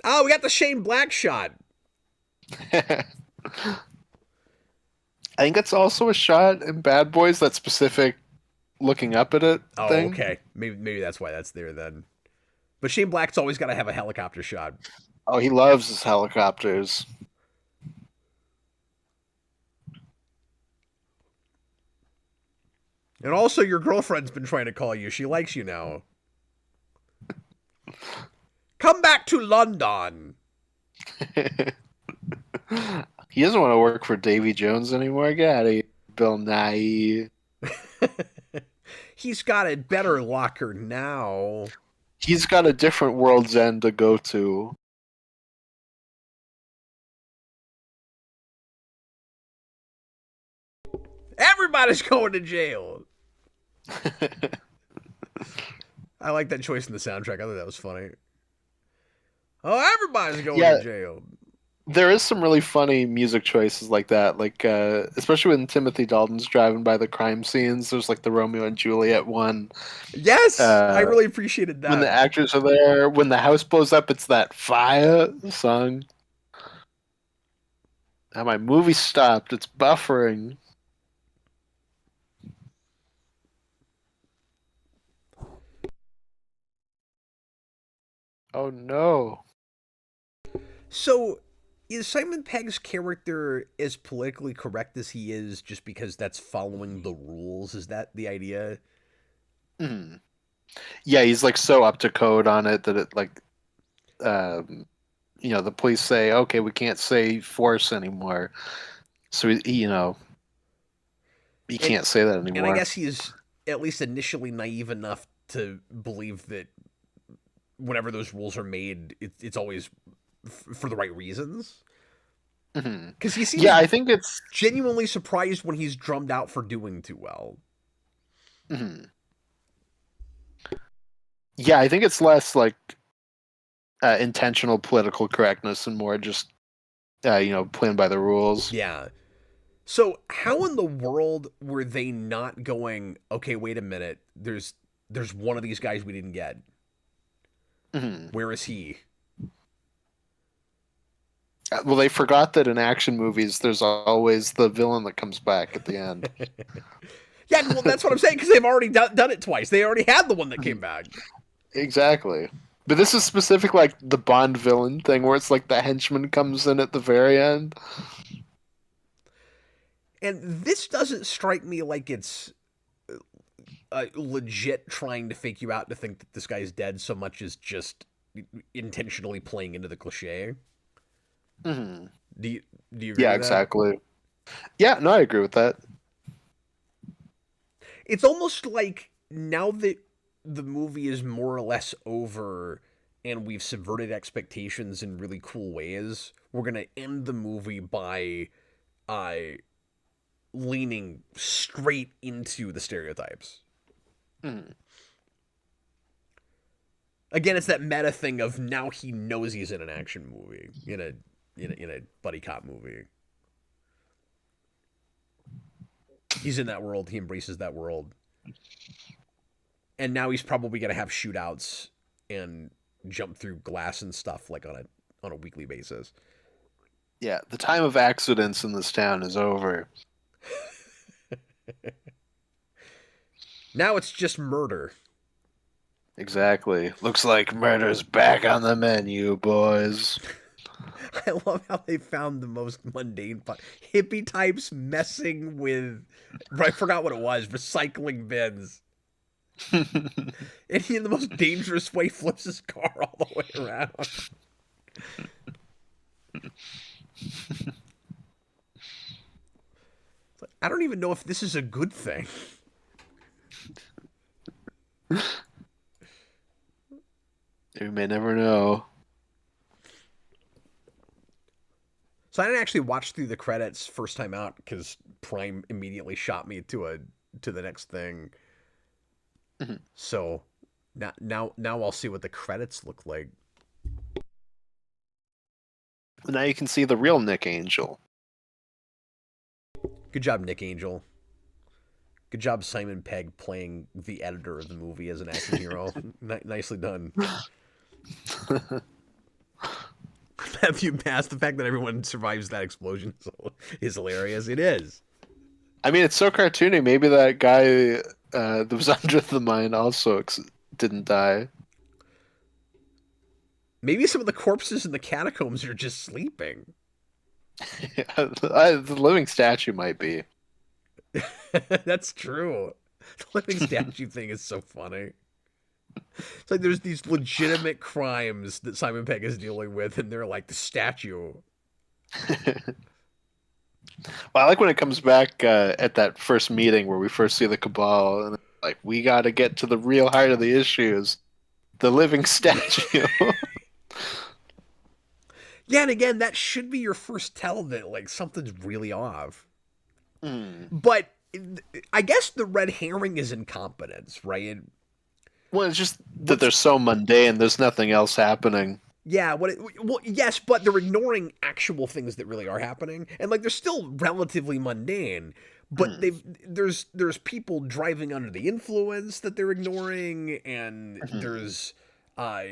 Oh, we got the Shane Black shot. I think that's also a shot in Bad Boys, that specific looking up at it thing. Oh, okay. Maybe that's why that's there then. But Shane Black's always got to have a helicopter shot. Oh, he loves his helicopters. And also, your girlfriend's been trying to call you. She likes you now. Come back to London. He doesn't want to work for Davy Jones anymore. Get out of here, Bill Nye. He's got a better locker now. He's got a different world's end to go to. Everybody's going to jail. I like that choice in the soundtrack. I thought that was funny. Oh, everybody's going to Yeah, jail. there is some really funny music choices like that. Like especially when Timothy Dalton's driving by the crime scenes. There's like the Romeo and Juliet one. Yes, I Uh, really appreciated when the that. actors are there, when the house blows up, it's that fire song. Now my movie stopped. It's buffering. Oh no. So, is Simon Pegg's character as politically correct as he is just because that's following the rules? Is that the idea? Hmm. Yeah, he's like so up to code on it that it like um, the police say, okay, we can't say force anymore. So he And can't say that and I anymore. guess he's at least initially naive enough to believe that whenever those rules are made, it's always for the right reasons. Hmm. Because he Yeah, seems I think it's. genuinely surprised when he's drummed out for doing too well. Mhm. Yeah, I think it's less like intentional political correctness and more just playing by the rules. Yeah. So how in the world were they not going? Okay, wait a minute. There's one of these guys we didn't get. Hmm. Where is he? Well, they forgot that in action movies, there's always the villain that comes back at the end. Yeah, well, that's what I'm saying because they've already done it twice. They already had the one that came back. Exactly. But this is specific, like the Bond villain thing, where it's like the henchman comes in at the very end. And this doesn't strike me like it's legit trying to fake you out to think that this guy's dead so much as just intentionally playing into the cliche. Hmm. Do you do you agree Yeah, with that? exactly. Yeah, no, I agree with that. It's almost like now that the movie is more or less over and we've subverted expectations in really cool ways, we're gonna end the movie by uh, leaning straight into the stereotypes. Hmm. Again, it's that meta thing of now he knows he's in an action movie, in a buddy cop movie. He's in that world. He embraces that world, and now he's probably gonna have shootouts and jump through glass and stuff like on a weekly basis. Yeah, the time of accidents in this town is over. Now it's just murder. Exactly. Looks like murder's back on the menu, boys. I love how they found the most mundane part. Hippie types messing with, I forgot what it was, recycling bins. And he, in the most dangerous way, flips his car all the way around. I don't even know if this is a good thing. You may never know. So I didn't actually watch through the credits first time out because Prime immediately shot me to the next thing. Mhm. So now I'll see what the credits look like. Now you can see the real Nick Angel. Good job, Nick Angel. Good job, Simon Pegg, playing the editor of the movie as an action hero. Nicely done. Matthew Bass, the fact that everyone survives that explosion is hilarious. It is. I mean, it's so cartoony. Maybe that guy that was under the mine also didn't die. Maybe some of the corpses in the catacombs are just sleeping. The living statue might be. That's true. The living statue thing is so funny. It's like there's these legitimate crimes that Simon Pegg is dealing with, and they're like the statue. Well, I like when it comes back at that first meeting where we first see the Cabal, and like we got to get to the real heart of the issues, the living statue. Yeah, and again, that should be your first tell that like something's really off. Hmm. But I guess the red herring is incompetence, right? Well, it's just that they're What's so mundane. There's nothing else happening. Yeah, well, yes, but they're ignoring actual things that really are happening, and like they're still relatively mundane. But there's people driving under the influence that they're ignoring, and there's, uh,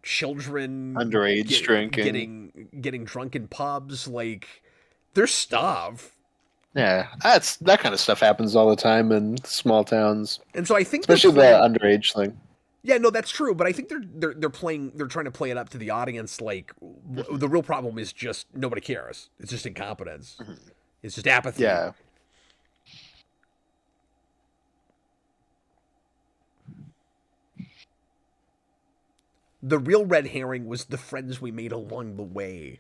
children Underage drinking. getting drunk in pubs. Like, there's stuff. Yeah, that kind of stuff happens all the time in small towns, And so I think they're especially the playing. underage thing. Yeah, no, that's true. But I think they're trying to play it up to the audience. Like the real problem is just nobody cares. It's just incompetence. It's just apathy. Yeah. The real red herring was the friends we made along the way.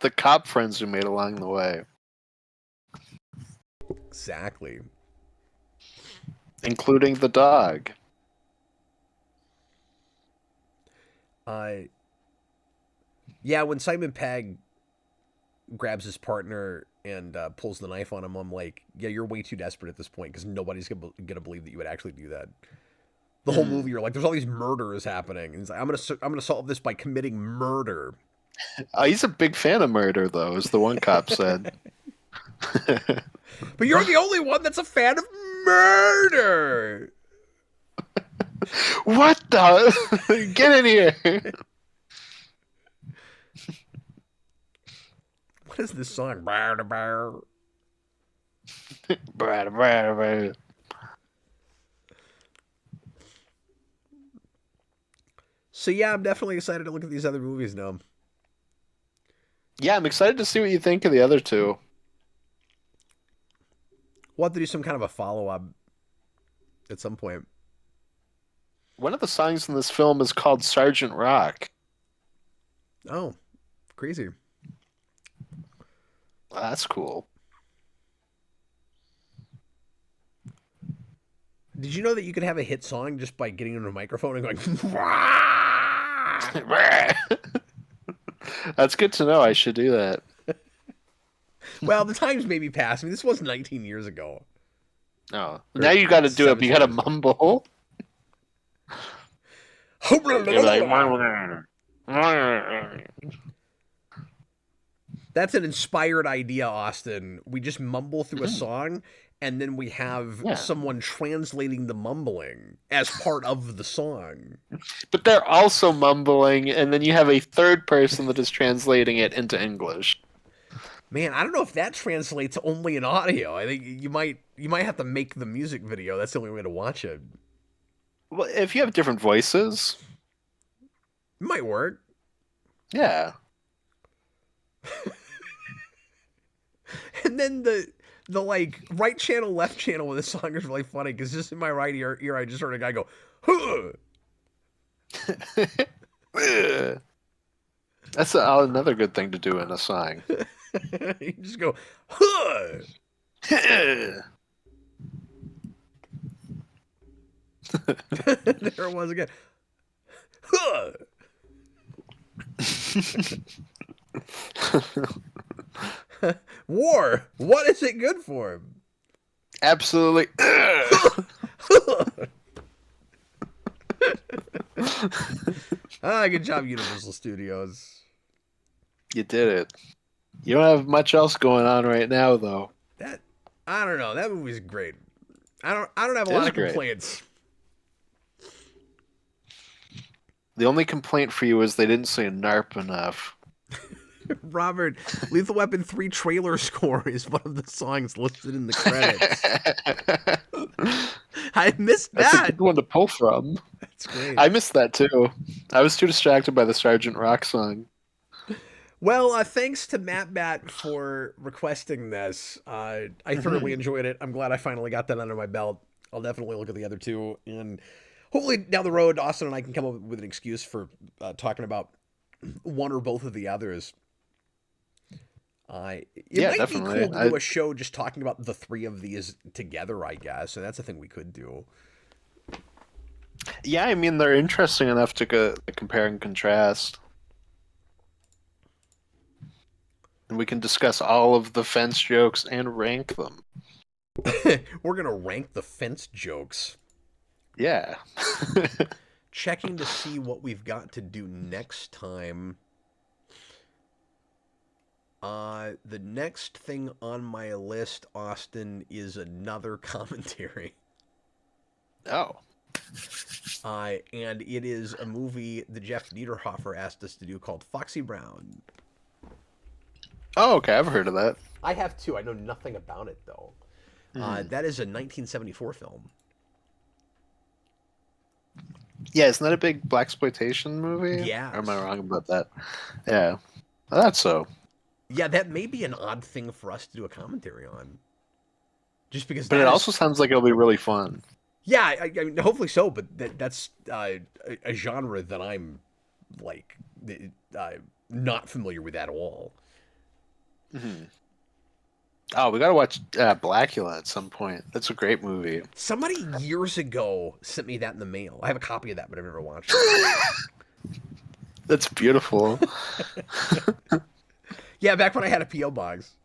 The cop friends we made along the way. Exactly. Including the dog. Yeah, when Simon Pegg grabs his partner and pulls the knife on him, I'm like, yeah, you're way too desperate at this point because nobody's gonna believe that you would actually do that. The whole movie, you're like, there's all these murders happening, and he's like, I'm gonna solve this by committing murder. He's a big fan of murder, though, as the one cop said. But you're the only one that's a fan of murder. What the? Get in here. What is this song? So yeah, I'm definitely excited to look at these other movies now. Yeah, I'm excited to see what you think of the other two. We'll have to do some kind of a follow-up at some point. One of the songs in this film is called Sergeant Rock. Oh, crazy. That's cool. Did you know that you could have a hit song just by getting into a microphone and going... That's good to know. I should do that. Well, the times may be past. I mean, this was 19 years ago. Oh, now you got to do it. But you got to mumble. That's an inspired idea, Austin. We just mumble through a song, and then we have someone translating the mumbling as part of the song. But they're also mumbling, and then you have a third person that is translating it into English. Man, I don't know if that translates only in audio. I think you might have to make the music video. That's the only way to watch it. Well, if you have different voices, it might work. Yeah. And then the like right channel, left channel with the song is really funny because just in my right ear, I just heard a guy go, huh. That's another good thing to do in a song. You just go, huh. There it was again. Huh. War. What is it good for? Absolutely. Good job, Universal Studios. You did it. You don't have much else going on right now, though. I don't know. That movie's great. I don't have a lot of complaints. The only complaint for you is they didn't say NARP enough. Robert, Lethal Weapon 3 trailer score is one of the songs listed in the credits. I missed that. That's a good one to pull from. That's great. I missed that too. I was too distracted by the Sergeant Rock song. Well, thanks to Matt Bat for requesting this. I thoroughly enjoyed it. I'm glad I finally got that under my belt. I'll definitely look at the other two. And hopefully down the road, Austin and I can come up with an excuse for talking about one or both of the others. It might definitely. be cool to do a show just talking about the three of these together, I guess. And that's a thing we could do. Yeah, I mean, they're interesting enough to compare and contrast. And we can discuss all of the fence jokes and rank them. We're going to rank the fence jokes. Yeah. checking to see what we've got to do next time. The next thing on my list, Austin, is another commentary. Oh. And it is a movie that Jeff Niederhofer asked us to do called Foxy Brown. Oh, okay. I've heard of that. I have too. I know nothing about it, though. That is a 1974 film. Yeah, isn't that a big blaxploitation movie? Yeah. Or am I wrong about that? Yeah. Well, that's so. Yeah, that may be an odd thing for us to do a commentary on. Just because. But it also sounds like it'll be really fun. Yeah, I mean, hopefully so. But that's a genre that I'm like not familiar with at all. Mm-hmm. Oh, we gotta watch Blackula at some point. That's a great movie. Somebody years ago sent me that in the mail. I have a copy of that, but I've never watched it. That's beautiful. Yeah, back when I had a P.O. box.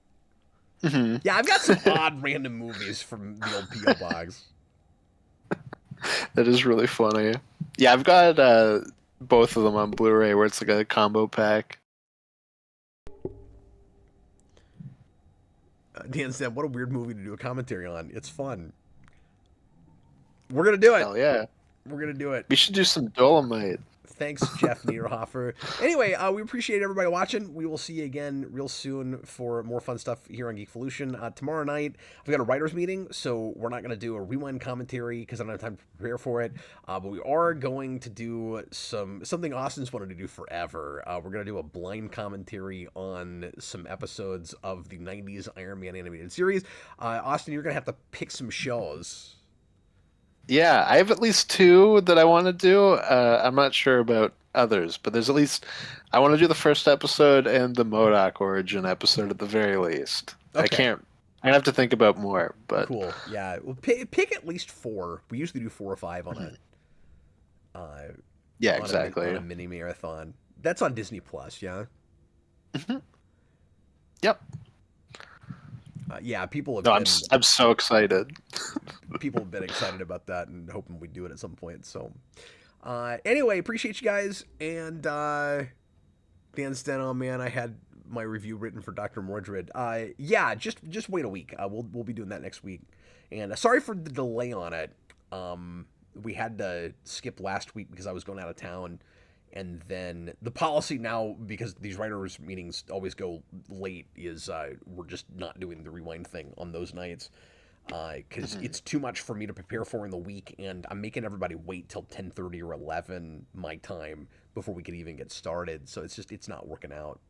Mm-hmm. Yeah, I've got some odd random movies from the old P.O. box. That is really funny. Yeah, I've got both of them on Blu-ray where it's like a combo pack. Dan said, what a weird movie to do a commentary on. It's fun. We're going to do it. Hell yeah. We're going to do it. We should do some Dolomite. Thanks, Jeff Niederhofer. Anyway, we appreciate everybody watching. We will see you again real soon for more fun stuff here on Geekvolution. Tomorrow night, we've got a writer's meeting, so we're not going to do a rewind commentary because I don't have time to prepare for it. But we are going to do something Austin's wanted to do forever. We're going to do a blind commentary on some episodes of the 90s Iron Man animated series. Austin, you're going to have to pick some shows. Yeah, I have at least 2 that I want to do. I'm not sure about others, but there's at least I want to do the first episode and the MODOK origin episode at the very least. Okay. I'm gonna have to think about more, but cool. Yeah, well, pick at least 4. We usually do 4 or 5 on it. Yeah, exactly. On a mini marathon. That's on Disney Plus. Yeah. Mm-hmm. Yep. Yeah, people have been... I'm so excited. People have been excited about that and hoping we do it at some point. So, anyway, appreciate you guys. And Dan Steno, man, I had my review written for Dr. Mordred. Yeah, just wait a week. We'll be doing that next week. And sorry for the delay on it. We had to skip last week because I was going out of town. And then the policy now, because these writers' meetings always go late, is we're just not doing the rewind thing on those nights because it's too much for me to prepare for in the week, and I'm making everybody wait till 10:30 or 11 my time before we could even get started. So it's not working out.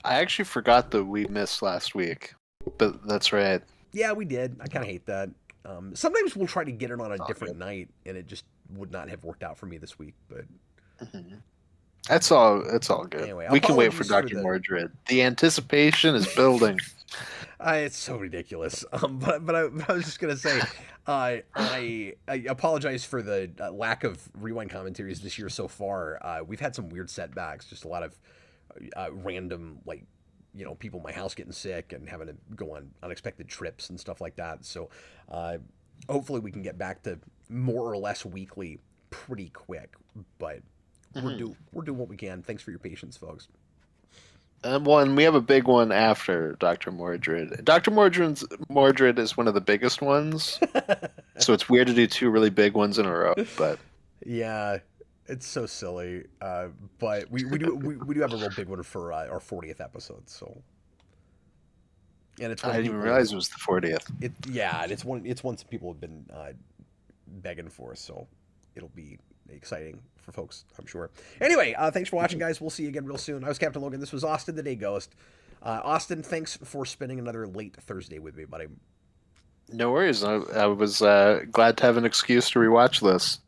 I actually forgot that we missed last week, but that's right. Yeah, we did. I kind of hate that. Sometimes we'll try to get it on a different night, and it just would not have worked out for me this week, but... Mm-hmm. It's all good. Anyway, we can wait for Dr. Mordred. The anticipation is building. It's so ridiculous. But I was just gonna say, I apologize for the lack of rewind commentaries this year so far. We've had some weird setbacks, just a lot of random, like, people in my house getting sick and having to go on unexpected trips and stuff like that. So hopefully we can get back to more or less weekly pretty quick, but we're doing what we can. Thanks for your patience, folks. We have a big one after Dr. Mordred. Dr. Mordred is one of the biggest ones, so it's weird to do 2 really big ones in a row. But yeah, it's so silly. But we do have a real big one for our 40th episode. So, and it's I didn't even realize it was the 40th. It's one some people have been begging for. So it'll be exciting for folks, I'm sure. Anyway, thanks for watching, guys. We'll see you again real soon. I was Captain Logan. This was Austin the Day Ghost. Austin, thanks for spending another late Thursday with me, buddy. No worries. I was glad to have an excuse to rewatch this.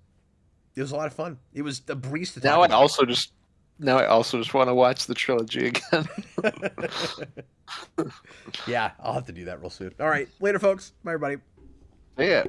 It was a lot of fun. It was a breeze to talk about. Now I also just want to watch the trilogy again. Yeah, I'll have to do that real soon. All right, later, folks. Bye, everybody. Yeah.